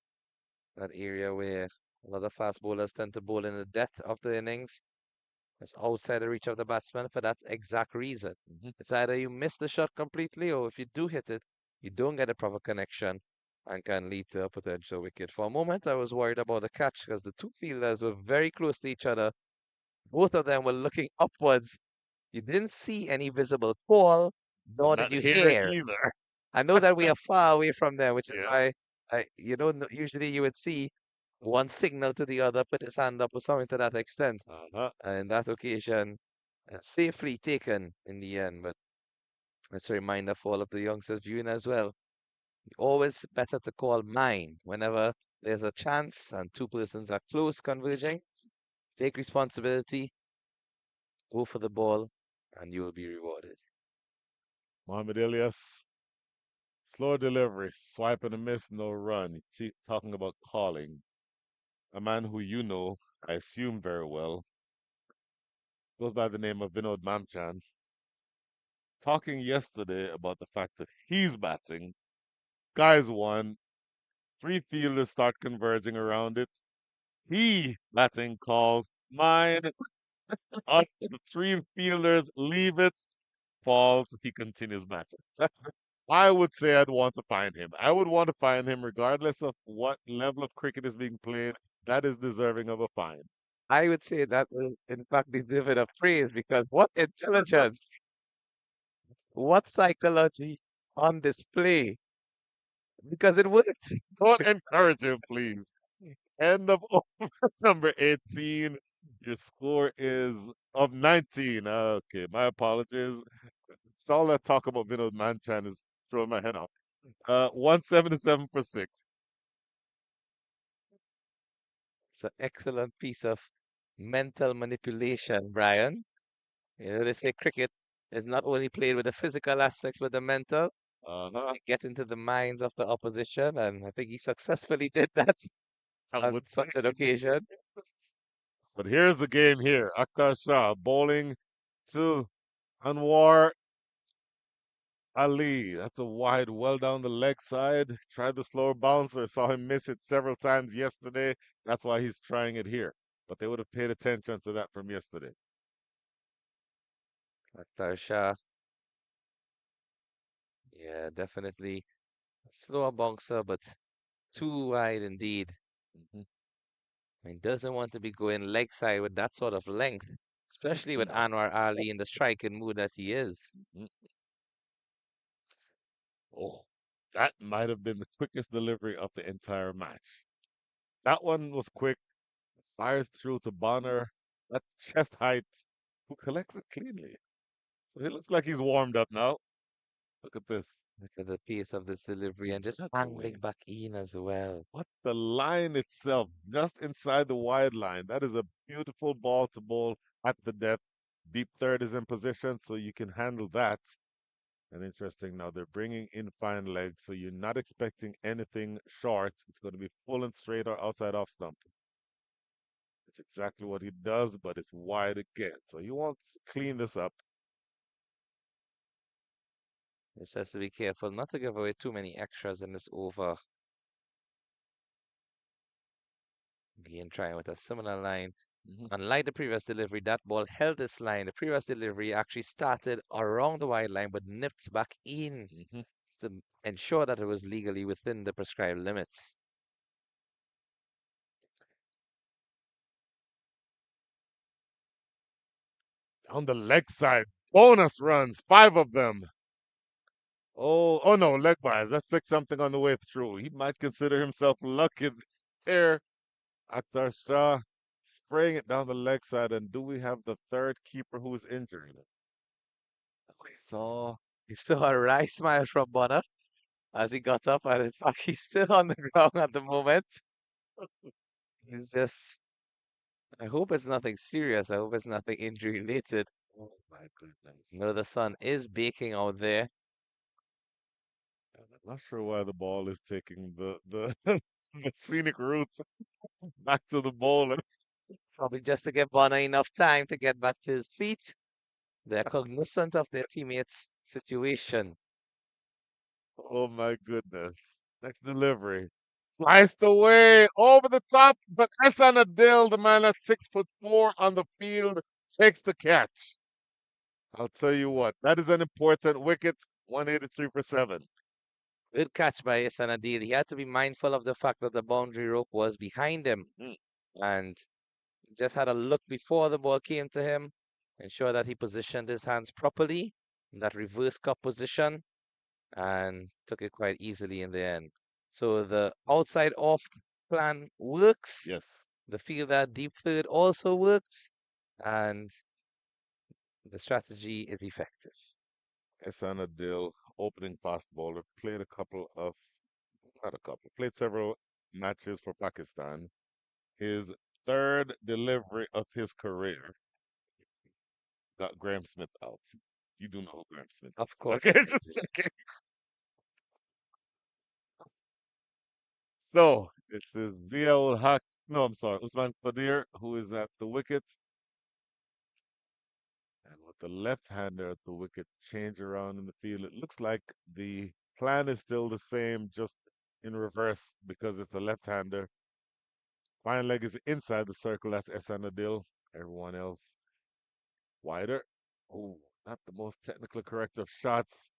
That area where a lot of fast bowlers tend to bowl in the depth of the innings. It's outside the reach of the batsman for that exact reason. Mhm. It's either you miss the shot completely, or if you do hit it, you don't get a proper connection and can lead to a potential wicket. For a moment, I was worried about the catch because the two fielders were very close to each other. Both of them were looking upwards. You didn't see any visible call, But nor did not you here hear. either. I know that we are far away from them, which is why Yes. usually you would see one signal to the other, put his hand up or something to that extent. Uh-huh. And that occasion, safely taken in the end. But it's a reminder for all of the youngsters viewing as well. Always better to call mine whenever there's a chance and two persons are close converging. Take responsibility, go for the ball, and you will be rewarded. Mohamed Elias, slow delivery, swipe and a miss, no run. Talking about calling. A man who you know, I assume very well, goes by the name of Vinod Mamchan, talking yesterday about the fact that he's batting. Guys won. Three fielders start converging around it. He batting calls mine. The three fielders leave it. Falls. He continues batting. I would say I'd want to find him. I would want to find him regardless of what level of cricket is being played. That is deserving of a fine. I would say that will, in fact, deserve it of praise because what intelligence, what psychology on display because it worked. Don't encourage him, please. End of over number 18. Your score is of 19. Okay, my apologies. It's all that talk about Vinod Manchan is throwing my head off. 177 for six. It's an excellent piece of mental manipulation, Brian. They say cricket is not only played with the physical aspects, but the mental. Uh-huh. Get into the minds of the opposition, and I think he successfully did that I on would say. such an occasion. But here's the game here. Akhtar Shah bowling to Anwar Ali. That's a wide, well down the leg side. Tried the slower bouncer. Saw him miss it several times yesterday. That's why he's trying it here. But they would have paid attention to that from yesterday. Akhtar Shah, yeah, definitely slower bouncer, but too wide indeed. Mhm. I mean, doesn't want to be going leg side with that sort of length, especially with No. Anwar Ali in the striking mood that he is. Mhm. Oh, that might have been the quickest delivery of the entire match. That one was quick, fires through to Bonner at chest height, who collects it cleanly. So he looks like he's warmed up now. Look at this. Look at the pace of this delivery and just Not the angling win. back in as well. What the line itself, just inside the wide line. That is a beautiful ball to bowl at the depth. Deep third is in position, so you can handle that. And interesting, now they're bringing in fine legs, so you're not expecting anything short. It's going to be full and straight or outside off stump. It's exactly what he does, but it's wide again. So he wants to clean this up. Just has to be careful not to give away too many extras in this over. Again, trying with a similar line. Unlike the previous delivery, that ball held its line. The previous delivery actually started around the wide line but nipped back in to ensure that it was legally within the prescribed limits. On the leg side, bonus runs, 5 of them. Oh no, leg byes. Let's fix something on the way through. He might consider himself lucky there. Akhtar Shah spraying it down the leg side. And do we have the third keeper who is injured? We saw a wry smile from Bonner as he got up, and in fact, he's still on the ground at the moment. He's just. I hope it's nothing serious. I hope it's nothing injury related. Oh my goodness. No, the sun is baking out there. I'm not sure why the ball is taking the the scenic route back to the bowler. Probably just to give Bonner enough time to get back to his feet. They're cognizant of their teammates' situation. Oh my goodness. Next delivery. Sliced away over the top, but Hassan Adil, the man at 6'4" on the field, takes the catch. I'll tell you what, that is an important wicket. 183 for 7. Good catch by Ihsan Adil. He had to be mindful of the fact that the boundary rope was behind him and just had a look before the ball came to him, ensure that he positioned his hands properly in that reverse cup position, and took it quite easily in the end. So the outside off plan works. Yes. The fielder deep third also works, and the strategy is effective. Hassan Adil, opening fast bowler, played a couple of, not a couple, played several matches for Pakistan. His third delivery of his career got Graham Smith out. You do know who Graham Smith Of is. course. Okay, just checking. So it's Ziaul Haq. No, I'm sorry, Usman Qadir, who is at the wicket. And with the left-hander at the wicket, change around in the field. It looks like the plan is still the same, just in reverse because it's a left-hander. Fine leg is inside the circle. That's Ehsan Adil. Everyone else wider. Oh, not the most technically correct of shots.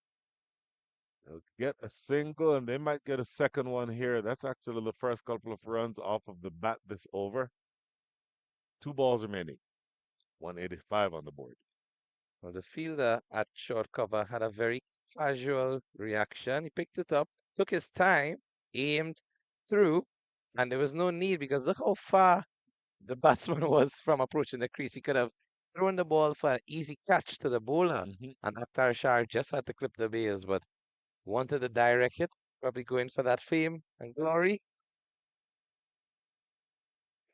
They'll get a single, and they might get a second one here. That's actually the first couple of runs off of the bat this over. 2 balls remaining. 185 on the board. Well, the fielder at short cover had a very casual reaction. He picked it up, took his time, aimed through, and there was no need because look how far the batsman was from approaching the crease. He could have thrown the ball for an easy catch to the bowler, and Akhtar Shah just had to clip the bails, but wanted to direct hit, probably going for that fame and glory.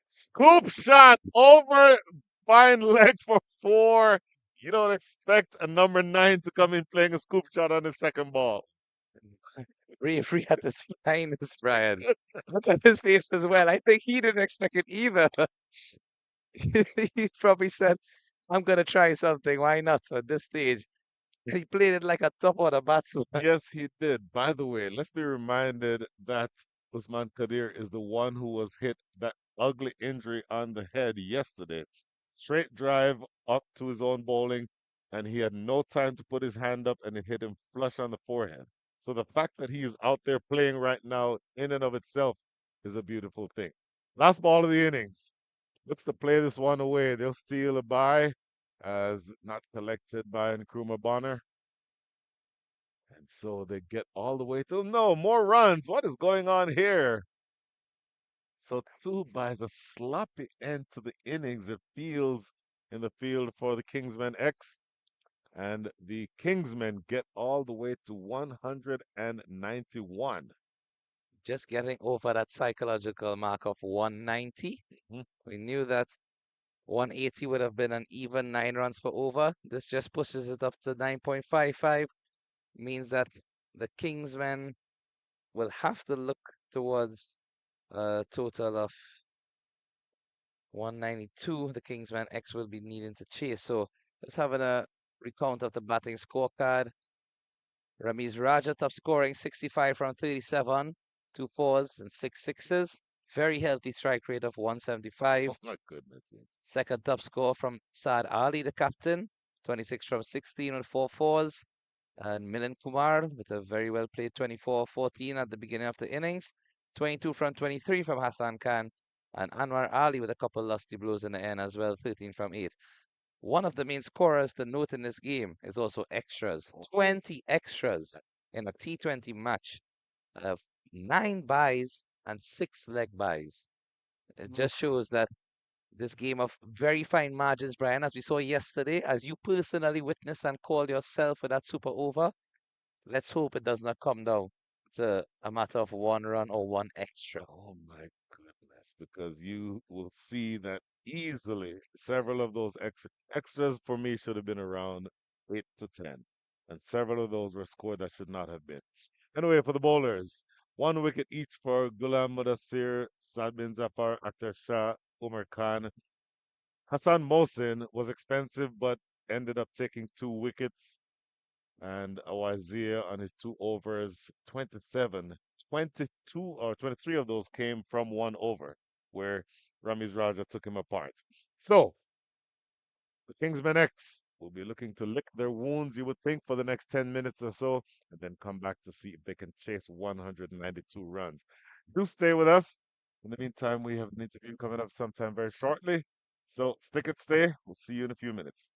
Scoop shot over fine leg for 4. You don't expect a number 9 to come in playing a scoop shot on his second ball. Bravery at its finest, Brian. Look at his face as well. I think he didn't expect it either. He probably said, I'm going to try something. Why not at this stage? And he played it like a top order batsman. Yes, he did. By the way, let's be reminded that Usman Qadir is the one who was hit that ugly injury on the head yesterday. Straight drive up to his own bowling, and he had no time to put his hand up, and it hit him flush on the forehead. So the fact that he is out there playing right now, in and of itself, is a beautiful thing. Last ball of the innings. Looks to play this one away. They'll steal a bye as not collected by Nkrumah Bonner. And And so they get all the way to no more runs. What is going on here? So two buys a sloppy end to the innings. It feels in the field for the Kingsmen X. And the Kingsmen get all the way to 191. Just getting over that psychological mark of 190. Mhm. We knew that 180 would have been an even 9 runs per over. This just pushes it up to 9.55. Means that the Kingsmen will have to look towards a total of 192. The Kingsman X will be needing to chase. So let's have a recount of the batting scorecard. Ramiz Raja top scoring 65 from 37, 2 4s and 6 6s. Very healthy strike rate of 175. Oh my goodness, yes. Second top score from Saad Ali, the captain, 26 from 16 with 4 4s. And Milan Kumar with a very well played 24-14 at the beginning of the innings. 22 from 23 from Hassan Khan. And Anwar Ali with a couple lusty blows in the end as well, 13 from 8. One of the main scorers to note in this game is also extras. 20 extras in a T20 match. 9 buys and 6 leg buys. It just shows that this game of very fine margins, Brian, as we saw yesterday, as you personally witnessed and called yourself for that super over. Let's hope it does not come down to a matter of 1 run or one extra. Oh my goodness, because you will see that easily several of those extras for me should have been around 8 to 10. And several of those were scored that should not have been. Anyway, for the bowlers, 1 wicket each for Ghulam Mudassir, Saad bin Zafar, Akhtar Shah, Umar Khan. Hassan Mohsin was expensive but ended up taking 2 wickets. And Awazia on his 2 overs, 27, 22 or 23 of those came from 1 over, where Ramiz Raja took him apart. So the Kingsmen X will be looking to lick their wounds, you would think, for the next 10 minutes or so, and then come back to see if they can chase 192 runs. Do stay with us. In the meantime, we have an interview coming up sometime very shortly. So stick and stay. We'll see you in a few minutes.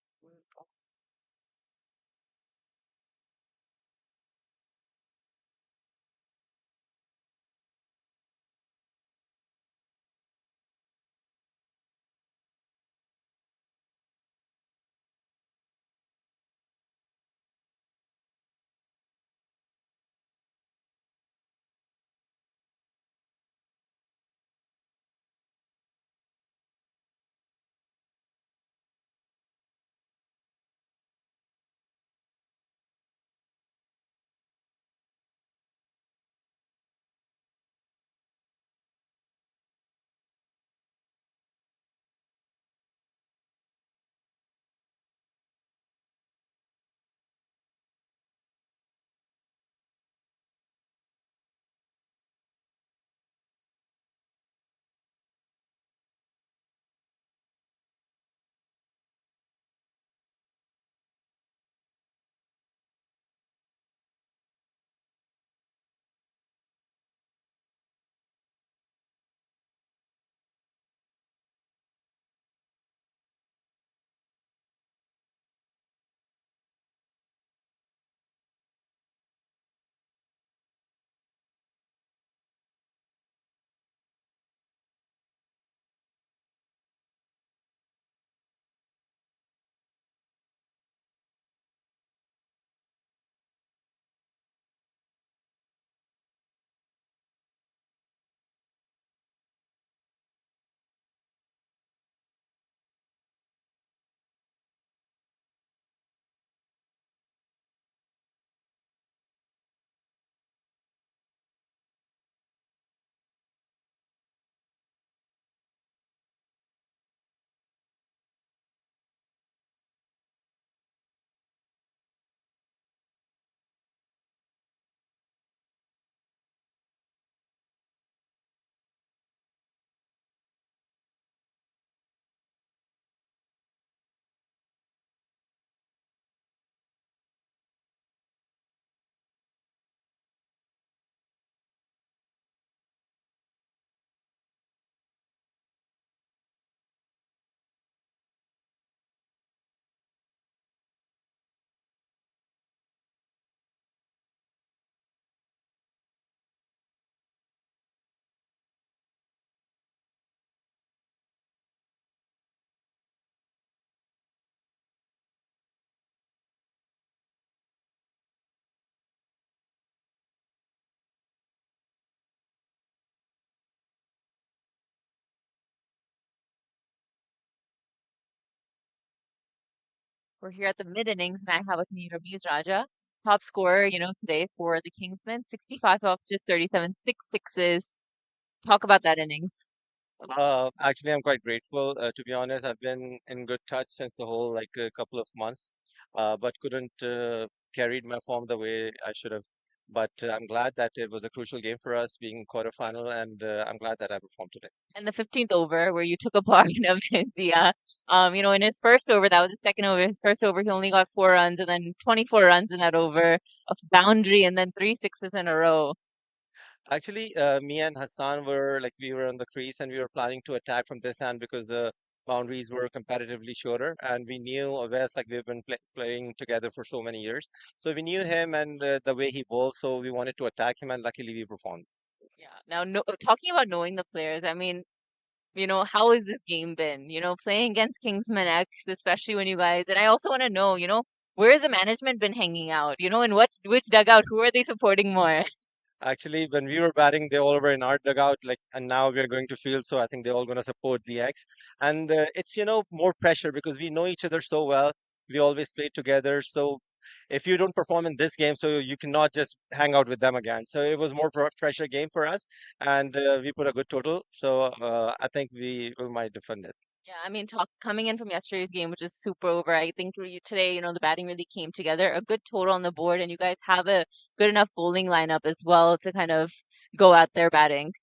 We're here at the mid innings, and I have with me Ramesh Raja, top scorer, today for the Kingsmen. 65 off just 37, six sixes. Talk about that innings. Actually, I'm quite grateful. To be honest, I've been in good touch since the whole like a couple of months, but couldn't carried my form the way I should have. But I'm glad that it was a crucial game for us, being quarterfinal, and I'm glad that I performed today. And the 15th over, where you took a bargain of India. In his first over, that was his second over. His first over, he only got 4 runs, and then 24 runs in that over of boundary, and then three sixes in a row. Actually, me and Hassan were like we were on the crease and we were planning to attack from this end because the boundaries were comparatively shorter, and we knew Wes like we've been playing together for so many years, so we knew him and the way he bowls, so we wanted to attack him, and luckily we performed. Yeah. Now, no, talking about knowing the players, I mean, how has this game been? Playing against Kingsman X, especially when you guys, and I also want to know, where has the management been hanging out? In which dugout? Who are they supporting more? Actually, when we were batting, they all were in our dugout, like, and now we are going to field, so I think they're all going to support the X. And it's, more pressure because we know each other so well. We always play together. So if you don't perform in this game, so you cannot just hang out with them again. So it was more pressure game for us, and we put a good total. So I think we might defend it. Yeah, I mean, coming in from yesterday's game, which is super over. I think today, the batting really came together. A good total on the board, and you guys have a good enough bowling lineup as well to kind of go out there batting.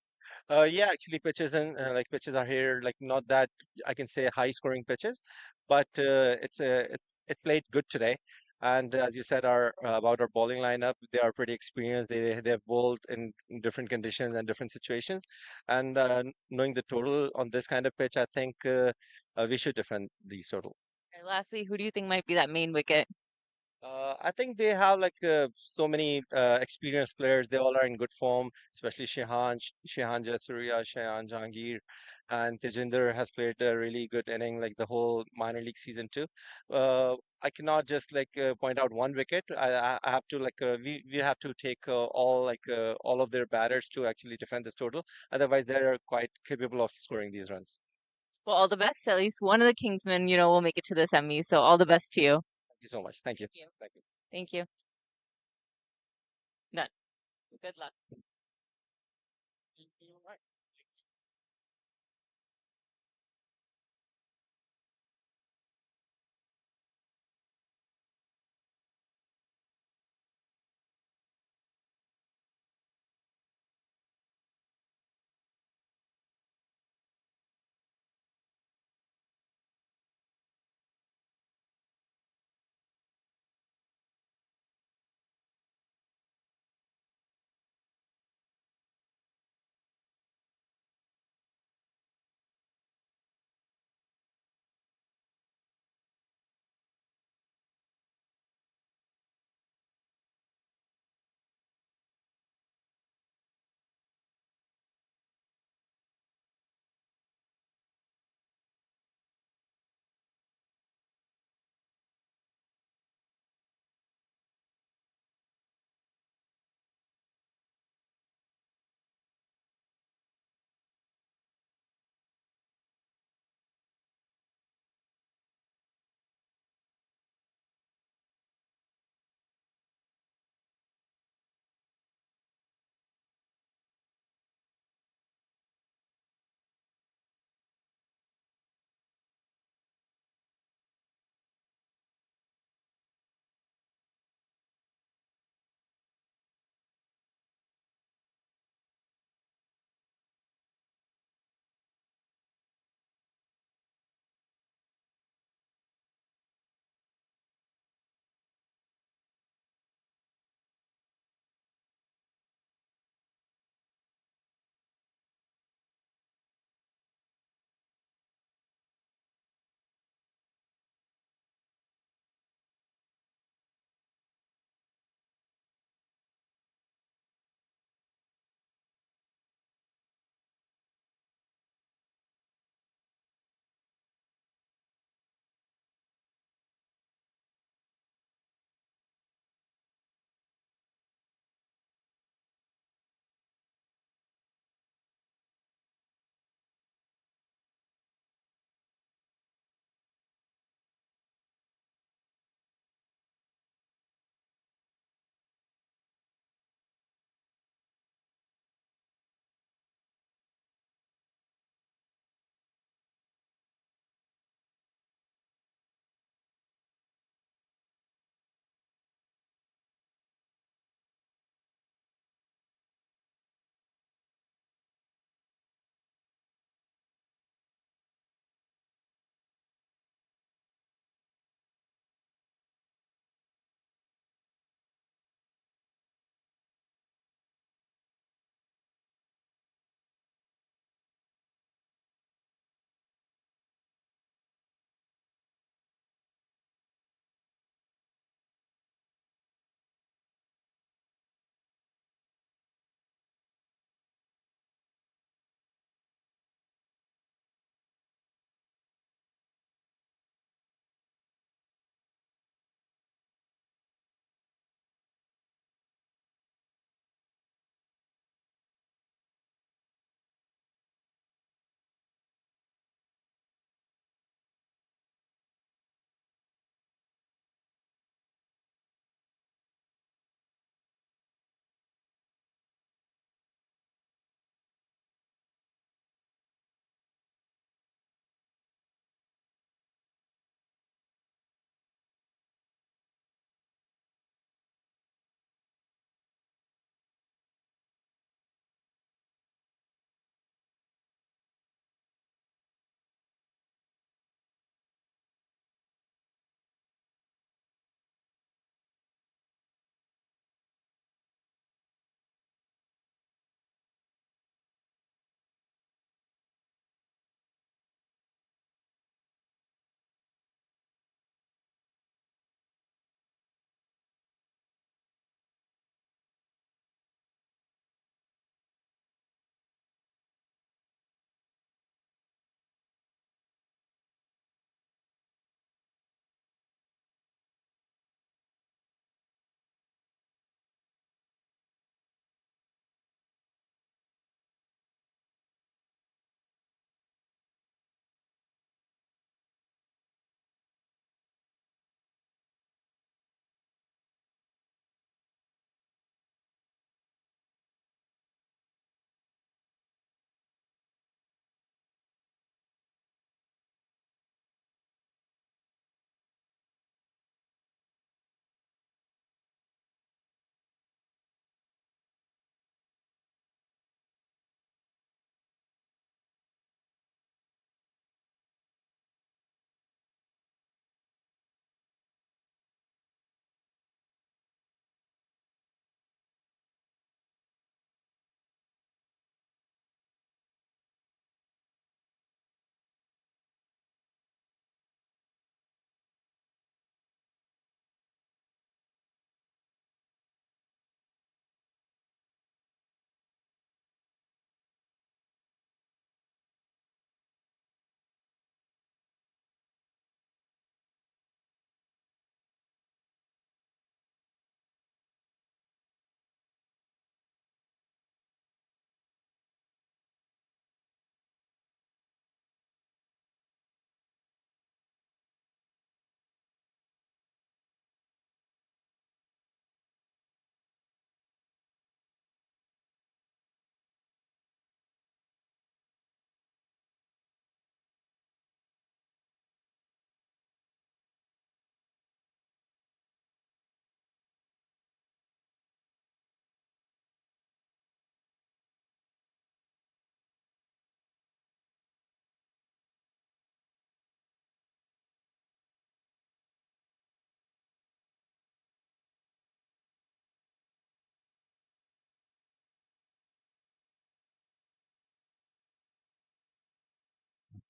Yeah, actually, pitches are here, like not that I can say high scoring pitches, but it played good today. And as you said, our about our bowling lineup, they are pretty experienced. They've bowled in different conditions and different situations. And knowing the total on this kind of pitch, I think we should defend these total. And lastly, who do you think might be that main wicket? I think they have like so many experienced players. They all are in good form, especially Shehan Jasuria, Shehan Jahangir, and Tejinder has played a really good inning, like the whole minor league season too. I cannot just like point out one wicket. I have to like we have to take all of their batters to actually defend this total. Otherwise, they're quite capable of scoring these runs. Well, all the best. At least one of the Kingsmen, will make it to the semis. So all the best to you. Thank you so much. Thank you. Thank you. Thank you. Thank you. Done. Good luck.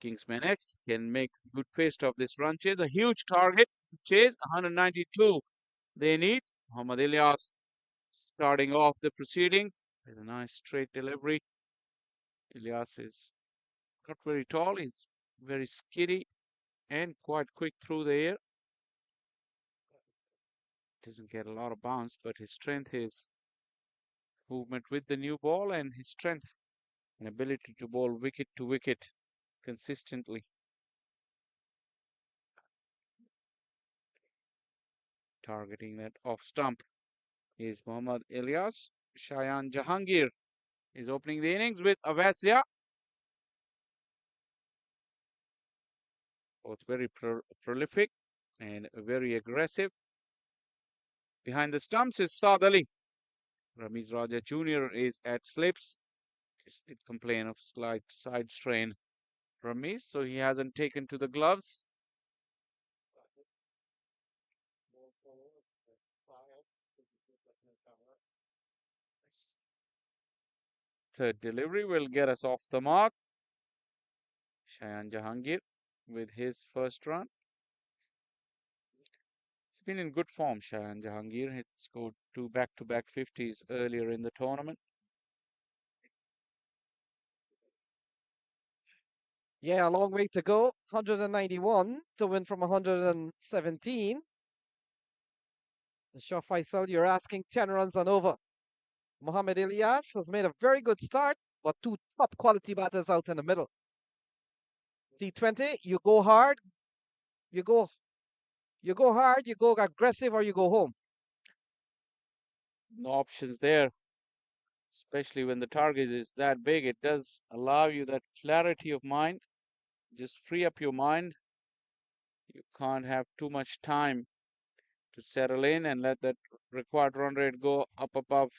Kingsman X can make good pace of this run chase. A huge target to chase, 192 they need. Muhammad Ilyas starting off the proceedings with a nice straight delivery. Ilyas is not very tall, he's very skiddy and quite quick through the air. Doesn't get a lot of bounce, but his strength is movement with the new ball and his strength and ability to bowl wicket to wicket consistently. Targeting that off stump is Muhammad Ilyas. Shayan Jahangir is opening the innings with Avasya. Both very prolific and very aggressive. Behind the stumps is Saad Ali. Ramiz Raja Jr. is at slips. Just did complain of slight side strain. Ramiz, so he hasn't taken to the gloves. Third delivery will get us off the mark. Shayan Jahangir with his first run. He's been in good form, Shayan Jahangir. He scored 2 back-to-back 50s earlier in the tournament. Yeah, a long way to go. 191 to win from 117. Shah Faisal, you're asking 10 runs and over. Mohamed Ilyas has made a very good start, but two top quality batters out in the middle. T20, you go hard, you go hard, you go aggressive, or you go home. No options there, especially when the target is that big. It does allow you that clarity of mind. Just free up your mind. You can't have too much time to settle in and let that required run rate go up above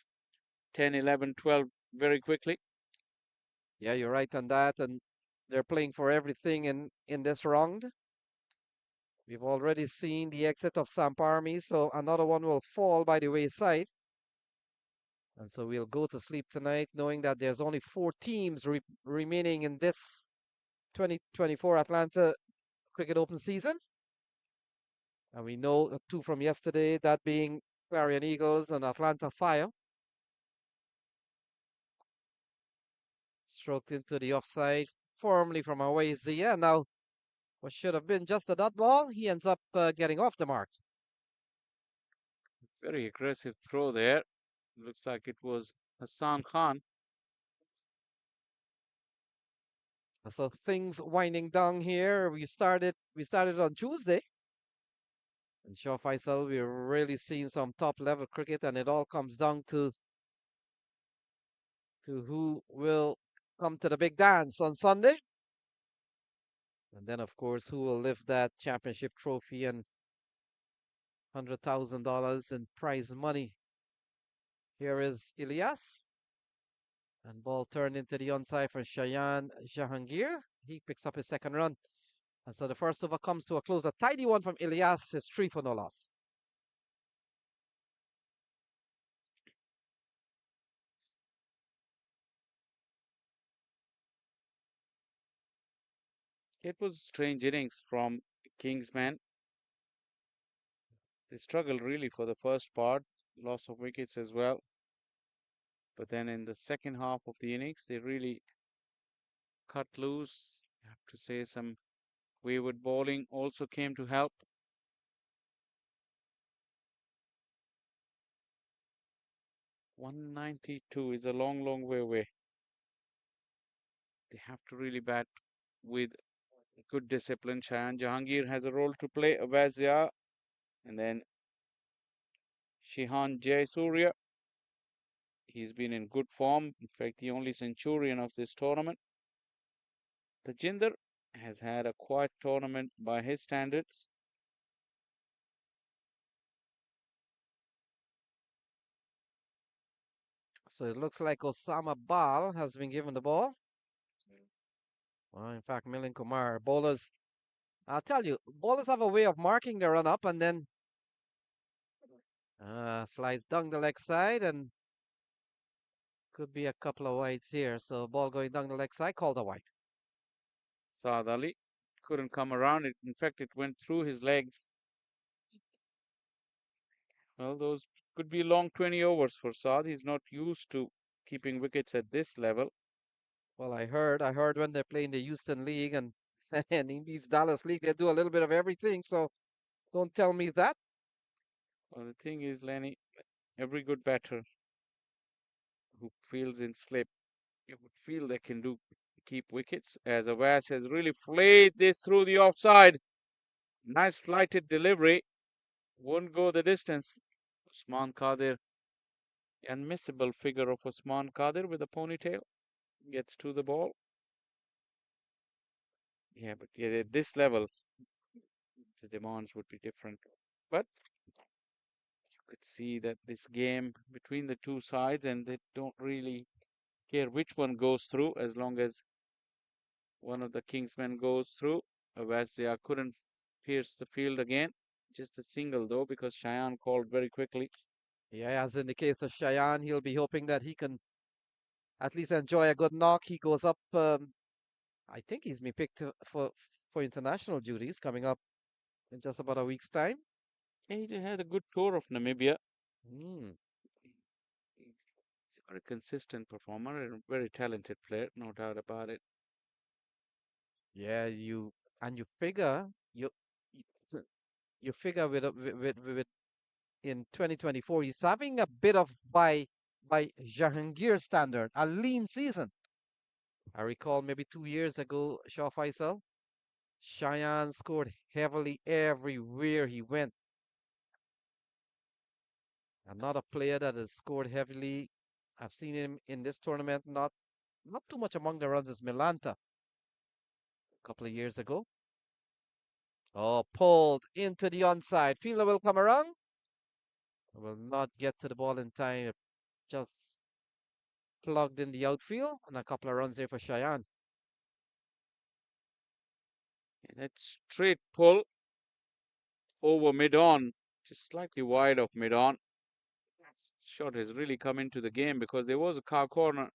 10, 11, 12 very quickly. Yeah, you're right on that, and they're playing for everything in this round. We've already seen the exit of Samparmi, so another one will fall by the wayside. And so we'll go to sleep tonight knowing that there's only 4 teams remaining in this 2024 Atlanta Cricket Open season. And we know the 2 from yesterday, that being Clarion Eagles and Atlanta Fire. Stroked into the offside firmly from away Zia. Now, what should have been just a dot ball, he ends up getting off the mark. Very aggressive throw there. Looks like it was Hassan Khan. So things winding down here. We started on Tuesday. And Shaw Faisal, we're really seeing some top level cricket, and it all comes down to who will come to the big dance on Sunday. And then, of course, who will lift that championship trophy and $100,000 in prize money. Here is Ilyas. And ball turned into the onside for Shayan Jahangir. He picks up his second run. And so the first over comes to a close. A tidy one from Ilyas is 3 for no loss. It was strange innings from Kingsmen. They struggled really for the first part, loss of wickets as well. But then in the second half of the innings, they really cut loose. I have to say some wayward bowling also came to help. $192 is a long, long way away. They have to really bat with good discipline. Shayan Jahangir has a role to play. Avazia and then Shihan Jayasuriya. He's been in good form. In fact, the only centurion of this tournament. Tajinder has had a quiet tournament by his standards. So it looks like Osama Bal has been given the ball. Well, in fact, Milind Kumar, bowlers, I'll tell you, bowlers have a way of marking their run up and then slides down the leg side, and could be a couple of wides here. So ball going down the leg side, called a wide. Saad Ali couldn't come around. In fact, it went through his legs. Well, those could be long 20 overs for Saad. He's not used to keeping wickets at this level. Well, I heard when they play in the Houston League and and in these Dallas League, they do a little bit of everything. So don't tell me that. Well, the thing is, Lenny, every good batter who fields in slip, you would feel they can do keep wickets. As Avas has really flayed this through the offside. Nice flighted delivery. Won't go the distance. Usman Qadir, unmissable figure of Usman Qadir with a ponytail, gets to the ball. Yeah, but yeah, at this level, the demands would be different. But you could see that this game between the two sides, and they don't really care which one goes through as long as one of the Kingsmen goes through. Avazia couldn't pierce the field again. Just a single though, because Cheyenne called very quickly. Yeah, as in the case of Cheyenne, he'll be hoping that he can at least enjoy a good knock. He goes up. I think he's been picked for international duties coming up in just about a week's time. He had a good tour of Namibia. Mm. He's a very consistent performer and a very talented player, no doubt about it. Yeah, you figure you, you figure with in 2024 he's having a bit of by Jahangir standard a lean season. I recall maybe 2 years ago, Shaw Faisal, Cheyenne scored heavily everywhere he went. Another player that has scored heavily, I've seen him in this tournament, not too much among the runs, is Milanta a couple of years ago. Oh, pulled into the onside. Fielder will come around. Will not get to the ball in time. Just plugged in the outfield, and a couple of runs there for Cheyenne. And that straight pull over mid-on, just slightly wide of mid-on. Shot has really come into the game because there was a cow corner.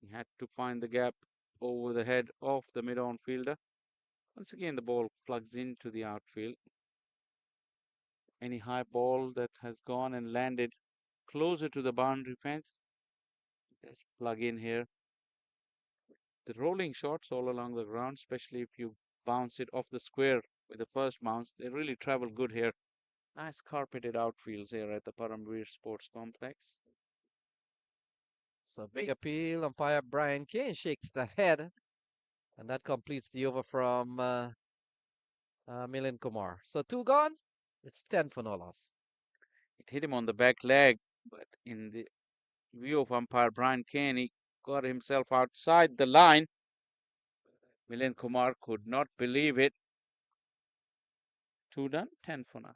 He had to find the gap over the head of the mid-on fielder. Once again, the ball plugs into the outfield. Any high ball that has gone and landed closer to the boundary fence, just plug in here. The rolling shots all along the ground, especially if you bounce it off the square with the first bounce, they really travel good here. Nice carpeted outfields here at the Paramveer Sports Complex. So big appeal. Umpire Brian Kane shakes the head, and that completes the over from Milind Kumar. So two gone. It's 10 for no loss. It hit him on the back leg, but in the view of umpire Brian Kane, he got himself outside the line. Milind Kumar could not believe it. Two done, 10 for now.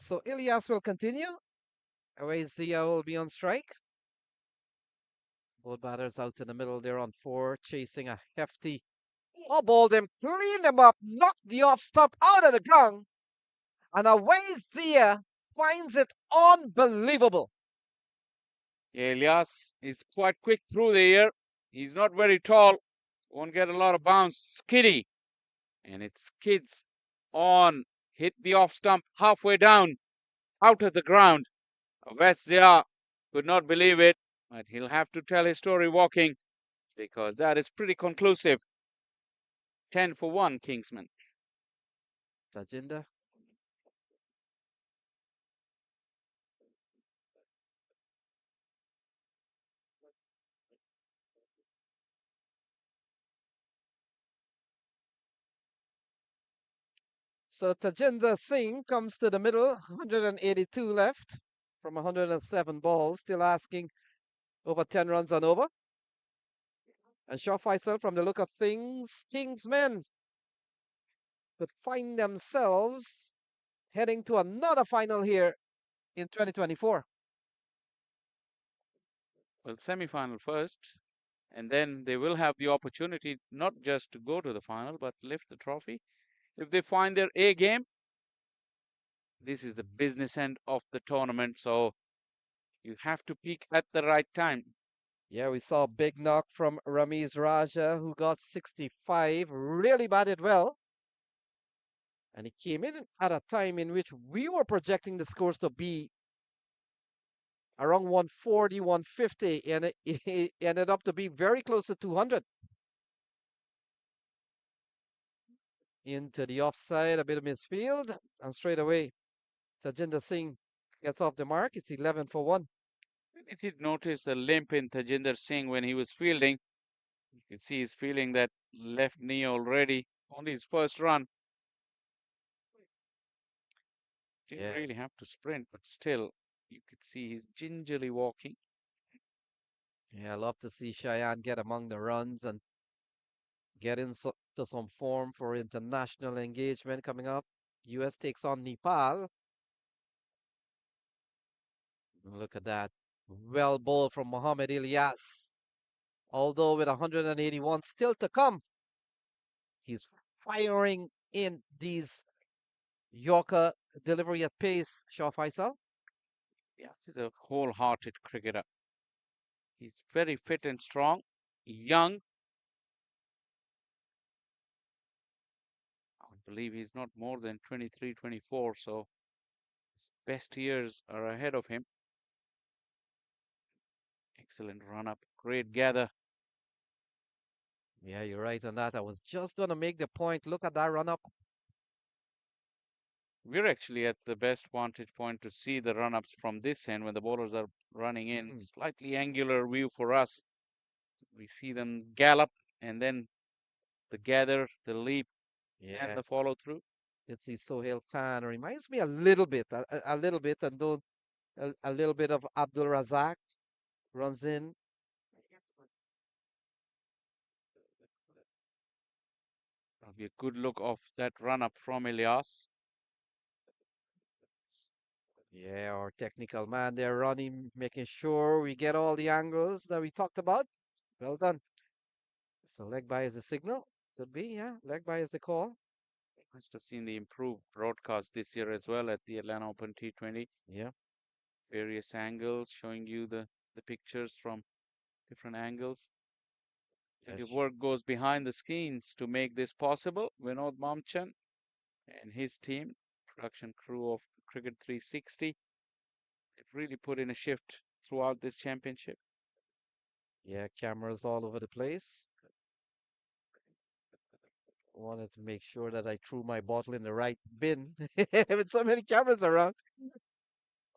So Ilias will continue. Away Zia will be on strike. Both batters out in the middle. They're on four, chasing a hefty. Oh, ball them, clean them up, knock the off stump out of the ground. And away Zia finds it unbelievable. Elias is quite quick through the air. He's not very tall. Won't get a lot of bounce. Skiddy. And it skids on. Hit the off stump halfway down. Out of the ground. Zia could not believe it. But he'll have to tell his story walking, because that is pretty conclusive. 10 for 1, Kingsman. Tajinder. So Tajinder Singh comes to the middle, 182 left from 107 balls, still asking over 10 runs and over. And Shaw Faisal, from the look of things, Kingsmen could find themselves heading to another final here in 2024. Well, semi-final first, and then they will have the opportunity not just to go to the final, but lift the trophy. If they find their A game, this is the business end of the tournament, so you have to peak at the right time. Yeah, we saw a big knock from Ramiz Raja, who got 65, really batted well. And he came in at a time in which we were projecting the scores to be around 140, 150, and it ended up to be very close to 200. Into the offside, a bit of misfield, and straight away, Tajinder Singh gets off the mark. It's 11 for 1. If you notice the limp in Tajinder Singh when he was fielding, you can see he's feeling that left knee already on his first run. Didn't Yeah. really have to sprint, but still, you could see he's gingerly walking. Yeah, I love to see Cheyenne get among the runs and get into some form for international engagement coming up. US takes on Nepal. Look at that. Well bowled from Mohammad Ilyas. Although with 181 still to come, he's firing in these Yorker delivery at pace, Shah Faisal. Yes, he's a wholehearted cricketer. He's very fit and strong, young. I believe he's not more than 23, 24, so his best years are ahead of him. Excellent run up, great gather. Yeah, you're right on that. I was just going to make the point. Look at that run up. We're actually at the best vantage point to see the run ups from this end when the bowlers are running in. Slightly angular view for us. We see them gallop and then the gather, the leap, and the follow through. Let's see, Sohail Khan reminds me a little bit, a little bit, and don't a little bit of Abdul Razak runs in. That'll be a good look of that run up from Ilyas. Yeah, our technical man there running, making sure we get all the angles that we talked about. Well done. So leg by is the signal. Could be, yeah. Leg by is the call. Must have seen the improved broadcast this year as well at the Atlanta Open T20. Yeah. Various angles showing you the pictures from different angles. The work goes behind the scenes to make this possible. Vinod Mamchan and his team, production crew of Cricket 360, they've really put in a shift throughout this championship. Yeah, cameras all over the place. Wanted to make sure that I threw my bottle in the right bin with so many cameras around.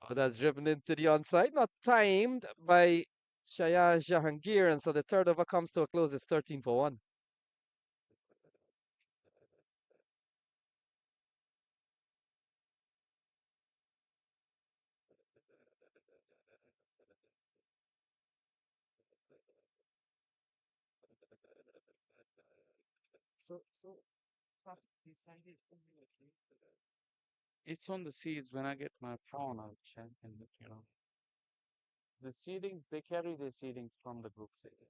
Oh, that's driven into the onside, not timed by Shaya Jahangir, and so the third over comes to a close. It's 13 for 1. It's on the seeds. When I get my phone, I'll check and the seedings, they carry the seedings from the group stages.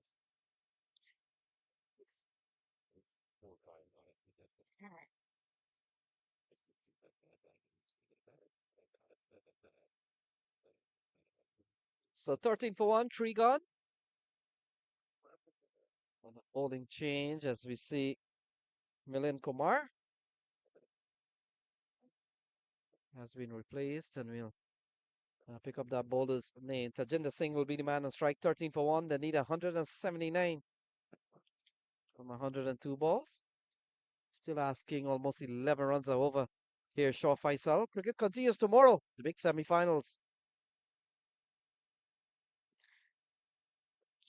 So 13 for 1, 3 gone. And the bowling change as we see Milind Kumar has been replaced, and we'll pick up that bowler's name. Tajinder Singh will be the man on strike. 13 for 1. They need 179 from 102 balls. Still asking almost 11 runs are over here, Shah Faisal. Cricket continues tomorrow, the big semi-finals.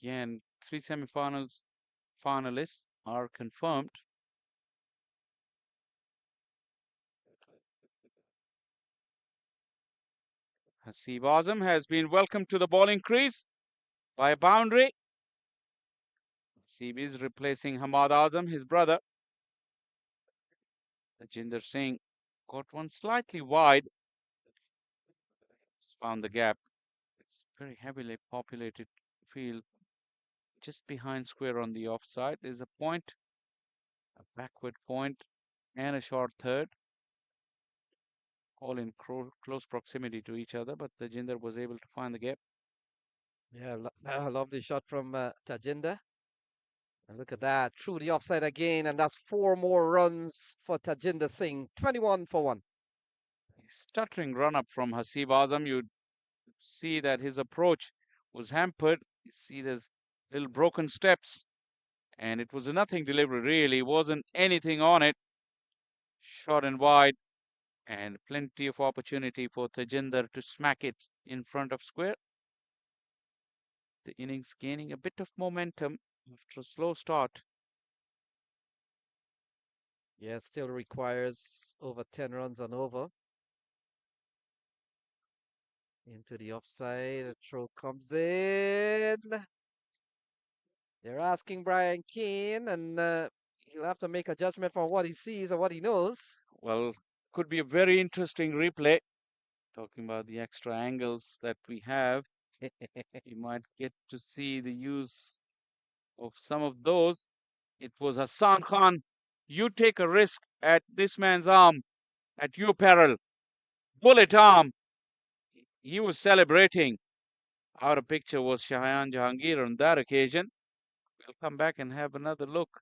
Again, 3 semi-finals finalists are confirmed. Hasib Azam has been welcomed to the bowling crease by a boundary. Hasib is replacing Hamad Azam, his brother. Tajinder Singh got one slightly wide. Found the gap. It's very heavily populated field just behind square on the offside. There's a point, a backward point, and a short third, all in close proximity to each other. But Tajinder was able to find the gap. Yeah, lovely shot from Tajinder. And look at that, through the offside again, and that's 4 more runs for Tajinder Singh, 21 for 1. Stuttering run up from Hasib Azam. You'd see that his approach was hampered. You see there's little broken steps, and it was a nothing delivery, really. Wasn't anything on it. Short and wide, and plenty of opportunity for Tajinder to smack it in front of square. The innings gaining a bit of momentum after a slow start. Yeah, still requires over 10 runs and over. Into the offside, a throw comes in. They're asking Brian Keane, and he'll have to make a judgment from what he sees and what he knows. Well, could be a very interesting replay. Talking about the extra angles that we have, you might get to see the use of some of those. It was Hassan Khan. You take a risk at this man's arm, at your peril. Bullet arm. He was celebrating. Out of picture was Shahan Jahangir on that occasion. We'll come back and have another look.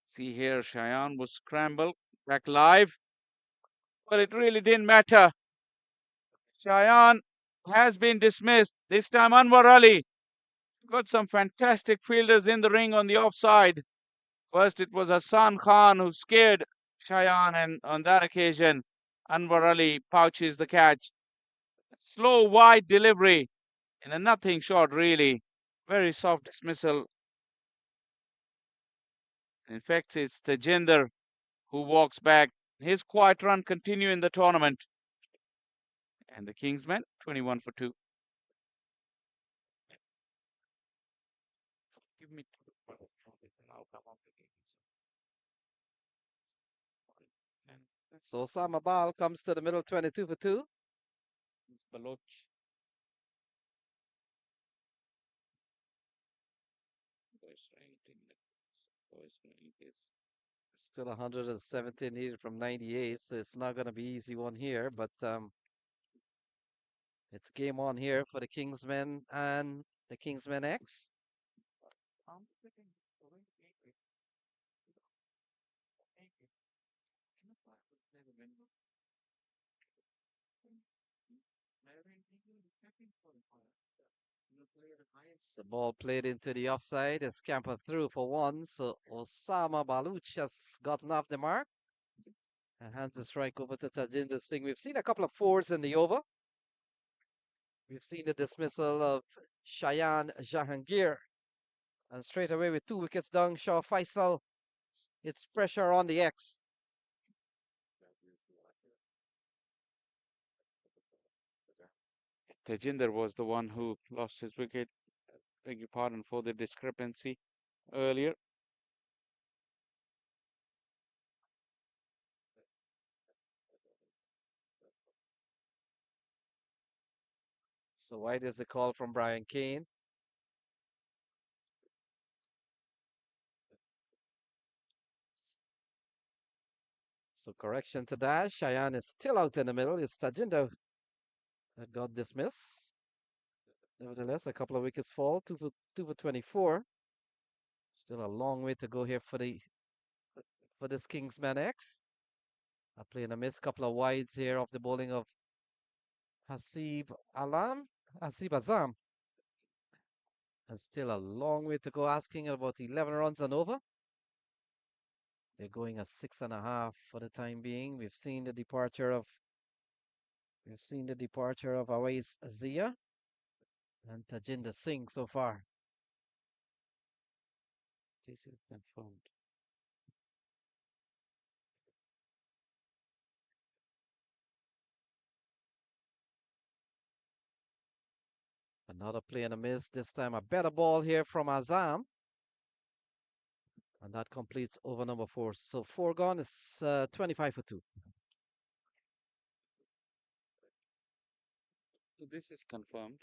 See here, Shayan was scrambled back live, but it really didn't matter. Shayan has been dismissed. This time Anwar Ali got some fantastic fielders in the ring on the offside. First it was Hassan Khan who scared Shayan, and on that occasion Anwar Ali pouches the catch. Slow wide delivery and a nothing shot, really. Very soft dismissal. In fact, it's Tejinder who walks back. His quiet run continue in the tournament. And the Kingsmen, 21 for 2. Give me So Osama Bal comes to the middle, 22 for 2. Baloch. Still 117 needed from 98, so it's not going to be easy one here, but it's game on here for the Kingsmen and the Kingsmen X. The ball played into the offside, is scampered through for 1, so Osama Baluch has gotten off the mark. And hands the strike over to Tajinder Singh. We've seen a couple of 4s in the over. We've seen the dismissal of Shayan Jahangir. And straight away with 2 wickets down, Shah Faisal. It's pressure on the X. Tejinder was the one who lost his wicket. Beg your pardon for the discrepancy earlier. So wide is the call from Brian Keane. So correction to that. Shayan is still out in the middle. It's Tajinder that got dismissed. Nevertheless, a couple of wickets fall. 2 for 24. Still a long way to go here for this Kingsman X. Playing a miss, couple of wides here off the bowling of Hasib Azam. And still a long way to go, asking about 11 runs and over. They're going a 6.5 for the time being. We've seen the departure of Awais Azia and Tajinder Singh so far. This is confirmed. Another play and a miss. This time a better ball here from Azam. And that completes over number 4. So 4 gone is 25 for 2. So this is confirmed.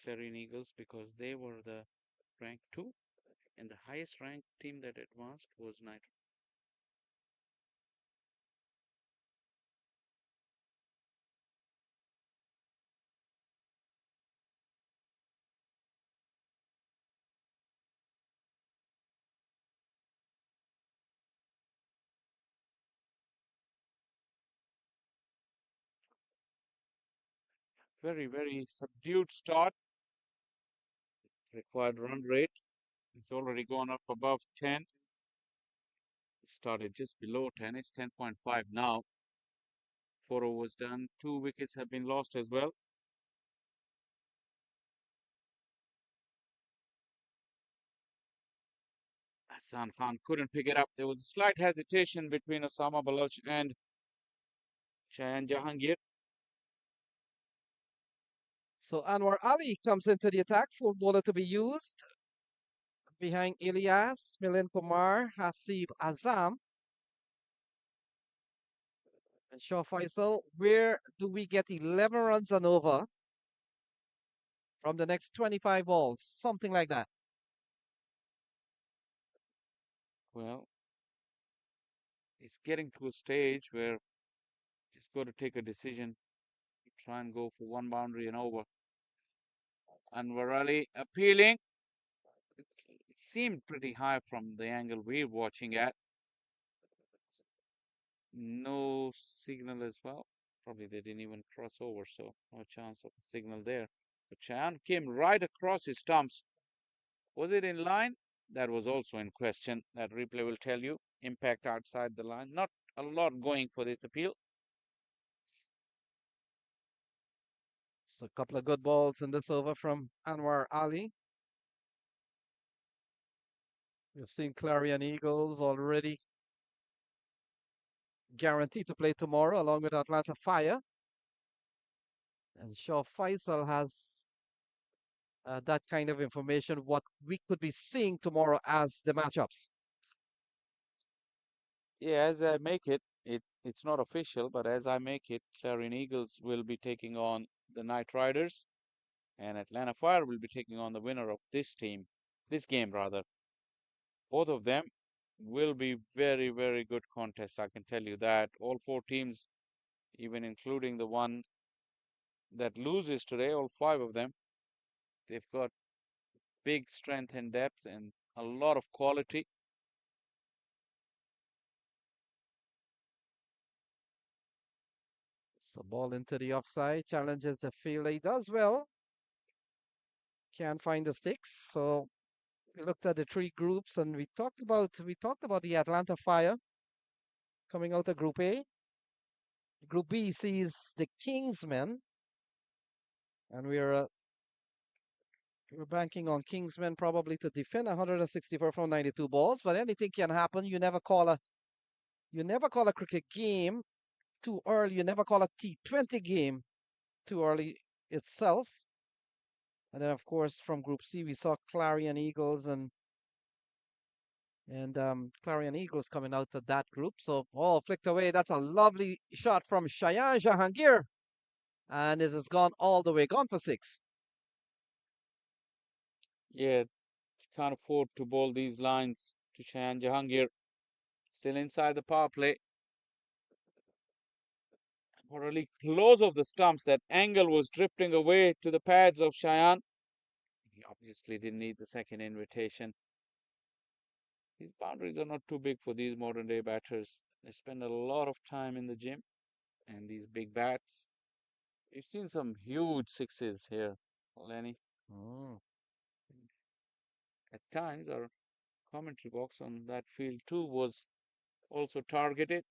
Clarion Eagles, because they were the rank 2, and the highest ranked team that advanced was Nitro. Very, very subdued start. Required run rate. It's already gone up above 10. It started just below 10. It's 10.5 now. 4 overs done. 2 wickets have been lost as well. Hassan Khan couldn't pick it up. There was a slight hesitation between Osama Baloch and Shayan Jahangir. So Anwar Ali comes into the attack, 4 bowler to be used. Behind Ilyas, Milind Kumar, Hasib Azam, and Shaw Faisal. Where do we get 11 runs and over from the next 25 balls? Something like that. Well, it's getting to a stage where just got to take a decision. Try and go for 1 boundary and over. Anwar Ali appealing. It seemed pretty high from the angle we're watching at. No signal as well. Probably they didn't even cross over, so no chance of a signal there. But Chan came right across his stumps. Was it in line? That was also in question. That replay will tell you. Impact outside the line. Not a lot going for this appeal. So a couple of good balls in this over from Anwar Ali. We've seen Clarion Eagles already guaranteed to play tomorrow along with Atlanta Fire. And Shaw Faisal has that kind of information, what we could be seeing tomorrow as the matchups. Yeah, as I make it's not official, but as I make it, Clarion Eagles will be taking on the Knight Riders, and Atlanta Fire will be taking on the winner of this game rather. Both of them will be very, very good contests. I can tell you that. All 4 teams, even including the one that loses today, all 5 of them, they've got big strength and depth and a lot of quality. So ball into the offside, challenges the fielder. He does well. Can't find the sticks. So we looked at the 3 groups and we talked about the Atlanta Fire coming out of Group A. Group B sees the Kingsmen, and we're banking on Kingsmen probably to defend 164 from 92 balls. But anything can happen. You never call a cricket game too early. You never call a T20 game too early itself. And then, of course, from Group C, we saw Clarion Eagles and Clarion Eagles coming out of that group. So, flicked away. That's a lovely shot from Shayan Jahangir. And this has gone all the way, gone for 6. Yeah, can't afford to bowl these lines to Shayan Jahangir. Still inside the power play. Really close of the stumps. That angle was drifting away to the pads of Shayan. He obviously didn't need the second invitation. These boundaries are not too big for these modern day batters. They spend a lot of time in the gym and these big bats. We've seen some huge sixes here, Lenny. Mm. At times, our commentary box on that field too was also targeted.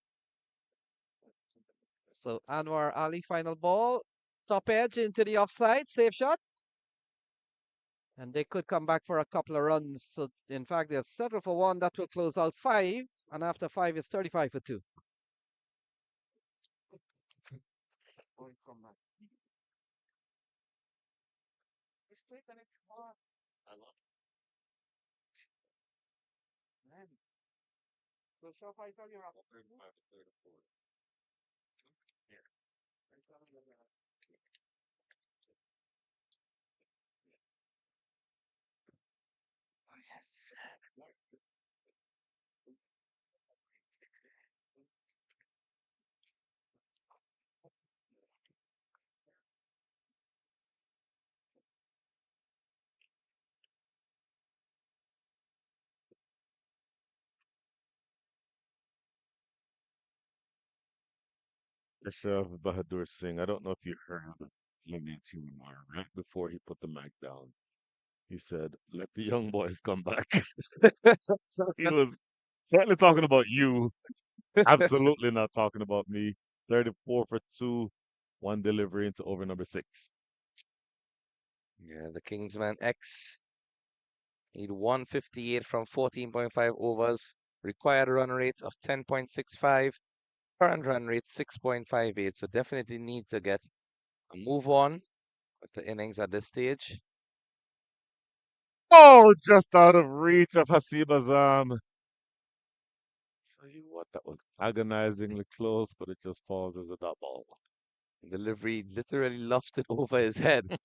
So Anwar Ali, final ball, top edge into the offside, safe shot. And they could come back for a couple of runs. So in fact, they'll settle for 1. That will close out 5. And after 5 is 35 for 2. Chef Bahadur Singh. I don't know if you heard Lemmy Chimamar right before he put the mic down. He said, "Let the young boys come back." So he was certainly talking about you. Absolutely not talking about me. 34 for two, one delivery into over number six. Yeah, the Kingsman X need 158 from 14.5 overs. Required run rate of 10.65. Current run rate 6.58. So definitely need to get a move on with the innings at this stage. Oh, just out of reach of Hasib Azam. Tell you what, that was agonizingly close, but it just falls as a dot ball. Delivery literally lofted over his head.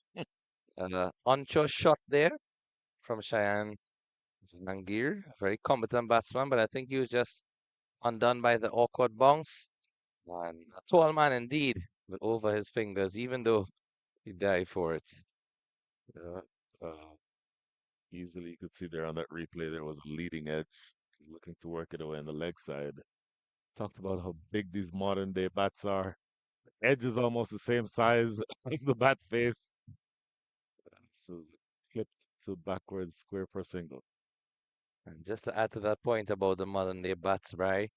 Oncho shot there from Cheyenne Jahangir. Very competent batsman, but I think he was just undone by the awkward bounce. And a tall man indeed, but over his fingers, even though he dived for it. Yeah, easily you could see there on that replay there was a leading edge. He's looking to work it away on the leg side. Talked about how big these modern day bats are. Edge is almost the same size as the bat face. This is flipped to backwards square for a single. And just to add to that point about the modern day bats, Bry,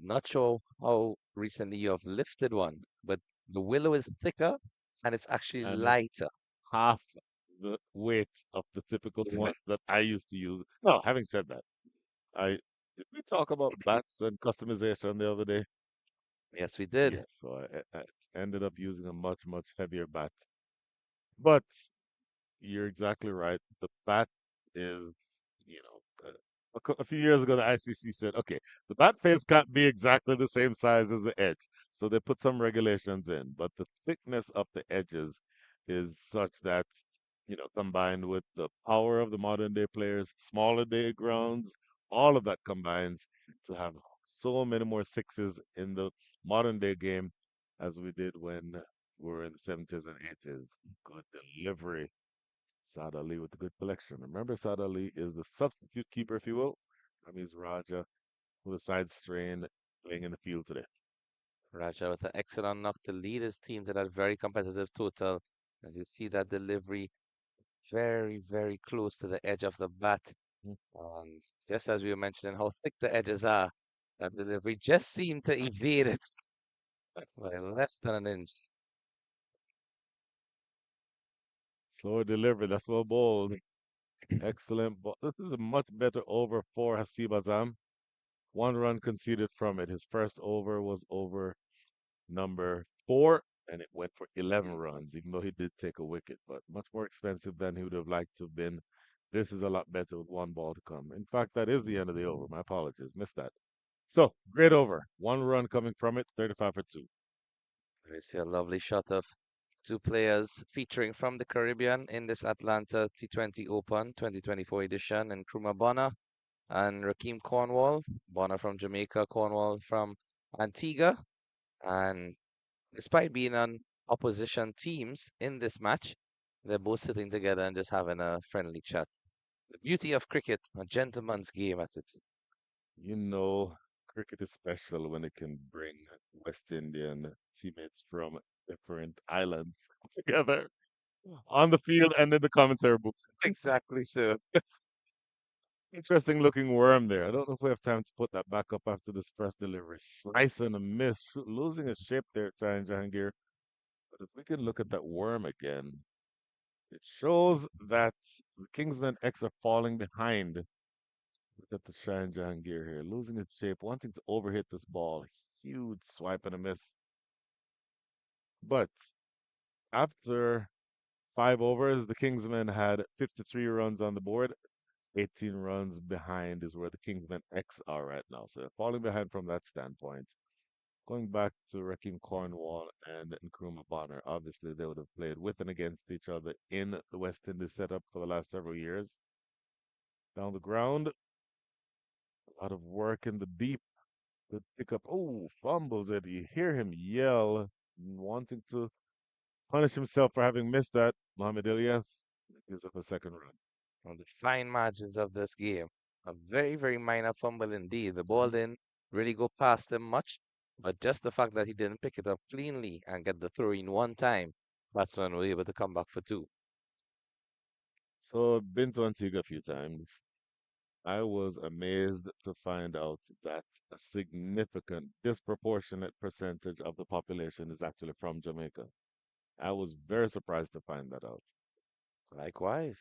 not sure how recently you have lifted one, but the willow is thicker and it's actually And it's lighter. half the weight of the typical one that I used to use. No, having said that, I did we talk about bats and customization the other day? Yes, we did. Yes, so I ended up using a much, much heavier bat. But you're exactly right. The bat is, you know, a few years ago, the ICC said, okay, the bat face can't be exactly the same size as the edge. So they put some regulations in, but the thickness of the edges is such that, you know, combined with the power of the modern day players, smaller day grounds, all of that combines to have so many more sixes in the modern day game as we did when we were in the 70s and 80s. Good delivery. Saad Ali with a good collection. Remember, Saad Ali is the substitute keeper, if you will. Ramiz Raja with a side strain playing in the field today. Raja with an excellent knock to lead his team to that very competitive total. As you see that delivery very, very close to the edge of the bat. Mm. Just as we were mentioning how thick the edges are, that delivery just seemed to evade it by less than an inch. Slower delivery. That's well bowled. Excellent. This is a much better over for Hasib Azam. One run conceded from it. His first over was over number four, and it went for 11 runs, even though he did take a wicket, but much more expensive than he would have liked to have been. This is a lot better with one ball to come. In fact, that is the end of the over. My apologies. Missed that. So, great over. One run coming from it, 35 for two. There is a lovely shot of two players featuring from the Caribbean in this Atlanta T20 Open 2024 edition, and Kruma Bonner and Rakeem Cornwall. Bonner from Jamaica, Cornwall from Antigua. And despite being on opposition teams in this match, they're both sitting together and just having a friendly chat. The beauty of cricket, a gentleman's game at it. You know, cricket is special when it can bring West Indian teammates from different islands together on the field and in the commentary booths. Exactly so. Interesting looking worm there. I don't know if we have time to put that back up after this first delivery. Slice and a miss, losing his shape there, trying Jahangir. But if we can look at that worm again, it shows that the Kingsmen X are falling behind. Look at the Shine Jahangir here, losing its shape, wanting to overhit this ball. Huge swipe and a miss. But after 5 overs, the Kingsmen had 53 runs on the board. 18 runs behind is where the Kingsmen X are right now. So they're falling behind from that standpoint. Going back to Raheem Cornwall and Nkrumah Bonner, obviously they would have played with and against each other in the West Indies setup for the last several years. Down the ground, a lot of work in the deep. Good pickup. Oh, fumbles it. You hear him yell, wanting to punish himself for having missed that. Mohamed Ilyas gives up a second run. On the fine margins of this game. A very, very minor fumble indeed. The ball Mhm. didn't really go past him much, but just the fact that he didn't pick it up cleanly and get the throw in one time, batsman was able to come back for two. So, been to Antigua a few times. I was amazed to find out that a significant, disproportionate percentage of the population is actually from Jamaica. I was very surprised to find that out. Likewise.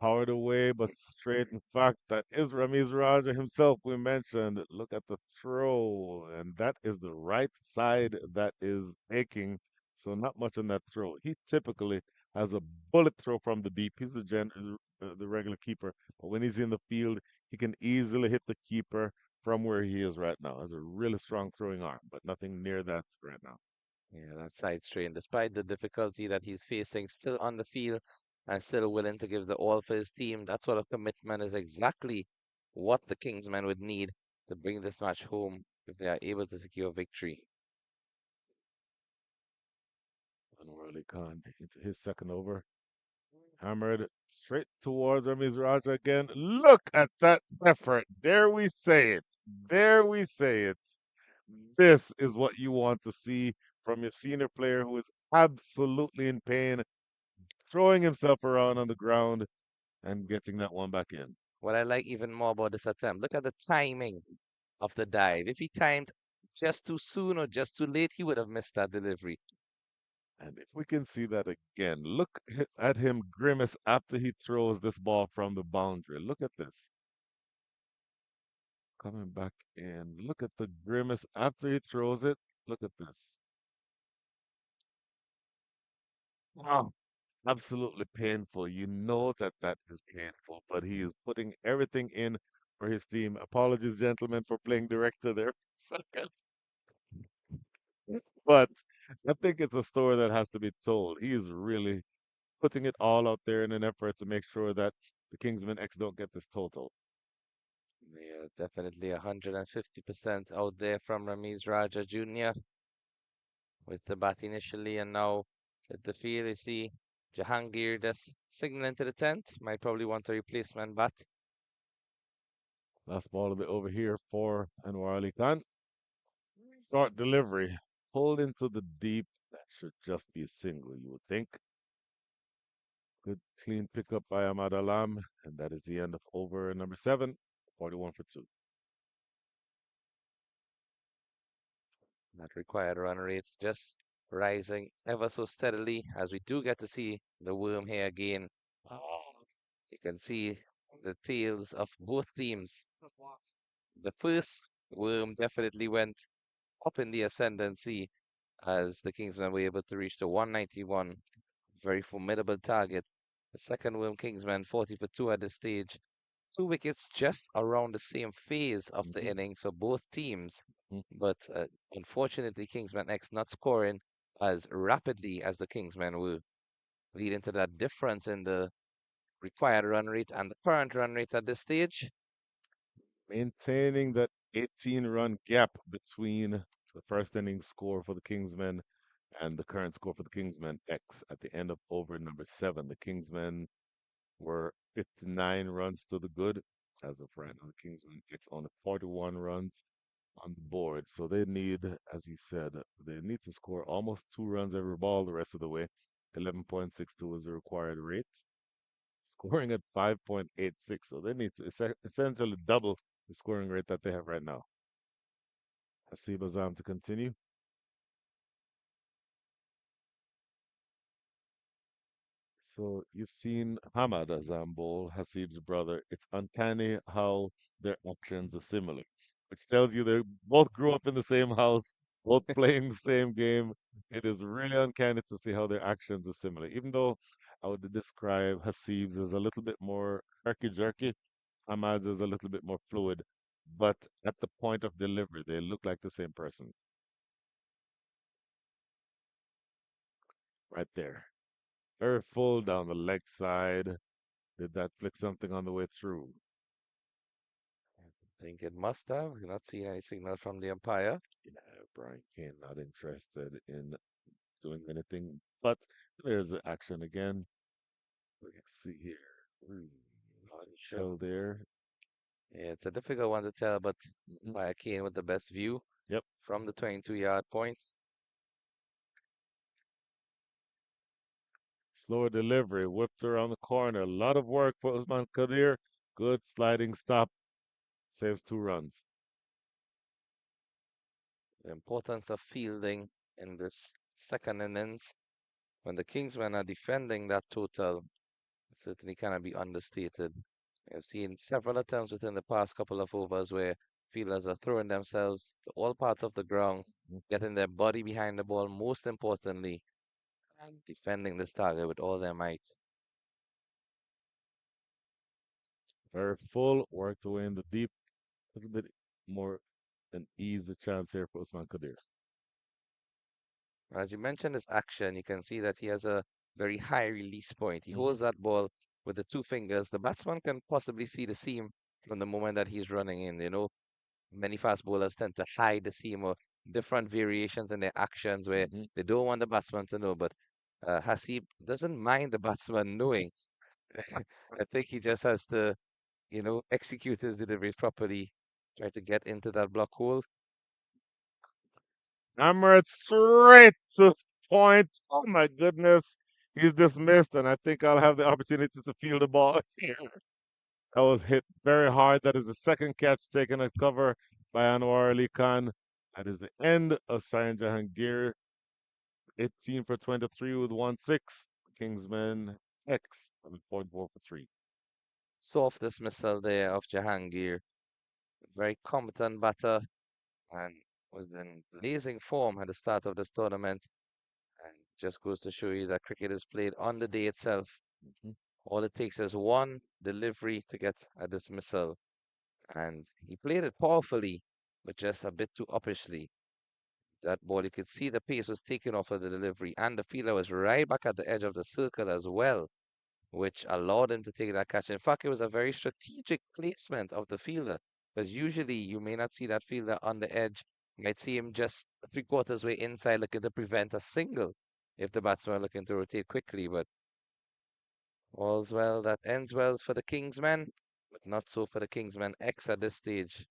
Powered away, but straight. In fact, that is Ramiz Raja himself we mentioned. Look at the throw, and that is the right side that is aching. So not much on that throw. He typically has a bullet throw from the deep. He's the regular keeper, but when he's in the field, he can easily hit the keeper from where he is right now. Has a really strong throwing arm, but nothing near that right now. Yeah, that side strain, despite the difficulty that he's facing, still on the field and still willing to give the all for his team. That sort of commitment is exactly what the Kingsmen would need to bring this match home if they are able to secure victory. Unworldly Khan into his second over. Hammered straight towards Ramiz Raja again. Look at that effort. There we say it. There we say it. This is what you want to see from your senior player who is absolutely in pain, throwing himself around on the ground and getting that one back in. What I like even more about this attempt, look at the timing of the dive. If he timed just too soon or just too late, he would have missed that delivery. And if we can see that again, look at him grimace after he throws this ball from the boundary. Look at this. Coming back in. Look at the grimace after he throws it. Look at this. Wow. Absolutely painful. You know that that is painful, but he is putting everything in for his team. Apologies, gentlemen, for playing director there for a second. But I think it's a story that has to be told. He is really putting it all out there in an effort to make sure that the Kingsman X don't get this total. Yeah, definitely 150% out there from Ramiz Raja Jr. with the bat initially and now at the field. You see Jahangir just signaling to the tent. Might probably want a replacement bat. Last ball of the over here for Anwar Ali Khan. Start delivery. Pulled into the deep. That should just be a single, you would think. Good clean pickup by Ahmad Alam. And that is the end of over number 7, 41 for 2. That required run rates just rising ever so steadily as we do get to see the worm here again. You can see the tails of both teams. The first worm definitely went up in the ascendancy as the Kingsmen were able to reach the 191. Very formidable target. The second worm Kingsmen 40 for 2 at this stage. Two wickets just around the same phase of the Mm-hmm. innings for both teams. Mm-hmm. But unfortunately, Kingsman X not scoring as rapidly as the Kingsmen were, leading to that difference in the required run rate and the current run rate at this stage. Maintaining that 18-run gap between the first inning score for the Kingsmen and the current score for the Kingsmen X at the end of over number 7. The Kingsmen were 59 runs to the good as of right now. The Kingsmen X only 41 runs on the board. So they need, as you said, they need to score almost 2 runs every ball the rest of the way. 11.62 is the required rate. Scoring at 5.86. So they need to essentially double the scoring rate that they have right now. Hasib Azam to continue. So you've seen Hamad Azam bowl, Hasib's brother. It's uncanny how their actions are similar, which tells you they both grew up in the same house, both playing the same game. It is really uncanny to see how their actions are similar. Even though I would describe Hasib's as a little bit more herky jerky. Ahmad's is a little bit more fluid, but at the point of delivery, they look like the same person right there. Very full down the leg side. Did that flick something on the way through? I think it must have. We're not seeing any signal from the umpire. Yeah, Brian Kane not interested in doing anything, but there's the action again. Let's see here. Ooh, Unsure. chill there. Yeah, it's a difficult one to tell, but Mhm. umpire Kane with the best view Yep. from the 22-yard points. Slower delivery, whipped around the corner. A lot of work for Usman Kadir. Good sliding stop. Saves 2 runs. The importance of fielding in this second innings when the Kingsmen are defending that total certainly cannot be understated. I've seen several attempts within the past couple of overs where fielders are throwing themselves to all parts of the ground, Mhm. getting their body behind the ball, most importantly, and defending this target with all their might. Very full. Worked away in the deep. A little bit more an easy chance here for Usman Kadir. As you mentioned his action, you can see that he has a very high release point. He Hmm. holds that ball with the two fingers. The batsman can possibly see the seam from the moment that he's running in. You know, many fast bowlers tend to hide the seam or different variations in their actions where Hmm. they don't want the batsman to know. But Hasib doesn't mind the batsman knowing. I think he just has to, execute his deliveries properly, try to get into that block hole. Hammer it straight to the point. Oh my goodness. He's dismissed, and I think I'll have the opportunity to field the ball here. That was hit very hard. That is the second catch taken at cover by Anwar Ali Khan. That is the end of Sayan Jahangir. 18 for 23 with 1-6. Kingsman X 7.4 for 3. Soft dismissal there of Jahangir. Very competent batter and was in blazing form at the start of this tournament. And just goes to show you that cricket is played on the day itself. Mhm. All it takes is one delivery to get a dismissal. And he played it powerfully, but just a bit too uppishly. That ball, you could see the pace was taken off of the delivery, and the fielder was right back at the edge of the circle as well, which allowed him to take that catch. In fact, it was a very strategic placement of the fielder, because usually you may not see that fielder on the edge. You might see him just three-quarters way inside looking to prevent a single if the batsman are looking to rotate quickly. But all's well that ends well for the Kingsmen, but not so for the Kingsmen X at this stage.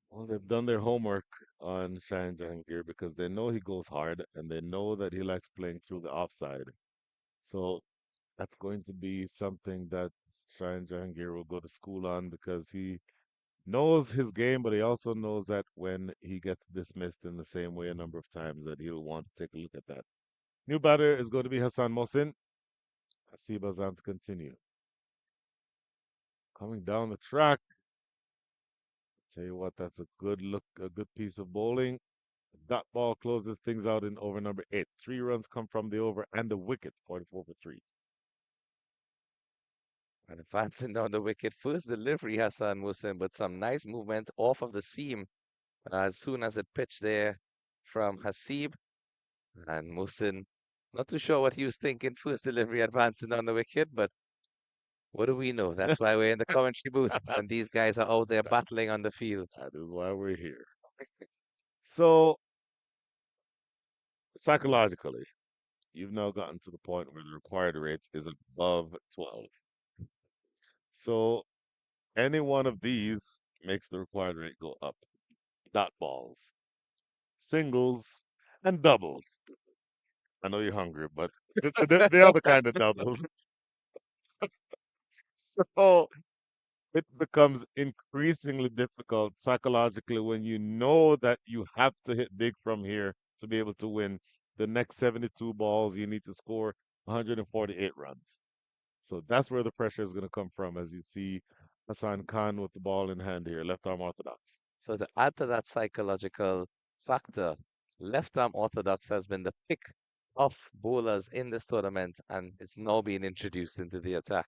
Well, they've done their homework on Shine Jahangir because they know he goes hard and they know that he likes playing through the offside. So that's going to be something that Shine Jahangir will go to school on because he knows his game, but he also knows that when he gets dismissed in the same way a number of times, that he'll want to take a look at that. New batter is going to be Hassan Mohsin. Hasib Azam to continue. Coming down the track. Tell you what, that's a good look, a good piece of bowling. That ball closes things out in over number 8. 3 runs come from the over and the wicket, 44 for 3. And advancing down the wicket, first delivery Hassan Musin, but some nice movement off of the seam as soon as it pitched there from Hasib. And Musin, not too sure what he was thinking, first delivery advancing down the wicket, but what do we know? That's why we're in the commentary booth and these guys are out there battling on the field. That is why we're here. So, psychologically, you've now gotten to the point where the required rate is above 12. So, any one of these makes the required rate go up. Dot balls, singles, and doubles. I know you're hungry, but the other kind of doubles. So, it becomes increasingly difficult psychologically when you know that you have to hit big from here to be able to win. The next 72 balls, you need to score 148 runs. So that's where the pressure is going to come from as you see Hassan Khan with the ball in hand here, left arm orthodox. So to add to that psychological factor, left arm orthodox has been the pick off bowlers in this tournament, and it's now being introduced into the attack.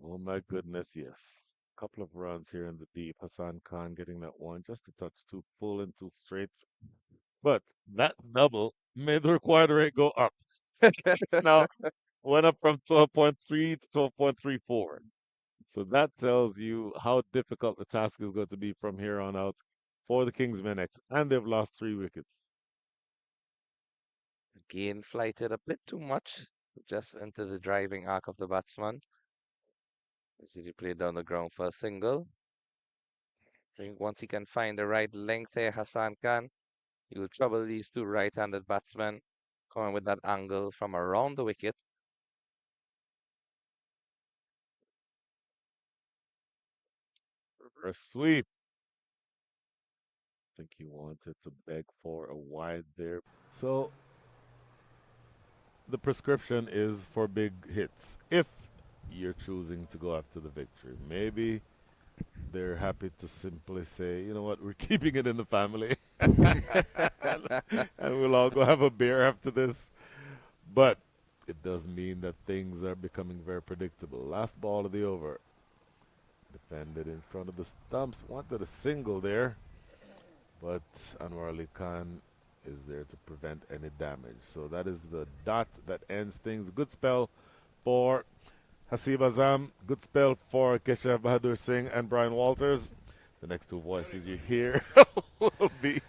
Oh my goodness, yes. Couple of runs here in the deep. Hassan Khan getting that one just a touch too full and too straight. But that double made the required rate go up. It's now went up from 12.3 to 12.34. So that tells you how difficult the task is going to be from here on out for the Kingsmen X. And they've lost 3 wickets. Again, flighted a bit too much, just into the driving arc of the batsman. As he played down the ground for a single. I think once he can find the right length there, Hassan Khan, he will trouble these two right-handed batsmen coming with that angle from around the wicket. Reverse sweep. I think he wanted to beg for a wide there. So the prescription is for big hits if you're choosing to go after the victory. Maybe they're happy to simply say, you know what, we're keeping it in the family. And we'll all go have a beer after this. But it does mean that things are becoming very predictable. Last ball of the over. Defended in front of the stumps. Wanted a single there. But Anwar Ali Khan is there to prevent any damage. So that is the dot that ends things. Good spell for Hasib Azam. Good spell for Keshav Bahadur Singh and Brian Walters. The next two voices you hear will be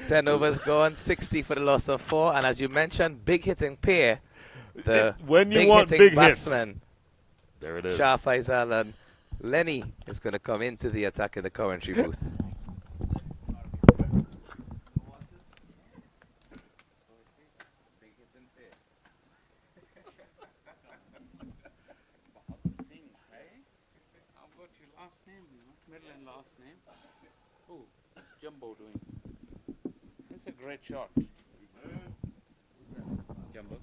10 overs gone, 60 for the loss of 4. And as you mentioned, big hitting pair. The when you big want hitting big batsman, hits. There it is. Shah Faisal and Lenny is going to come into the attack in the commentary booth. Last name, middle and last name. Oh, what's Jumbo doing? It's a great shot. Jumbo.